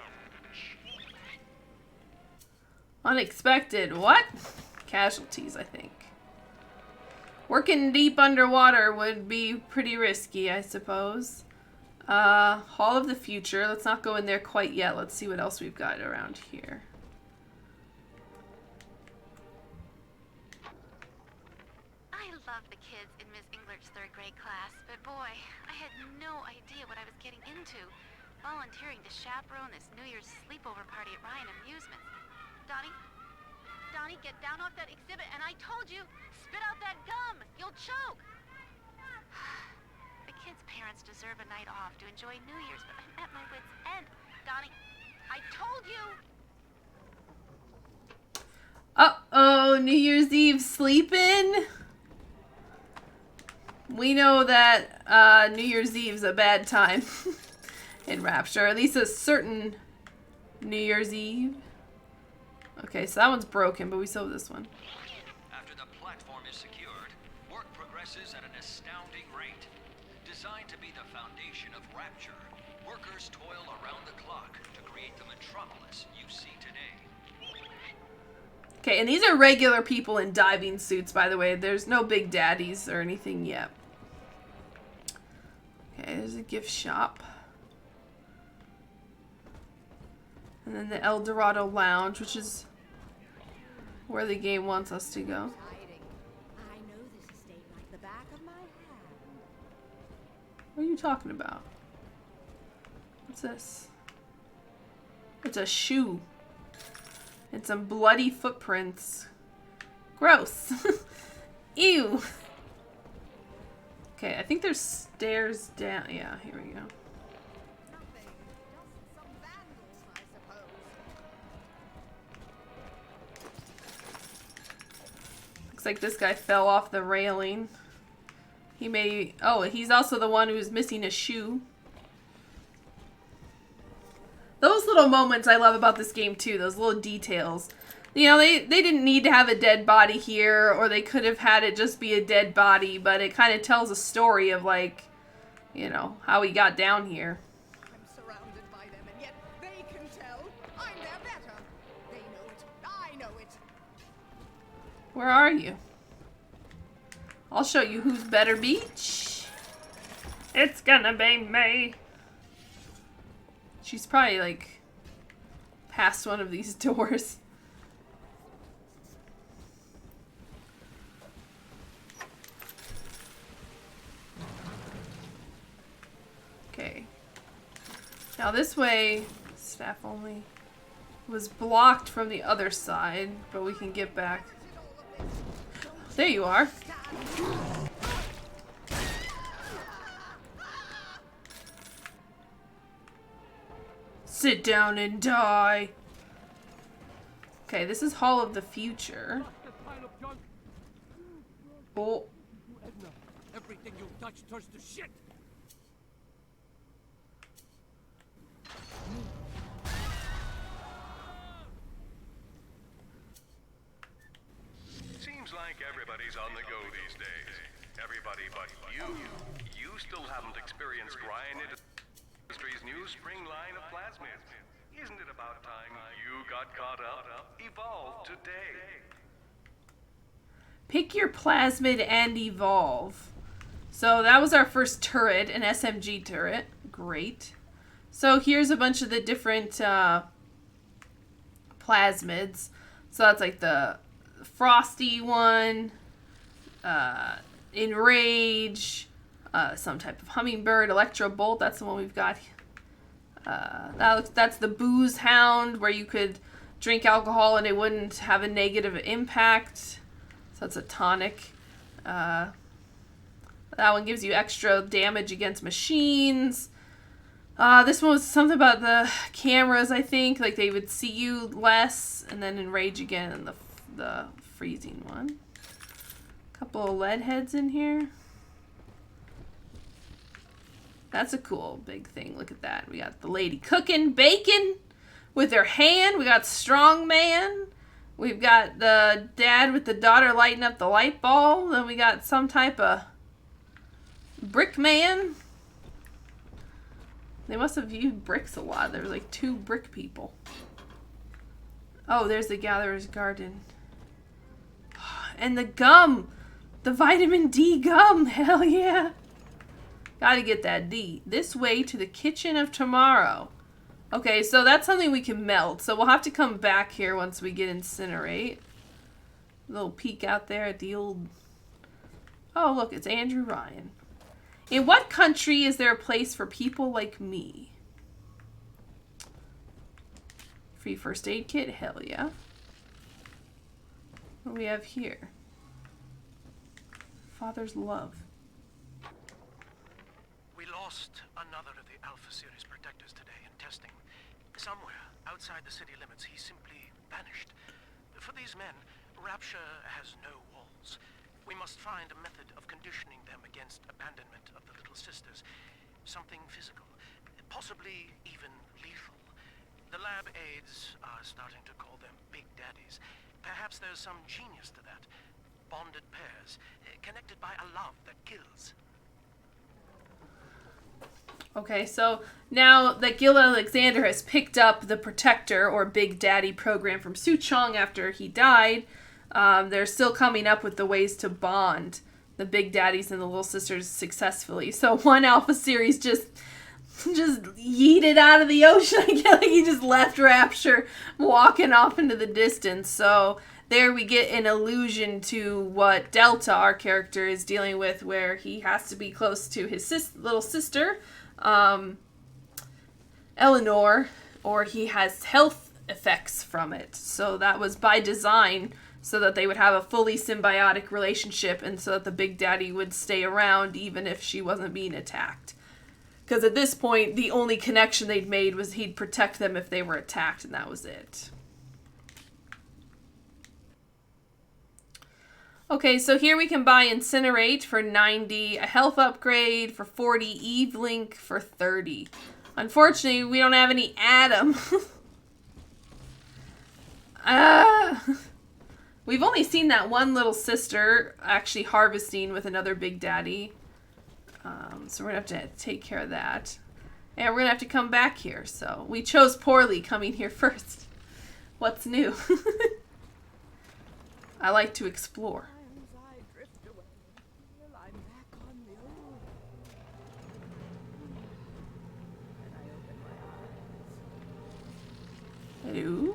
Unexpected what? Casualties, I think. Working deep underwater would be pretty risky, I suppose. Hall of the Future. Let's not go in there quite yet. Let's see what else we've got around here. I love the kids in Miss English 3rd grade class, but boy, I had no idea what I was getting into. Volunteering to chaperone this New Year's sleepover party at Ryan Amusements. Donnie, get down off that exhibit, and I told you, spit out that gum! You'll choke! The kids' parents deserve a night off to enjoy New Year's, but I'm at my wit's end. Donnie, I told you! Uh-oh, New Year's Eve sleeping? We know that New Year's Eve's a bad time in Rapture. At least a certain New Year's Eve. Okay, so that one's broken, but we still have this one. After the platform is secured, work progresses at an astounding rate. Designed to be the foundation of Rapture, workers toil around the clock to create the metropolis you see today. Okay, and these are regular people in diving suits, by the way. There's no big daddies or anything yet. Okay, there's a gift shop. And then the El Dorado Lounge, which is where the game wants us to go. I know this estate like the back of my hand. What are you talking about? What's this? It's a shoe. And some bloody footprints. Gross. Ew. Okay, I think there's stairs down. Yeah, here we go. Looks like this guy fell off the railing. He may... Oh, he's also the one who's missing a shoe. Those little moments I love about this game too, those little details. You know, they didn't need to have a dead body here, or they could have had it just be a dead body, but it kind of tells a story of, like, you know, how he got down here. I'm surrounded by them, and yet they can tell I'm their better. They know it. I know it. Where are you? I'll show you who's better, Beach. It's gonna be me. She's probably, like, past one of these doors. Okay. Now this way, staff only, was blocked from the other side, but we can get back. There you are. Sit down and die. Okay, this is Hall of the Future. Oh. Everything you touch turns to shit. Seems like everybody's on the go these days. Everybody but you. You still haven't experienced Ryan Industries' new spring line of plasmids. Isn't it about time you got caught up? Evolve today. Pick your plasmid and evolve. So that was our first turret, an SMG turret. Great. So here's a bunch of the different plasmids. So that's like the frosty one, enrage, some type of hummingbird, electro bolt. That's the one we've got. That's the booze hound, where you could drink alcohol and it wouldn't have a negative impact. So that's a tonic. That one gives you extra damage against machines. This one was something about the cameras, I think. Like, they would see you less, and then enrage again in the freezing one. Couple of lead heads in here. That's a cool big thing. Look at that. We got the lady cooking bacon with her hand. We got strong man. We've got the dad with the daughter lighting up the light bulb. Then we got some type of brick man. They must have used bricks a lot. There was like 2 brick people. Oh, there's the Gatherer's Garden. And the gum. The vitamin D gum. Hell yeah. Gotta get that D. This way to the kitchen of tomorrow. Okay, so that's something we can melt. So we'll have to come back here once we get incinerate. A little peek out there at the old... Oh, look, it's Andrew Ryan. In what country is there a place for people like me? Free first aid kit? Hell yeah. What do we have here? Father's love. We lost another of the Alpha Series protectors today in testing. Somewhere outside the city limits, he simply vanished. For these men, Rapture has no walls. We must find a method of conditioning them against abandonment of the Little Sisters. Something physical, possibly even lethal. The lab aides are starting to call them Big Daddies. Perhaps there's some genius to that. Bonded pairs, connected by a love that kills. Okay, so now that Gil Alexander has picked up the Protector or Big Daddy program from Suchong after he died, they're still coming up with the ways to bond the Big Daddies and the Little Sisters successfully. So one Alpha series just yeeted out of the ocean. I get like he just left Rapture walking off into the distance. So there we get an allusion to what Delta, our character, is dealing with, where he has to be close to his little sister, Eleanor, or he has health effects from it. So that was by design, so that they would have a fully symbiotic relationship and so that the Big Daddy would stay around even if she wasn't being attacked. Because at this point, the only connection they'd made was he'd protect them if they were attacked, and that was it. Okay, so here we can buy Incinerate for 90, a health upgrade for 40, Eve Link for 30. Unfortunately, we don't have any Adam. We've only seen that one little sister actually harvesting with another Big Daddy. So we're going to have to take care of that. And we're going to have to come back here. So we chose poorly coming here first. What's new? I like to explore. Hello?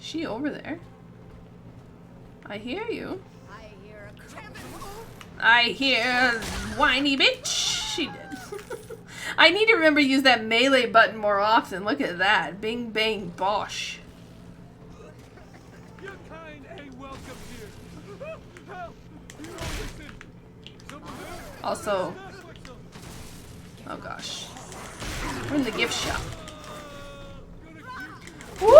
Is she over there? I hear you. I hear whiny bitch. She did. I need to remember to use that melee button more often. Look at that. Bing bang bosh. Your kind ain't welcome here. Help! You don't listen. Also, oh gosh. We're in the gift shop. Woo!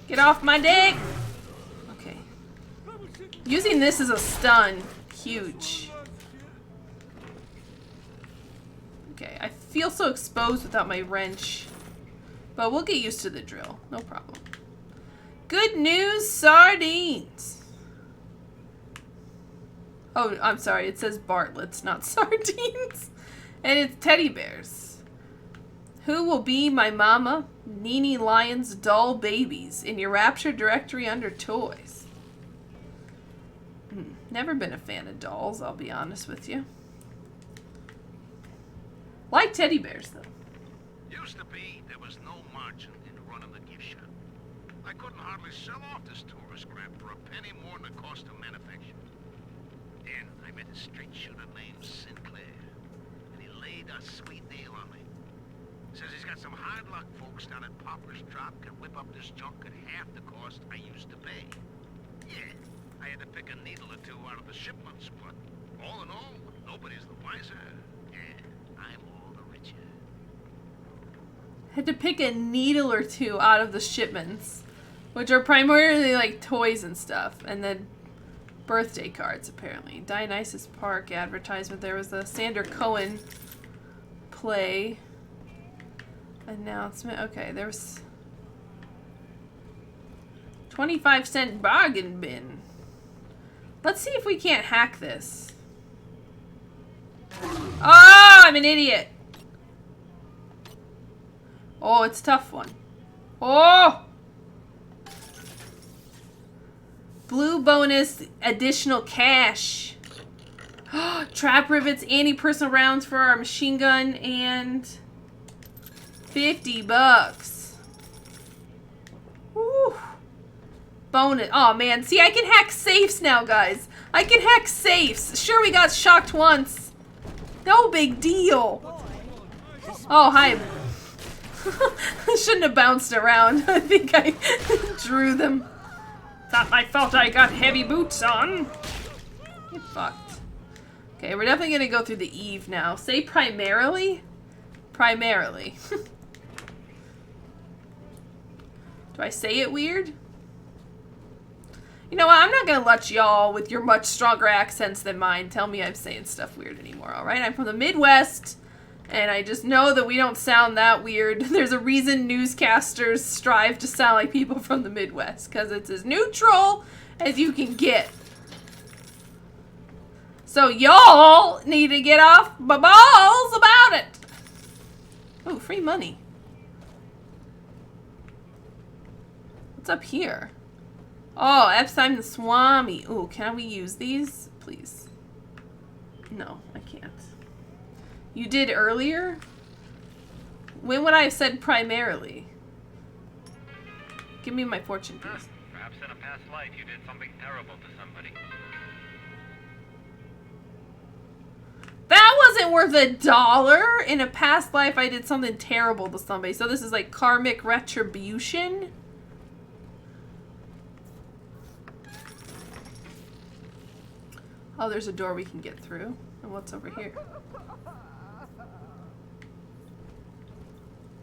Get off my dick! Okay. Using this as a stun. Huge. Okay, I feel so exposed without my wrench. But we'll get used to the drill. No problem. Good news, sardines! Oh, I'm sorry. It says Bartlett's, not sardines. And it's teddy bears. Who will be my mama? Nene Lyon's doll babies in your Rapture directory under toys. Never been a fan of dolls, I'll be honest with you. Like teddy bears, though. Used to be, there was no margin in running the gift shop. I couldn't hardly sell off this tourist crap for a penny more than the cost of manufacture. Then I met a straight shooter named Sinclair, and he laid a sweet deal on me. Says he's got some hard luck folks down at Popper's Drop can whip up this junk at half the cost I used to pay. Yeah, I had to pick a needle or two out of the shipments, but all in all, nobody's the wiser, and I'm all the richer. Had to pick a needle or two out of the shipments, which are primarily like toys and stuff, and then birthday cards apparently. Dionysus Park advertisement. There was a Sander Cohen play announcement. Okay, there's 25-cent bargain bin. Let's see if we can't hack this. Oh, I'm an idiot. Oh, it's a tough one. Oh! Blue bonus, additional cash. Trap rivets, anti-personal rounds for our machine gun, and $50. Woo. Bonus. Oh, man. See, I can hack safes now, guys. I can hack safes. Sure, we got shocked once. No big deal. Oh, hi. I shouldn't have bounced around. I think I drew them. Not my fault I got heavy boots on. Get fucked. Okay, we're definitely going to go through the Eve now. Say primarily? Primarily. Do I say it weird? You know what? I'm not going to let y'all with your much stronger accents than mine tell me I'm saying stuff weird anymore, alright? I'm from the Midwest, and I just know that we don't sound that weird. There's a reason newscasters strive to sound like people from the Midwest, because it's as neutral as you can get. So y'all need to get off my balls about it. Oh, free money. What's up here? Oh, Epstein the Swami. Oh, can we use these? Please. No, I can't. You did earlier? When would I have said primarily? Give me my fortune piece. Perhaps in a past life you did something terrible to somebody. That wasn't worth $1. In a past life I did something terrible to somebody. So this is like karmic retribution? Oh, there's a door we can get through. And what's over here?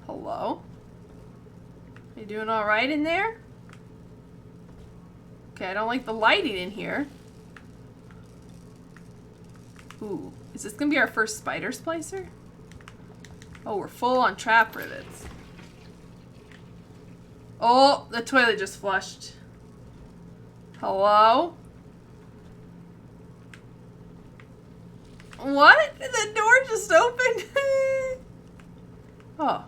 Hello? You doing alright in there? Okay, I don't like the lighting in here. Ooh, is this gonna be our first spider splicer? Oh, we're full on trap rivets. Oh, the toilet just flushed. Hello? What? The door just opened? Oh.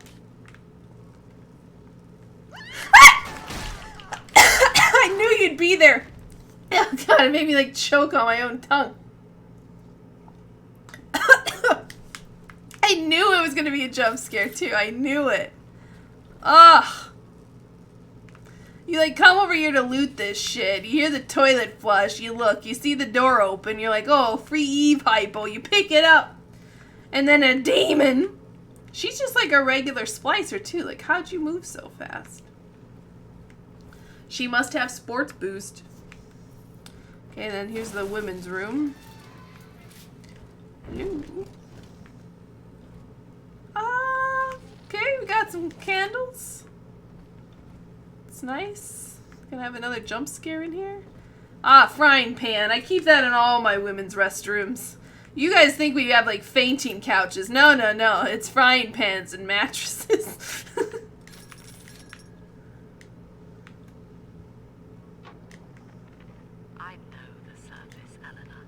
I knew you'd be there. Oh god, it made me like choke on my own tongue. I knew it was gonna be a jump scare too. I knew it. Ugh. You like come over here to loot this shit. You hear the toilet flush. You look. You see the door open. You're like, oh, free Eve hypo. You pick it up. And then a demon. She's just like a regular splicer too. Like, how'd you move so fast? She must have sports boost. Okay, then here's the women's room. Hello. Okay, we got some candles. It's nice. Gonna have another jump scare in here. Ah, frying pan. I keep that in all my women's restrooms. You guys think we have like fainting couches. No, no, no. It's frying pans and mattresses. I know the service, Eleanor.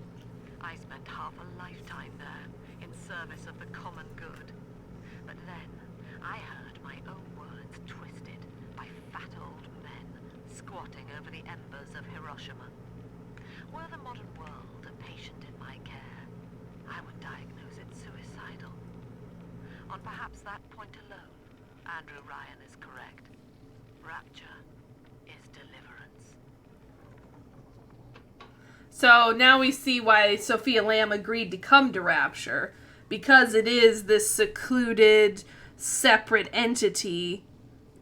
I spent half a lifetime there in service of the common good. But then I heard my own words twisted by fat old men squatting over the embers of Hiroshima. Were the modern world a patient in my care, I would diagnose it suicidal. On perhaps that point alone, Andrew Ryan is correct. Rapture is deliverance. So now we see why Sophia Lamb agreed to come to Rapture. Because it is this secluded, separate entity,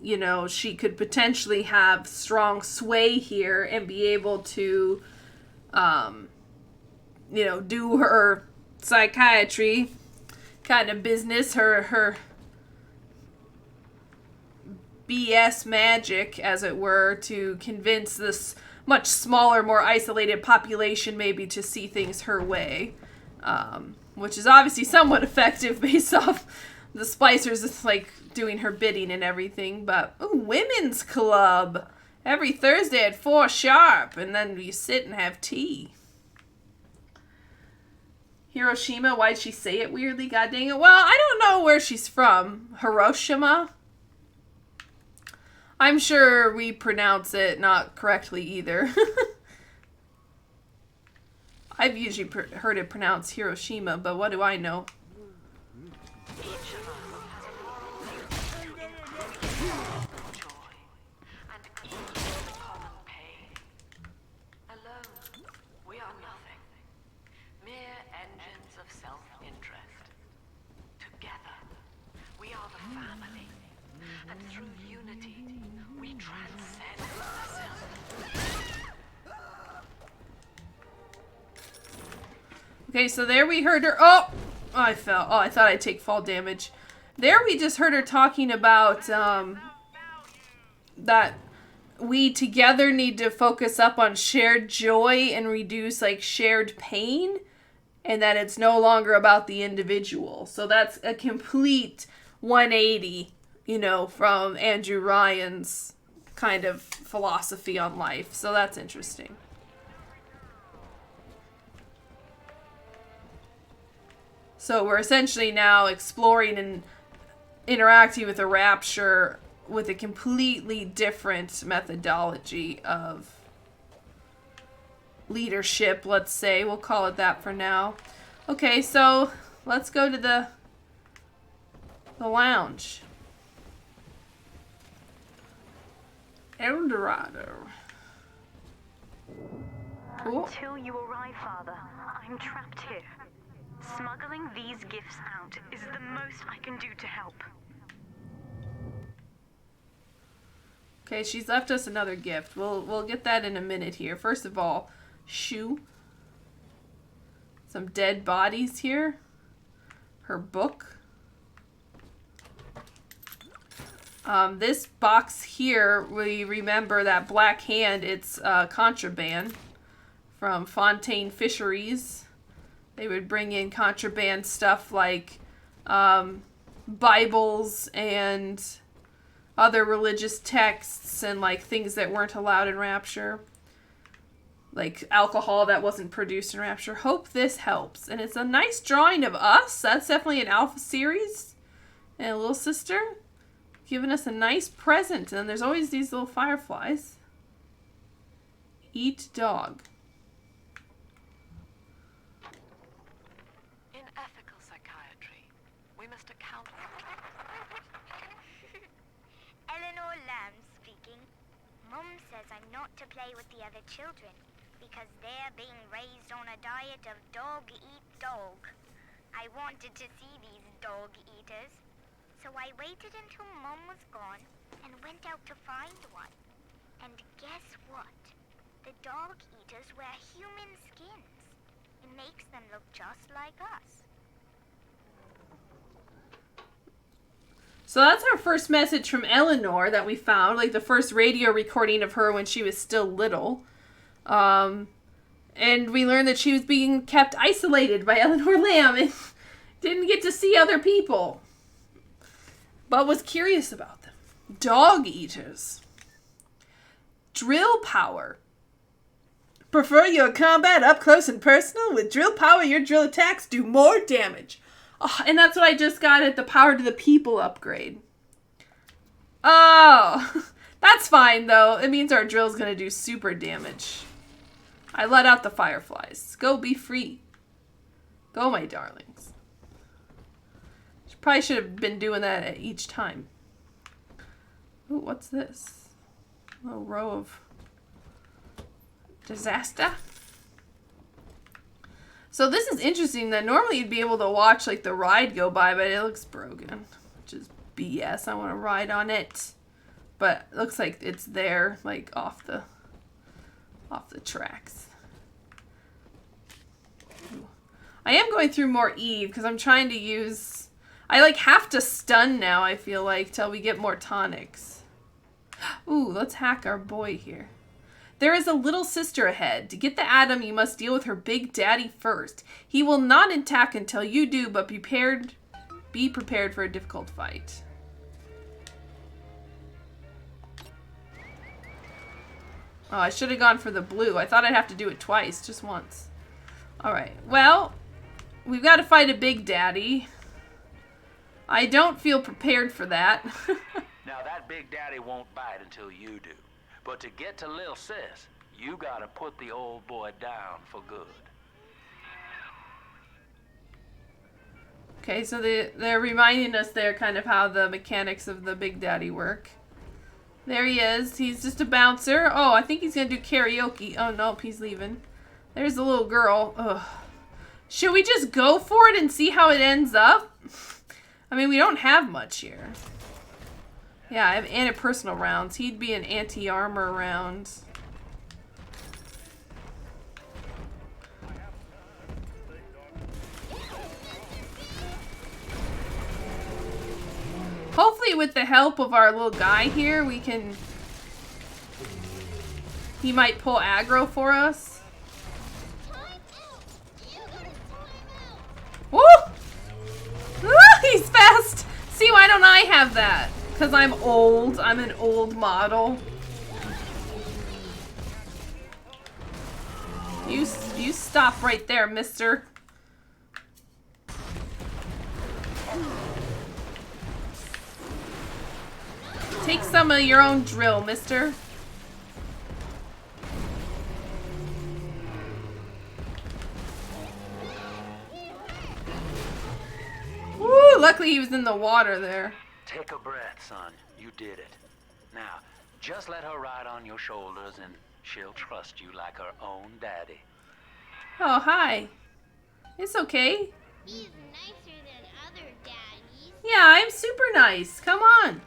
you know, she could potentially have strong sway here and be able to, you know, do her psychiatry kind of business, her BS magic, as it were, to convince this much smaller, more isolated population maybe to see things her way. Which is obviously somewhat effective based off the splicers like doing her bidding and everything. But, ooh, women's club. Every Thursday at 4 sharp. And then you sit and have tea. Hiroshima, why'd she say it weirdly? God dang it. Well, I don't know where she's from. Hiroshima? I'm sure we pronounce it not correctly either. I've usually heard it pronounced Hiroshima, but what do I know? We are nothing. Mere engines of self-interest. Together, we are the family. And through unity, we transcend the self. Okay, so there we heard her. Oh, I fell. Oh, I thought I'd take fall damage. There we just heard her talking about that we together need to focus up on shared joy and reduce like shared pain, and that it's no longer about the individual. So that's a complete 180, you know, from Andrew Ryan's kind of philosophy on life. So that's interesting. So we're essentially now exploring and interacting with the Rapture with a completely different methodology of leadership, let's say. We'll call it that for now. Okay, so let's go to the lounge. El Dorado. Cool. Until you arrive, Father, I'm trapped here. Smuggling these gifts out is the most I can do to help. Okay, she's left us another gift. We'll get that in a minute here. First of all, shoe. Some dead bodies here. Her book. This box here, we remember that black hand, it's contraband from Fontaine Fisheries. They would bring in contraband stuff like Bibles and other religious texts and like things that weren't allowed in Rapture. Like alcohol that wasn't produced in Rapture. Hope this helps. And it's a nice drawing of us. That's definitely an Alpha series. And a little sister. Giving us a nice present. And then there's always these little fireflies. Eat dog. In ethical psychiatry, we must account for... Eleanor Lamb speaking. Mum says I'm not to play with the other children because they're being raised on a diet of dog-eat-dog. I wanted to see these dog-eaters. So I waited until Mum was gone and went out to find one. And guess what? The dog eaters wear human skins. It makes them look just like us. So that's our first message from Eleanor that we found. Like the first radio recording of her when she was still little. And we learned that she was being kept isolated by Eleanor Lamb and didn't get to see other people. But was curious about them. Dog eaters. Drill power. Prefer your combat up close and personal? With drill power, your drill attacks do more damage. Oh, and that's what I just got at the Power to the People upgrade. Oh, that's fine though. It means our drill's gonna do super damage. I let out the fireflies. Go be free. Go, my darlings. Probably should have been doing that at each time. Ooh, what's this? A little row of disaster. So this is interesting that normally you'd be able to watch like the ride go by, but it looks broken, which is BS. I want to ride on it, but it looks like it's there, like off the tracks. Ooh. I am going through more Eve because I'm trying to use. I like have to stun now, I feel like, till we get more tonics. Ooh, let's hack our boy here. There is a little sister ahead. To get the Atom, you must deal with her big daddy first. He will not attack until you do, but be prepared for a difficult fight. Oh, I should have gone for the blue. I thought I'd have to do it twice, just once. Alright, well, we've got to fight a big daddy. I don't feel prepared for that. Now that big daddy won't bite until you do. But to get to Lil Sis, you gotta put the old boy down for good. Okay, so they're reminding us there kind of how the mechanics of the big daddy work. There he is. He's just a bouncer. Oh, I think he's gonna do karaoke. Oh, nope, he's leaving. There's the little girl. Ugh. Should we just go for it and see how it ends up? I mean, we don't have much here. Yeah, I have anti-personal rounds. He'd be an anti-armor round. Hopefully with the help of our little guy here, we can... He might pull aggro for us. Woo! Ah, he's fast! See, why don't I have that? Because I'm old. I'm an old model. You stop right there, mister. some of your own drill, mister. Woo, luckily he was in the water there. Take a breath, son. You did it. Now, just let her ride on your shoulders and she'll trust you like her own daddy. Oh, hi. It's okay. He's nicer than other daddies. Yeah, I'm super nice. Come on.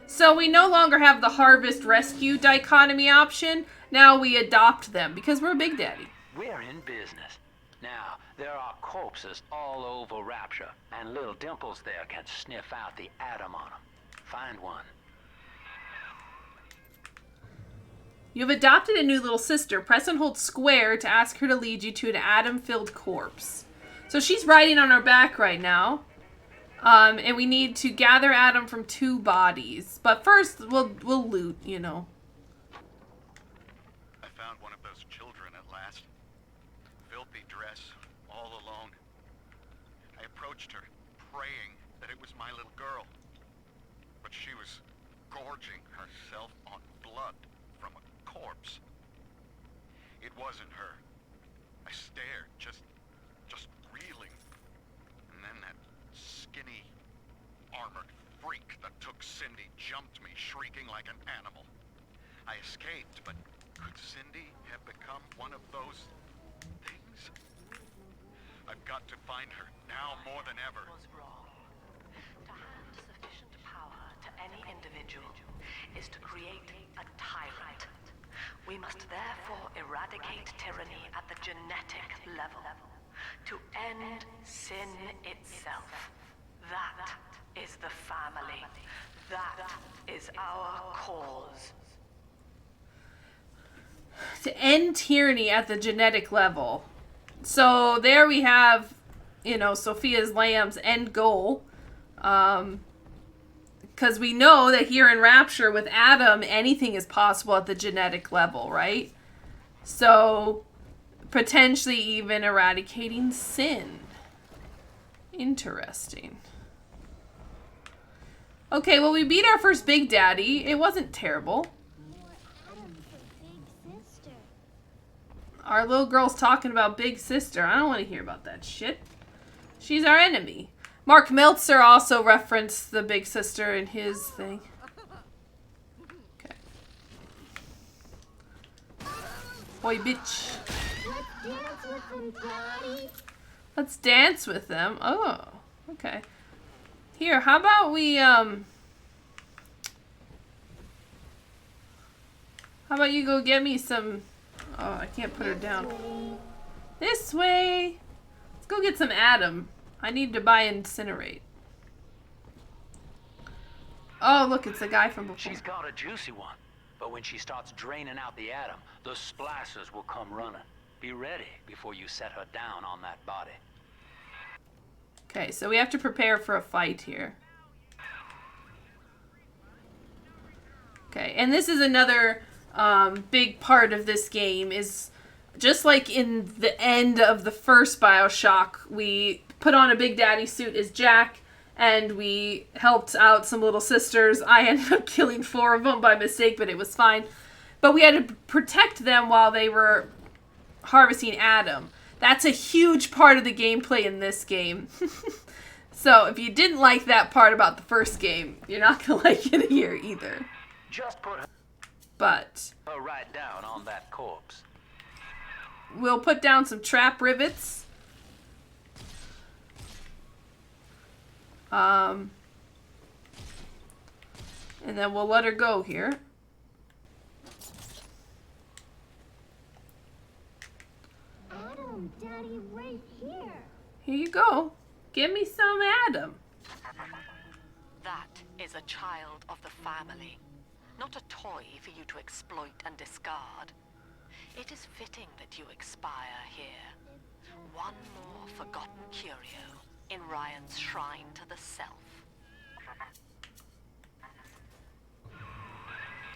So we no longer have the harvest-rescue dichotomy option. Now we adopt them because we're Big Daddy. We're in business. Now, there are corpses all over Rapture, and little Dimples there can sniff out the atom on them. Find one. You've adopted a new little sister. Press and hold square to ask her to lead you to an atom-filled corpse. So she's riding on our back right now. And we need to gather Adam from 2 bodies. But first, we'll loot, you know. I found one of those children at last. Filthy dress, all alone. I approached her, praying that it was my little girl. But she was gorging herself on blood from a corpse. It wasn't her. I stared, just reeling. And then that skinny, armored freak that took Cindy jumped me, shrieking like an animal. I escaped, but could Cindy have become one of those things? I've got to find her, now more than ever. Was wrong. To hand sufficient power to any individual is to create a tyrant. We must therefore eradicate tyranny at the genetic level. To end sin itself. That is the family. That is our cause. To end tyranny at the genetic level. So there we have, you know, Sophia's Lamb's end goal. Because we know that here in Rapture with Adam, anything is possible at the genetic level, right? So potentially even eradicating sin. Interesting. Okay, well, we beat our first Big Daddy. It wasn't terrible. Our little girl's talking about Big Sister. I don't want to hear about that shit. She's our enemy. Mark Meltzer also referenced the Big Sister in his thing. Okay. Boy, bitch. Let's dance with them. Oh, okay. Here, how about we, how about you go get me some... Oh, I can't put her down. This way. Let's go get some Adam. I need to buy Incinerate. Oh, look, it's the guy from before. She's got a juicy one, but when she starts draining out the atom, the splicers will come running. Be ready before you set her down on that body. Okay, so we have to prepare for a fight here. Okay, and this is another big part of this game is just like in the end of the first BioShock, we put on a Big Daddy suit as Jack and we helped out some little sisters. I ended up killing 4 of them by mistake, but it was fine. But we had to protect them while they were harvesting Adam. That's a huge part of the gameplay in this game. So if you didn't like that part about the first game, you're not going to like it here either. Just put her right down on that corpse. We'll put down some trap rivets. And then we'll let her go here. Adam, Daddy, right here. Here you go. Give me some Adam. That is a child of the family. Not a toy for you to exploit and discard. It is fitting that you expire here. One more forgotten curio in Ryan's shrine to the self.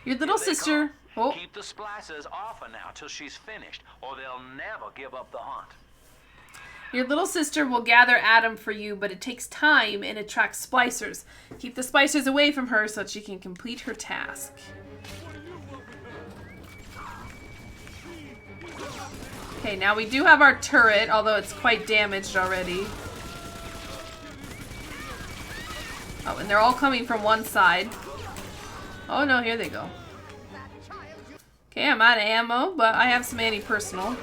Your little sister. Oh. Keep the splicers off her now till she's finished, or they'll never give up the hunt. Your little sister will gather Adam for you, but it takes time and attracts splicers. Keep the splicers away from her so that she can complete her task. Okay, now we do have our turret, although it's quite damaged already. Oh, and they're all coming from one side. Oh no, here they go. Okay, I'm out of ammo, but I have some anti-personal.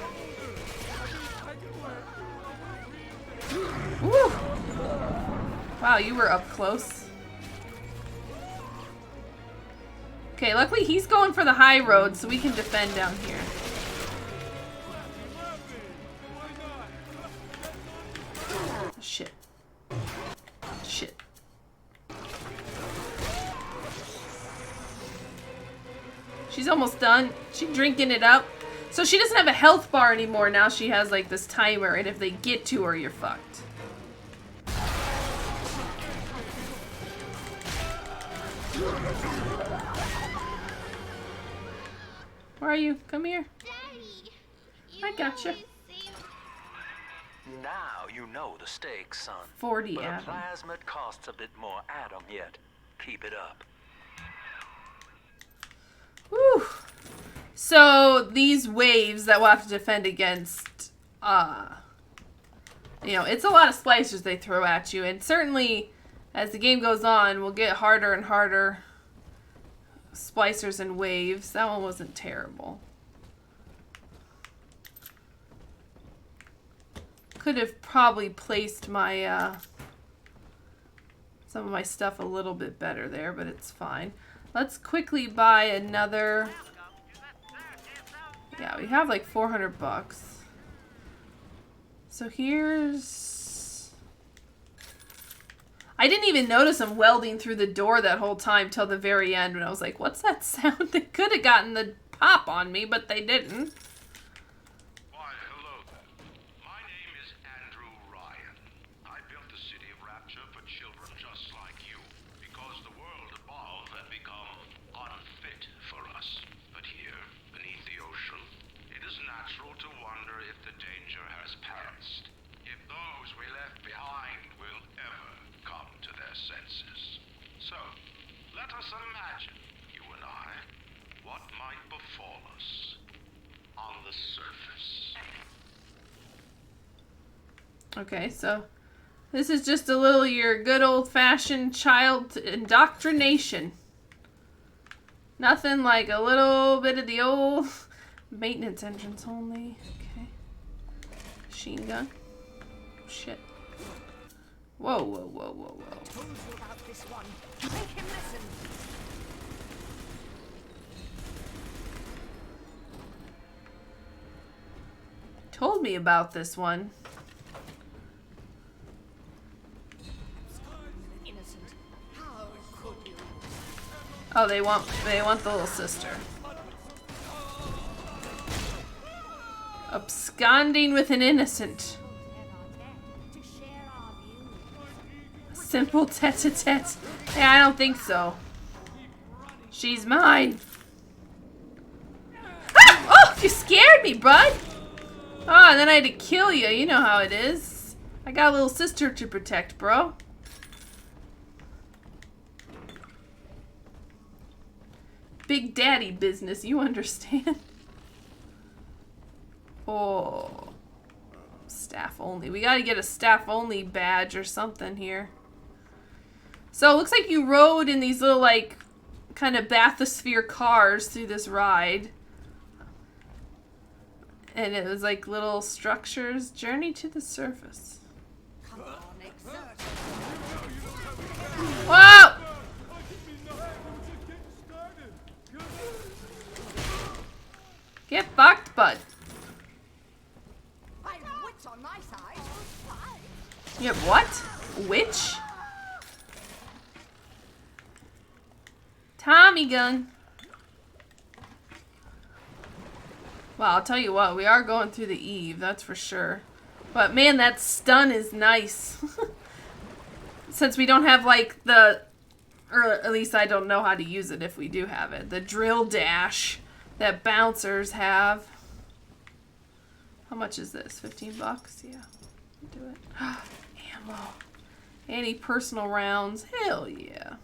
Woo! Wow, you were up close. Okay, luckily he's going for the high road, so we can defend down here. Shit. Shit. She's almost done. She's drinking it up. So she doesn't have a health bar anymore. Now she has like this timer, and if they get to her, you're fucked. Where are you? Come here. I gotcha. Now you know the stakes, son. 40 but Adam. a plasmid costs a bit more Adam yet. Keep it up. Whew. So these waves that we'll have to defend against, you know, it's a lot of splicers they throw at you, and certainly as the game goes on, we'll get harder and harder splicers and waves. That one wasn't terrible. Could have probably placed my some of my stuff a little bit better there, but it's fine. Let's quickly buy another. Yeah, we have like 400 bucks. So here's... I didn't even notice him welding through the door that whole time till the very end when I was like, what's that sound? They could have gotten the pop on me, but they didn't. Why, hello there. My name is Andrew Ryan. I built the city of Rapture for children just like you, because the world above had become unfit for us. But here, beneath the ocean, it is natural to wonder if the danger has passed. If those we left behind will ever come to their senses. So, let us imagine, you and I, what might befall us on the surface. Okay, so this is just a little your good old-fashioned child indoctrination. Nothing like a little bit of the old maintenance entrance only. Okay. Machine gun. Shit. Whoa, whoa, whoa, whoa, whoa. Told you about this one. Make him listen. Told me about this one. Innocent. How could you? Oh, they want the little sister. Absconding with an innocent. Simple tete-a-tete. Yeah, I don't think so. She's mine. Ah! Oh, you scared me, bud. Oh, and then I had to kill you. You know how it is. I got a little sister to protect, bro. Big daddy business, you understand. Oh. Staff only. We gotta get a staff only badge or something here. So it looks like you rode in these little, like, kind of bathysphere cars through this ride. And it was like little structures. Journey to the surface. Whoa! Get fucked, bud. I have wits on my side. You have what? Witch? Tommy gun. Wow, I'll tell you what, we are going through the Eve, that's for sure. But man, that stun is nice. Since we don't have like the, or at least I don't know how to use it if we do have it. The drill dash that bouncers have. How much is this? 15 bucks? Yeah. Do it. Ammo. Any personal rounds? Hell yeah.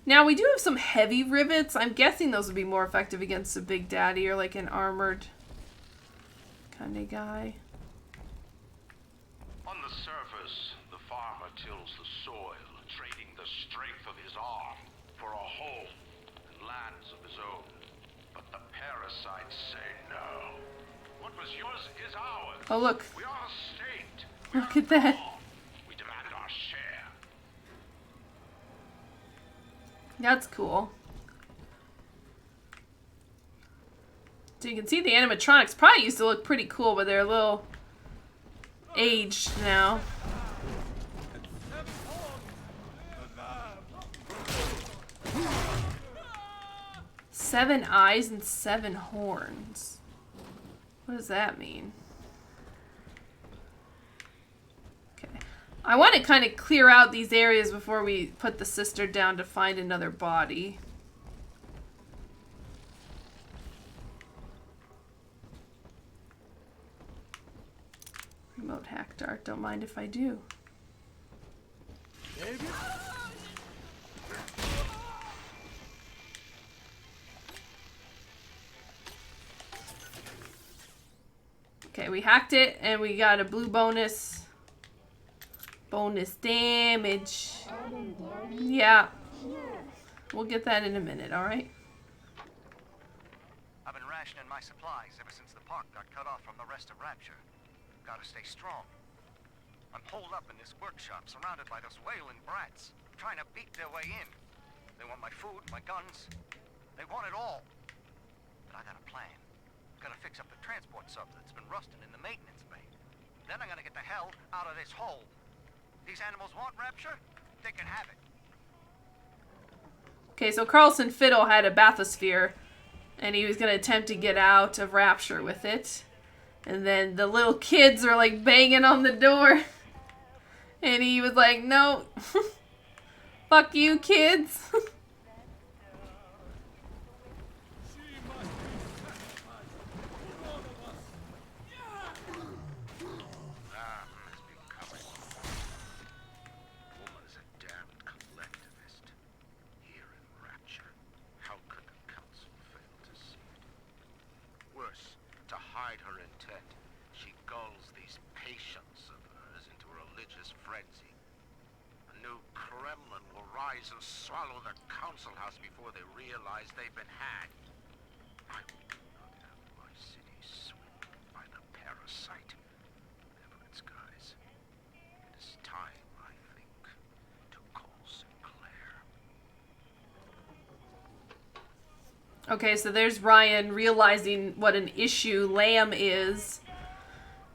Now we do have some heavy rivets. I'm guessing those would be more effective against a big daddy or like an armored kind of guy. On the surface, the farmer tills the soil, trading the strength of his arm for a home and lands of his own. But the parasites say no. What was yours is ours. Oh, look. We are a state. Look at that. We demand our share. That's cool. So you can see the animatronics probably used to look pretty cool, but they're a little aged now. 7 eyes and 7 horns. What does that mean? Okay. I want to kind of clear out these areas before we put the sister down to find another body. Remote hack dart. Don't mind if I do. Okay, we hacked it and we got a blue bonus. Bonus damage. Yeah. We'll get that in a minute, alright? I've been rationing my supplies ever since the park got cut off from the rest of Rapture. Gotta stay strong. I'm holed up in this workshop, surrounded by those wailing brats, trying to beat their way in. They want my food, my guns. They want it all. But I got a plan. Gotta fix up the transport sub that's been rusting in the maintenance bay. Then I'm gonna get the hell out of this hole. These animals want Rapture? They can have it. Okay, so Carlson Fiddle had a bathysphere, and he was gonna attempt to get out of Rapture with it. And then the little kids are like banging on the door. And he was like, no. Fuck you, kids. Her intent, she gulls these patients of hers into a religious frenzy. A new Kremlin will rise and swallow the council house before they realize they've been had. I will not have my city swindled by the parasite. Whatever its guise, it is time, I think, to call Sinclair. Okay, so there's Ryan realizing what an issue Lamb is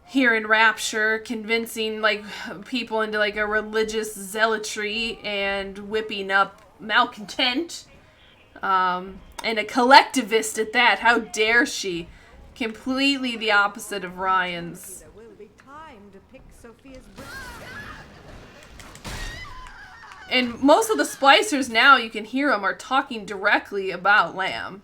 here in Rapture, convincing like people into like a religious zealotry and whipping up malcontent, and a collectivist at that. How dare she? Completely the opposite of Ryan's. There will be time to pick Sophia's brain. And most of the splicers now, you can hear them, are talking directly about Lamb.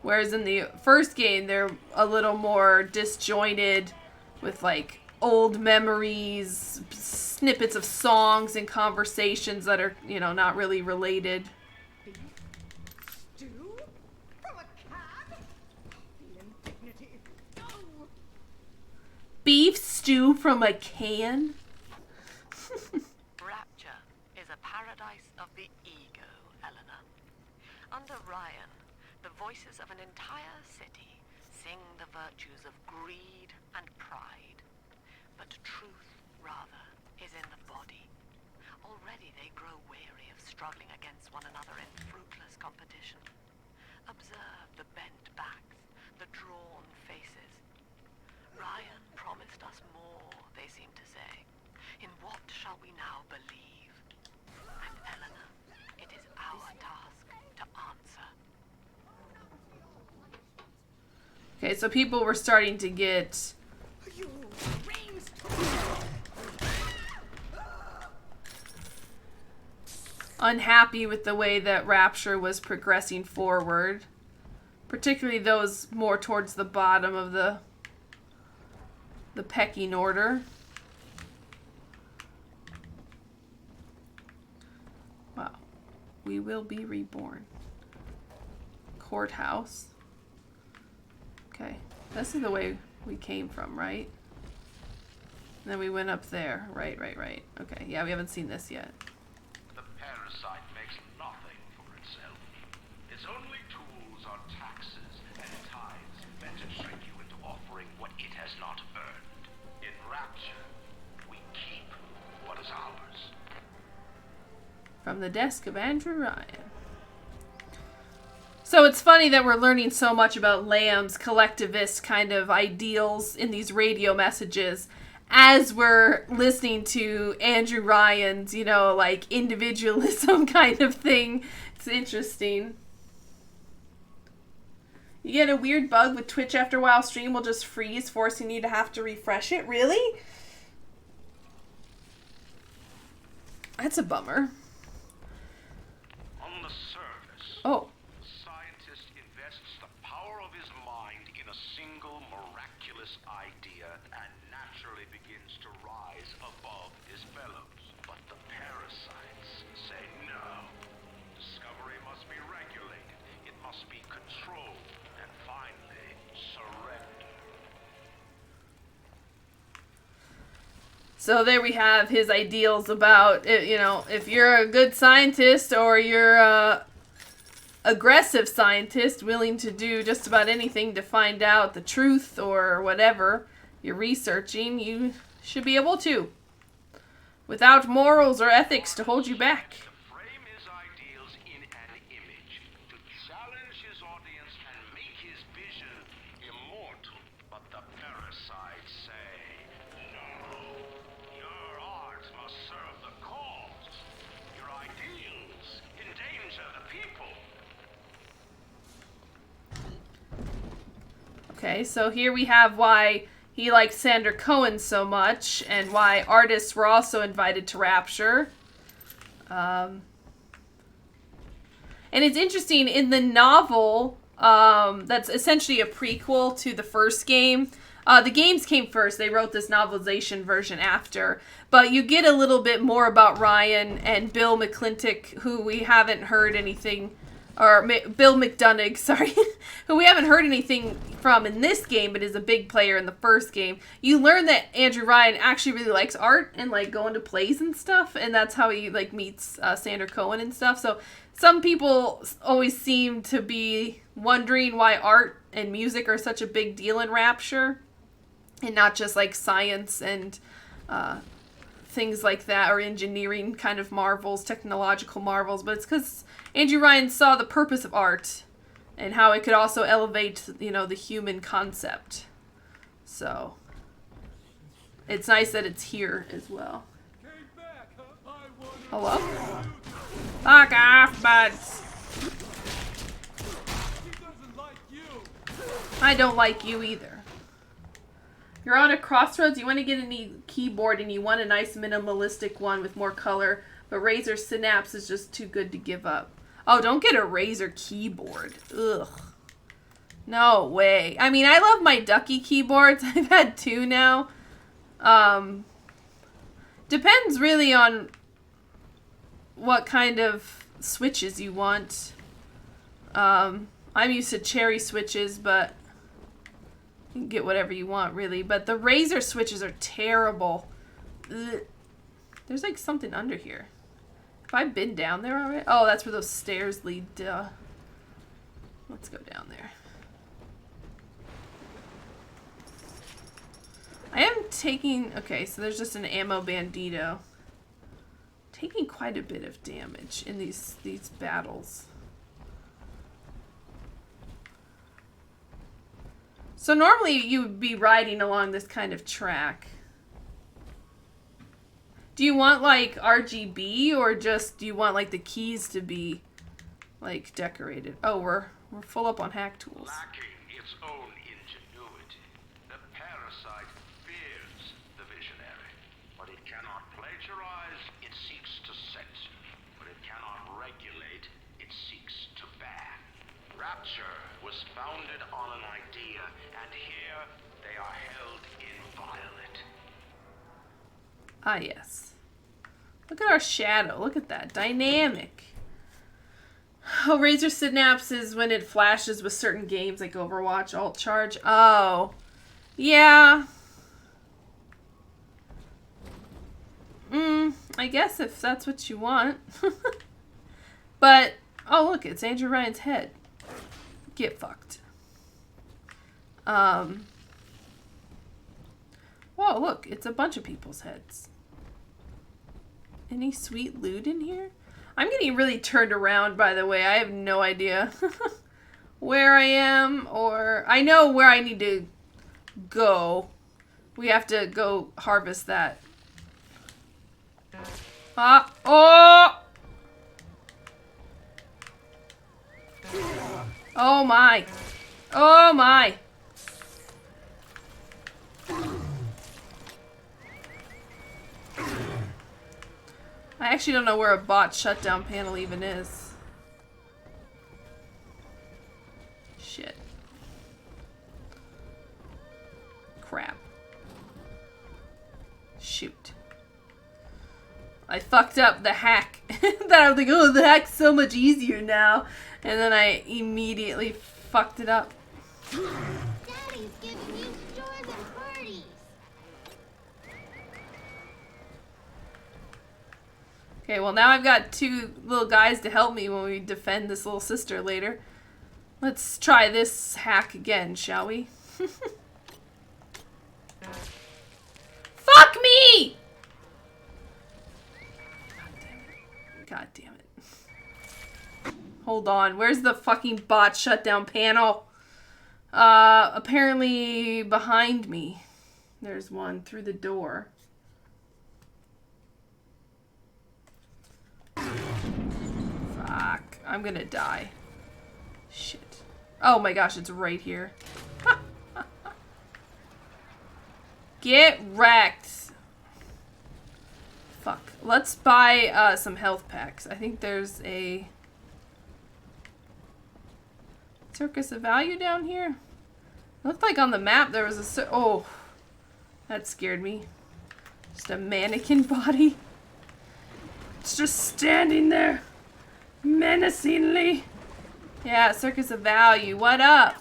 Whereas in the first game, they're a little more disjointed with like old memories, snippets of songs and conversations that are, you know, not really related. Stew? From a can? The indignity. No! Beef stew from a can? Rapture is a paradise of the ego, Eleanor. Under Ryan, the voices of an entire city sing the virtues of greed and pride. But truth, rather, is in the body. Already they grow weary of struggling against one another in fruitless competition. Observe the bent backs, the drawn faces. Ryan promised us more, they seem to say. In what shall we now believe? And Eleanor, it is our task to answer. Okay, so people were starting to get unhappy with the way that Rapture was progressing forward. Particularly those more towards the bottom of the pecking order. Wow. We will be reborn. Courthouse. Okay. This is the way we came from, right? And then we went up there. Right. Okay. Yeah, we haven't seen this yet. The parasite makes nothing for itself. Its only tools are taxes and tithes meant to trick you into offering what it has not earned. In Rapture, we keep what is ours. From the desk of Andrew Ryan. So it's funny that we're learning so much about Lamb's collectivist kind of ideals in these radio messages as we're listening to Andrew Ryan's, you know, like individualism kind of thing. It's interesting. You get a weird bug with Twitch after a while. Stream will just freeze, forcing you to have to refresh it. Really? That's a bummer. On the surface, oh. The scientist invests the power of his mind in a single miraculous idea and naturally begins to rise above his fellows. But the parasites say no. Discovery must be regulated. It must be controlled. And finally, surrender. So there we have his ideals about, you know, if you're a good scientist or you're a aggressive scientist willing to do just about anything to find out the truth or whatever you're researching, you should be able to. Without morals or ethics to hold you back. Frame his ideals in an image to challenge his audience and make his vision immortal. But the parasites say, no. Your art must serve the cause. Your ideals endanger the people. Okay, so here we have why he likes Sandra Cohen so much and why artists were also invited to Rapture. And it's interesting, in the novel, that's essentially a prequel to the first game. The games came first. They wrote this novelization version after. But you get a little bit more about Ryan and Bill McClintock, who we haven't heard anything... Or Bill McDonough, sorry, who we haven't heard anything from in this game, but is a big player in the first game. You learn that Andrew Ryan actually really likes art and like going to plays and stuff, and that's how he like meets Sandra Cohen and stuff. So some people always seem to be wondering why art and music are such a big deal in Rapture, and not just like science and things like that, or engineering kind of marvels, technological marvels, but it's because Andrew Ryan saw the purpose of art and how it could also elevate, you know, the human concept. So it's nice that it's here as well. Hello? Fuck off, buds. I don't like you either. You're on a crossroads, you want to get a new keyboard and you want a nice minimalistic one with more color, but Razer Synapse is just too good to give up. Oh, don't get a Razer keyboard. Ugh. No way. I mean, I love my Ducky keyboards. I've had 2 now. Depends really on what kind of switches you want. I'm used to cherry switches, but you can get whatever you want, really. But the Razer switches are terrible. Ugh. There's like something under here. Have I been down there already? Oh, that's where those stairs lead. Duh. Let's go down there. I am taking... Okay, so there's just an ammo bandito. Taking quite a bit of damage in these battles. So normally you would be riding along this kind of track. Do you want like RGB or just do you want like the keys to be like decorated? Oh, we're full up on hack tools. Lacking its own ingenuity, the parasite fears the visionary. What it cannot plagiarize, it seeks to censor. What it cannot regulate, it seeks to ban. Rapture was founded Ah, yes. Look at our shadow. Look at that. Dynamic. Oh, Razor Synapse is when it flashes with certain games like Overwatch, Alt Charge. Oh. Yeah. I guess if that's what you want. But, oh look, it's Andrew Ryan's head. Get fucked. Whoa, look, it's a bunch of people's heads. Any sweet loot in here? I'm getting really turned around, by the way. I have no idea where I am, or I know where I need to go. We have to go harvest that. Oh! Oh my. Oh my. I actually don't know where a bot shutdown panel even is. Shit. Crap. Shoot. I fucked up the hack. That I was like, oh, the hack's so much easier now. And then I immediately fucked it up. Daddy's giving you stores and parties. Okay, well now I've got two little guys to help me when we defend this little sister later. Let's try this hack again, shall we? Fuck me! God damn it. Hold on, where's the fucking bot shutdown panel? Apparently behind me. There's one through the door. Fuck, I'm gonna die. Shit. Oh my gosh, it's right here. Get wrecked. Fuck. Let's buy some health packs. I think there's a Circus of Value down here. It looked like on the map there was a... Oh, that scared me. Just a mannequin body. It's just standing there. Menacingly. Yeah, Circus of Value. What up?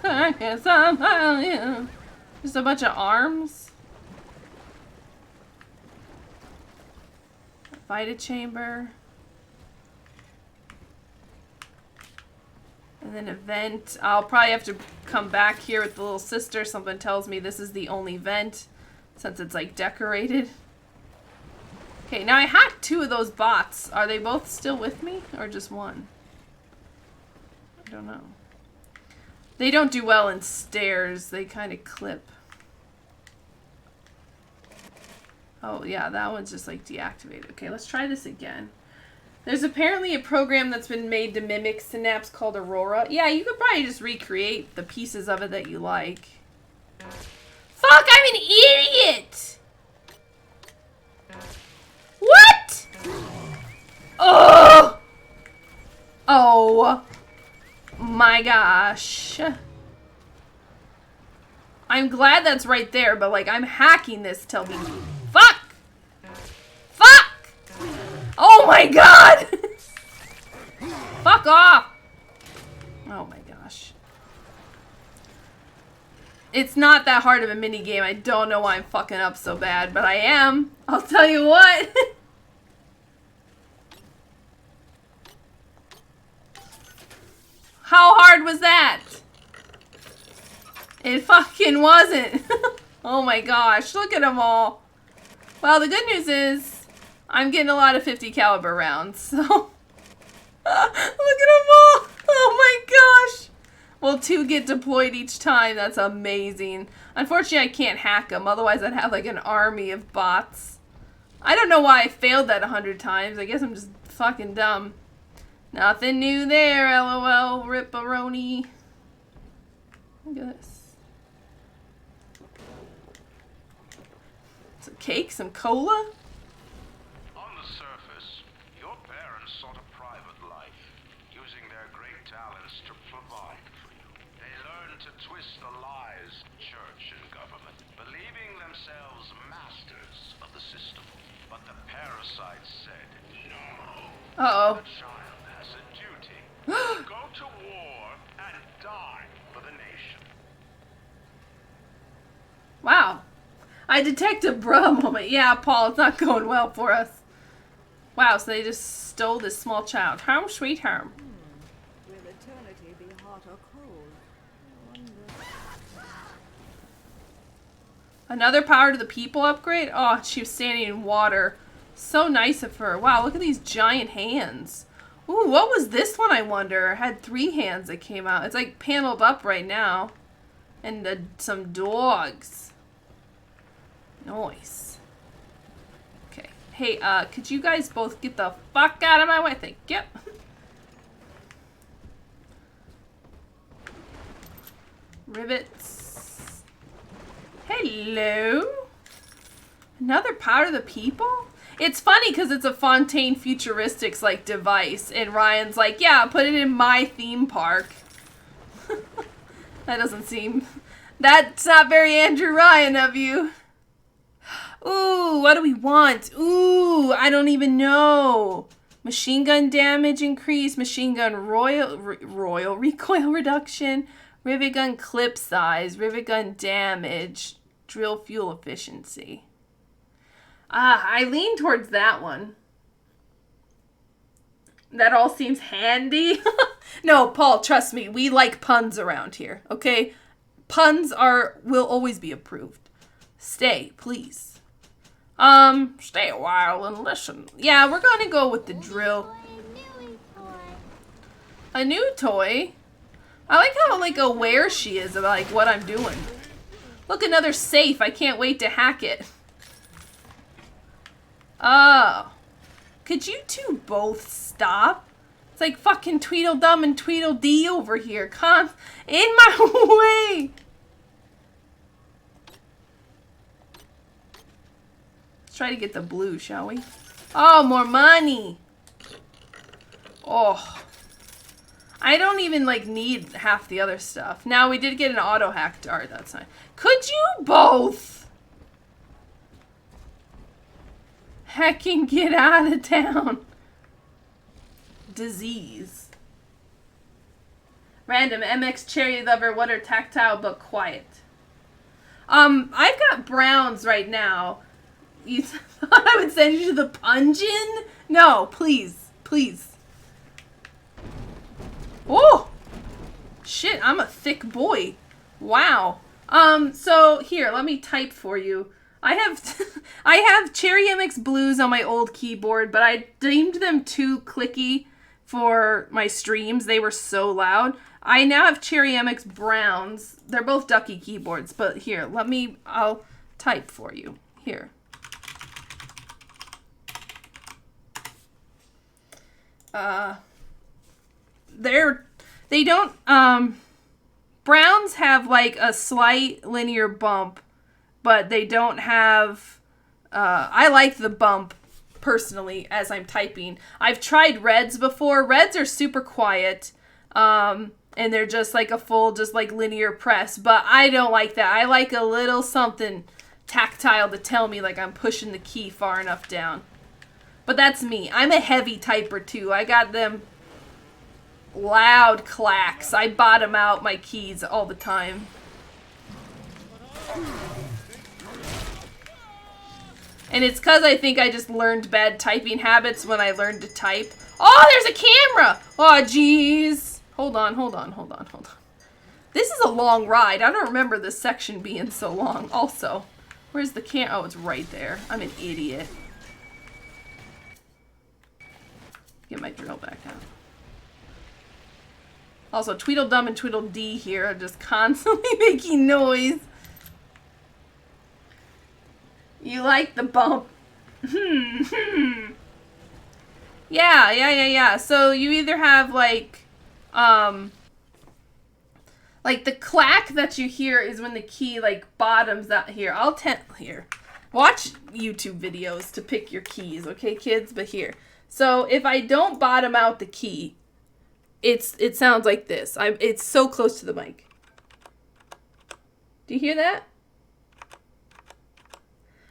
Circus of Value. Just a bunch of arms. Vita chamber. And then a vent. I'll probably have to come back here with the little sister. Something tells me this is the only vent since it's like decorated. Okay, now I hacked two of those bots. Are they both still with me or just one? I don't know. They don't do well in stairs. They kind of clip. Oh yeah, that one's just like deactivated. Okay, let's try this again. There's apparently a program that's been made to mimic Synapse called Aurora. Yeah, you could probably just recreate the pieces of it that you like. Fuck, I'm an idiot! What? Oh! Oh my gosh. I'm glad that's right there, but like I'm hacking this till me. Fuck! Fuck! Oh my god! Fuck off! Oh my gosh. It's not that hard of a mini game. I don't know why I'm fucking up so bad, but I am. I'll tell you what. How hard was that? It fucking wasn't. Oh my gosh, look at them all. Well, the good news is I'm getting a lot of 50 caliber rounds, so look at them all. Oh my gosh. Well, 2 get deployed each time. That's amazing. Unfortunately, I can't hack them. Otherwise, I'd have like an army of bots. I don't know why I failed that 100 times. I guess I'm just fucking dumb. Nothing new there, LOL, ripperoni. Look at this. Some cake, some cola. On the surface, your parents sought a private life, using their great talents to provide for you. They learned to twist the lies of church and government, believing themselves masters of the system, but the parasites said no. Uh-oh. The child has a duty to go to war and die for the nation. Wow. I detect a bruh moment. Yeah, Paul, it's not going well for us. Wow, so they just stole this small child. How sweet harm. Will eternity be hot or cold? I wonder. Another power to the people upgrade? Oh, she was standing in water. So nice of her. Wow, look at these giant hands. Ooh, what was this one, I wonder? It had 3 hands that came out. It's like paneled up right now. And some dogs. Nice. Okay. Hey, could you guys both get the fuck out of my way? Thank you. Rivets. Hello. Another power to the people? It's funny because it's a Fontaine Futuristics like device, and Ryan's like, yeah, put it in my theme park. That doesn't seem... That's not very Andrew Ryan of you. Ooh, what do we want? Ooh, I don't even know. Machine gun damage increase, machine gun royal recoil reduction, rivet gun clip size, rivet gun damage, drill fuel efficiency. Ah, I lean towards that one. That all seems handy. No, Paul, trust me. We like puns around here, okay? Puns will always be approved. Stay, please. Stay a while and listen. Yeah, we're gonna go with the drill. A new toy? I like how, like, aware she is of, like, what I'm doing. Look, another safe. I can't wait to hack it. Oh. Could you two both stop? It's like fucking Tweedledum and Tweedledee over here. In my way! Let's try to get the blue, shall we? Oh, more money! Oh. I don't even, like, need half the other stuff. Now, we did get an auto-hack dart. That's fine. Could you both? Heckin' get out of town. Disease. Random. MX Cherry Lover. What are tactile but quiet? I've got browns right now. You thought I would send you to the Pungeon? No, please. Please. Oh! Shit, I'm a thick boy. Wow. So here, let me type for you. I have Cherry MX Blues on my old keyboard, but I deemed them too clicky for my streams. They were so loud. I now have Cherry MX Browns. They're both Ducky keyboards, but here, I'll type for you. Here. They don't, Browns have like a slight linear bump, but they don't have, I like the bump personally as I'm typing. I've tried Reds before. Reds are super quiet, and they're just like a full, just like linear press, but I don't like that. I like a little something tactile to tell me like I'm pushing the key far enough down. But that's me. I'm a heavy typer too. I got them loud clacks. I bottom out my keys all the time. And it's because I think I just learned bad typing habits when I learned to type. Oh, there's a camera! Oh, jeez. Hold on. This is a long ride. I don't remember this section being so long. Also, where's the camera? Oh, it's right there. I'm an idiot. Get my drill back out. Also, Tweedledum and Tweedledee here are just constantly making noise. You like the bump. Yeah. So you either have like the clack that you hear is when the key like bottoms out here. Here. Watch YouTube videos to pick your keys, okay, kids? But here. So if I don't bottom out the key, it sounds like this. It's so close to the mic. Do you hear that?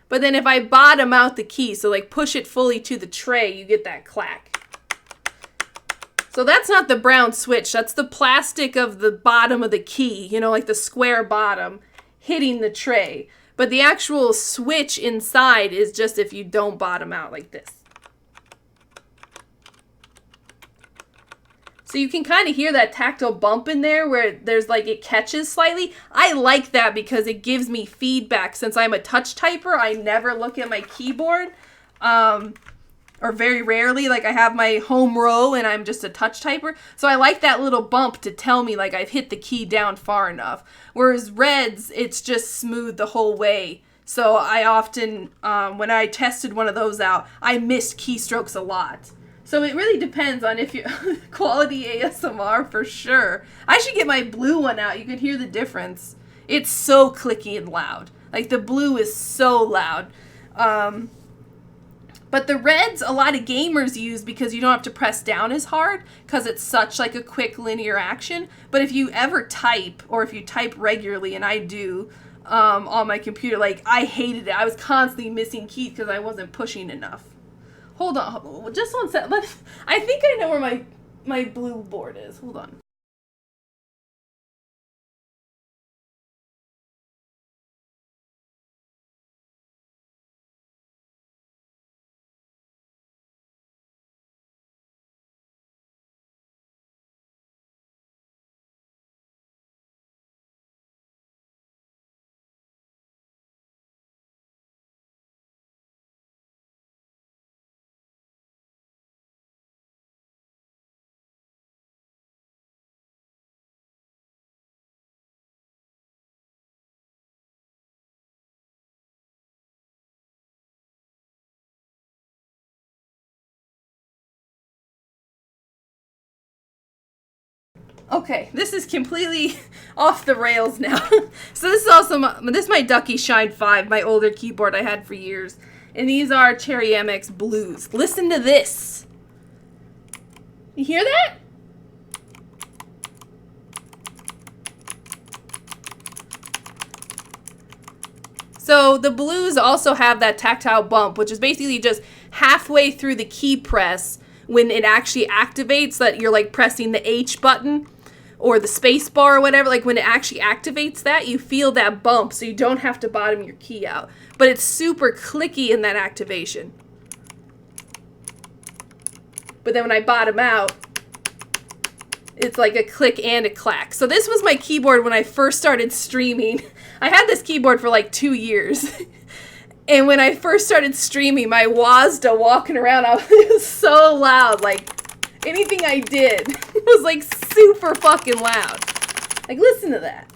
But then if I bottom out the key, so like push it fully to the tray, you get that clack. So that's not the brown switch. That's the plastic of the bottom of the key, you know, like the square bottom hitting the tray. But the actual switch inside is just if you don't bottom out like this. So you can kind of hear that tactile bump in there where there's like it catches slightly. I like that because it gives me feedback. Since I'm a touch typer, I never look at my keyboard. Or very rarely, like I have my home row and I'm just a touch typer. So I like that little bump to tell me like I've hit the key down far enough. Whereas reds, it's just smooth the whole way. So I often, when I tested one of those out, I missed keystrokes a lot. So it really depends on if you quality ASMR for sure. I should get my blue one out. You could hear the difference. It's so clicky and loud. Like the blue is so loud. But the reds, a lot of gamers use because you don't have to press down as hard because it's such like a quick linear action. But if you ever type, or if you type regularly, and I do on my computer, like I hated it. I was constantly missing keys because I wasn't pushing enough. Hold on, just one sec. I think I know where my blue board is. Hold on. Okay, this is completely off the rails now. So this is also this is my Ducky Shine 5, my older keyboard I had for years. And these are Cherry MX Blues. Listen to this. You hear that? So the Blues also have that tactile bump, which is basically just halfway through the key press when it actually activates, that you're like pressing the H button or the space bar or whatever. Like when it actually activates that, you feel that bump, so you don't have to bottom your key out. But it's super clicky in that activation. But then when I bottom out, it's like a click and a clack. So this was my keyboard when I first started streaming. I had this keyboard for like 2 years. And when I first started streaming, my WASDA walking around, it was so loud. Like anything I did was like super fucking loud. Like listen to that.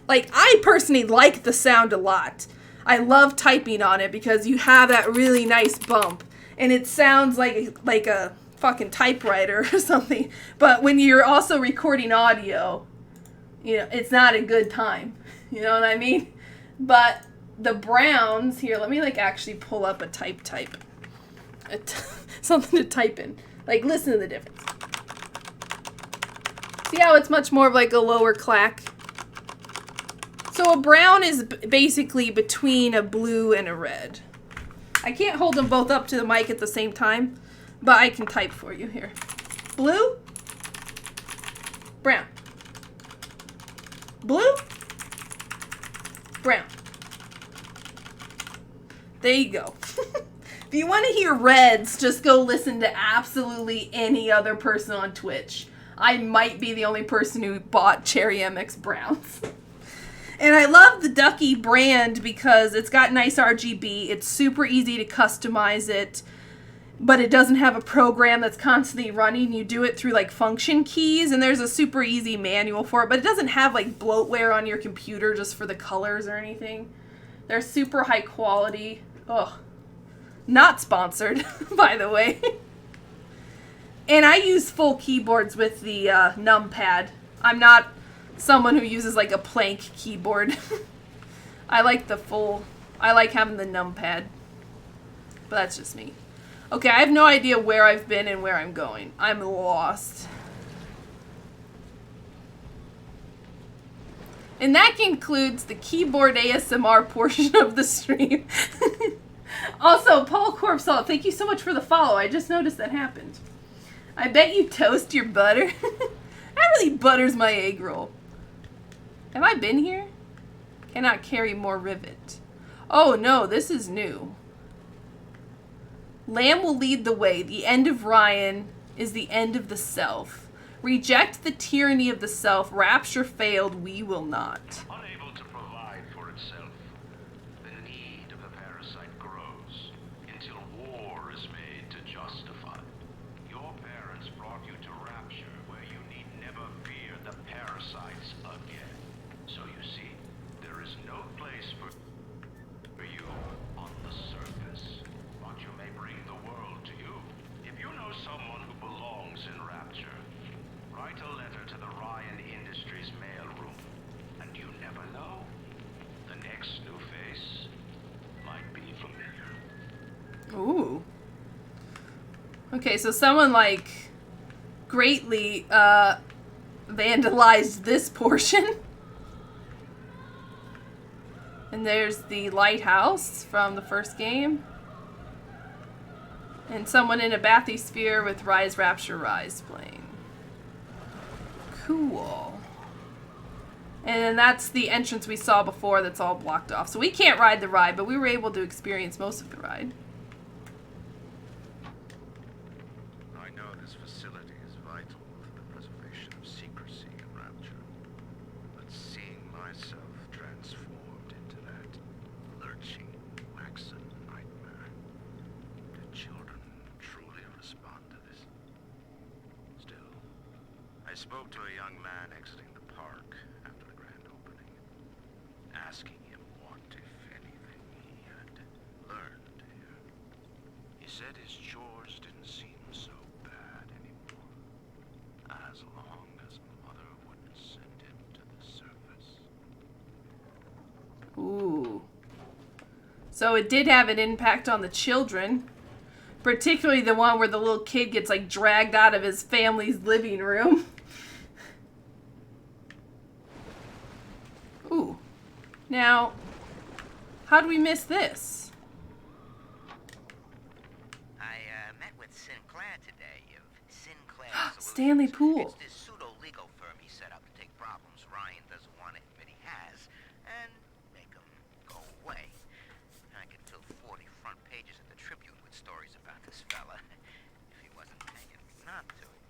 Like I personally like the sound a lot. I love typing on it because you have that really nice bump. And it sounds like a fucking typewriter or something. But when you're also recording audio, you know, it's not a good time. You know what I mean? But the browns here, let me like actually pull up a type. Something to type in. Like listen to the difference. See how it's much more of like a lower clack? So a brown is basically between a blue and a red. I can't hold them both up to the mic at the same time, but I can type for you here. Blue, brown. Blue, brown. There you go. If you want to hear reds, just go listen to absolutely any other person on Twitch. I might be the only person who bought Cherry MX Browns. And I love the Ducky brand because it's got nice RGB. It's super easy to customize it, but it doesn't have a program that's constantly running. You do it through like function keys, and there's a super easy manual for it, but it doesn't have like bloatware on your computer just for the colors or anything. They're super high quality. Ugh. Not sponsored, by the way. And I use full keyboards with the numpad. I'm not someone who uses like a plank keyboard. I like having the numpad. But that's just me. Okay, I have no idea where I've been and where I'm going. I'm lost. And that concludes the keyboard ASMR portion of the stream. Also, Paul Corpsalt, thank you so much for the follow. I just noticed that happened. I bet you toast your butter. That really butters my egg roll. Have I been here? Cannot carry more rivet. Oh no, this is new. Lamb will lead the way. The end of Ryan is the end of the self. Reject the tyranny of the self. Rapture failed, we will not. Unable to provide for itself, the need of the parasite grows until war is made to justify. Your parents brought you to Rapture, where you need never fear the parasites again. So you see, there is no place for you on the surface. But you may bring the world to you. If you know someone who belongs in Rapture, write a letter to the Ryan Industries mailroom, and you never know. The next new face might be familiar. Ooh. Okay, so someone like greatly vandalized this portion. And there's the lighthouse from the first game. And someone in a bathysphere with Rise Rapture Rise playing. Cool. And then that's the entrance we saw before that's all blocked off. So we can't ride the ride, but we were able to experience most of the ride. I know this facility is vital for the preservation of secrecy in Rapture. But seeing myself transformed into that lurching, waxen nightmare, do children truly respond to this? Still, I spoke to a young man exiting the park after the grand opening, asking him what, if anything, he had learned here. He said his chores didn't seem so bad anymore, as long as Mother wouldn't send him to the surface. Ooh. So it did have an impact on the children. Particularly the one where the little kid gets like dragged out of his family's living room. Ooh. Now, how do we miss this? I met with Sinclair today of Sinclair Solutions. Stanley Poole. It's this pseudo-legal firm he set up to take problems Ryan doesn't want to admit he has and make them go away. I could fill 40 front pages of the Tribune with stories about this fella if he wasn't hanging on to it.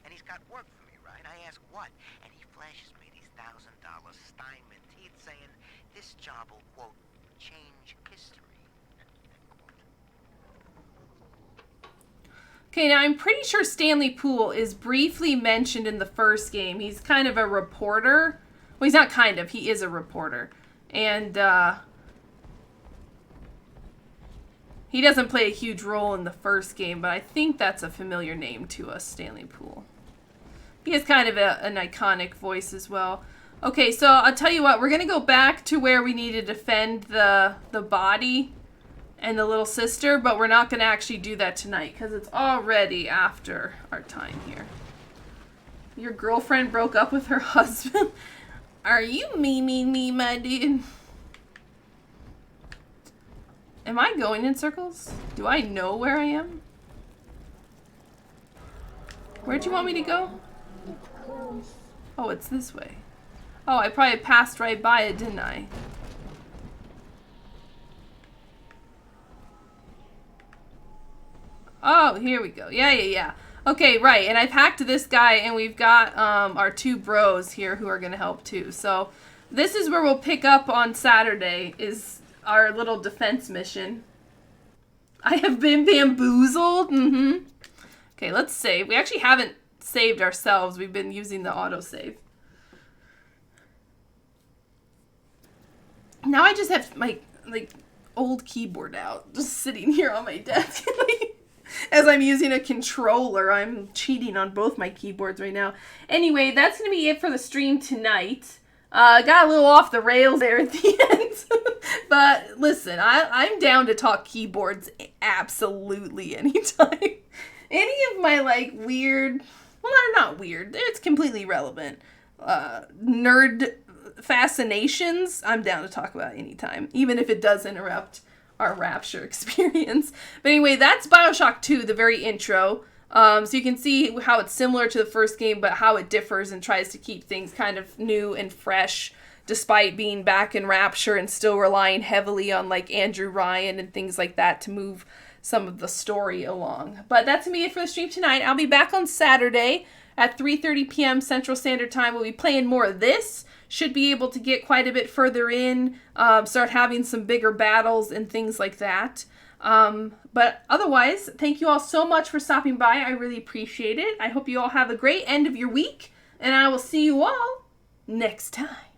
And he's got work for me, right? I ask what? And he flashes me these $1,000 Steinman teeth saying this job will, quote, change history. Okay, now I'm pretty sure Stanley Poole is briefly mentioned in the first game. He's kind of a reporter. Well, he's not kind of. He is a reporter. And, he doesn't play a huge role in the first game, but I think that's a familiar name to us, Stanley Poole. He has kind of an iconic voice as well. Okay, so I'll tell you what. We're going to go back to where we need to defend the body and the little sister, but we're not going to actually do that tonight because it's already after our time here. Your girlfriend broke up with her husband? Are you memeing me, my dude? Am I going in circles? Do I know where I am? Where'd you want me to go? Oh, it's this way. Oh, I probably passed right by it, didn't I? Oh, here we go. Yeah. Okay, right. And I've hacked this guy, and we've got our two bros here who are going to help too. So this is where we'll pick up on Saturday, is our little defense mission. I have been bamboozled. Okay, let's save. We actually haven't saved ourselves. We've been using the autosave. Now I just have my old keyboard out, just sitting here on my desk. As I'm using a controller, I'm cheating on both my keyboards right now. Anyway, that's going to be it for the stream tonight. Got a little off the rails there at the end. But listen, I'm down to talk keyboards absolutely anytime. Any of my weird, well, they're not weird. It's completely relevant. Nerd fascinations, I'm down to talk about anytime, even if it does interrupt our Rapture experience. But anyway, that's BioShock 2, the very intro. So you can see how it's similar to the first game, but how it differs and tries to keep things kind of new and fresh, despite being back in Rapture and still relying heavily on like Andrew Ryan and things like that to move some of the story along. But that's going to be it for the stream tonight. I'll be back on Saturday at 3:30 p.m. Central Standard Time. We'll be playing more of this. Should be able to get quite a bit further in, start having some bigger battles and things like that. But otherwise, thank you all so much for stopping by. I really appreciate it. I hope you all have a great end of your week, and I will see you all next time.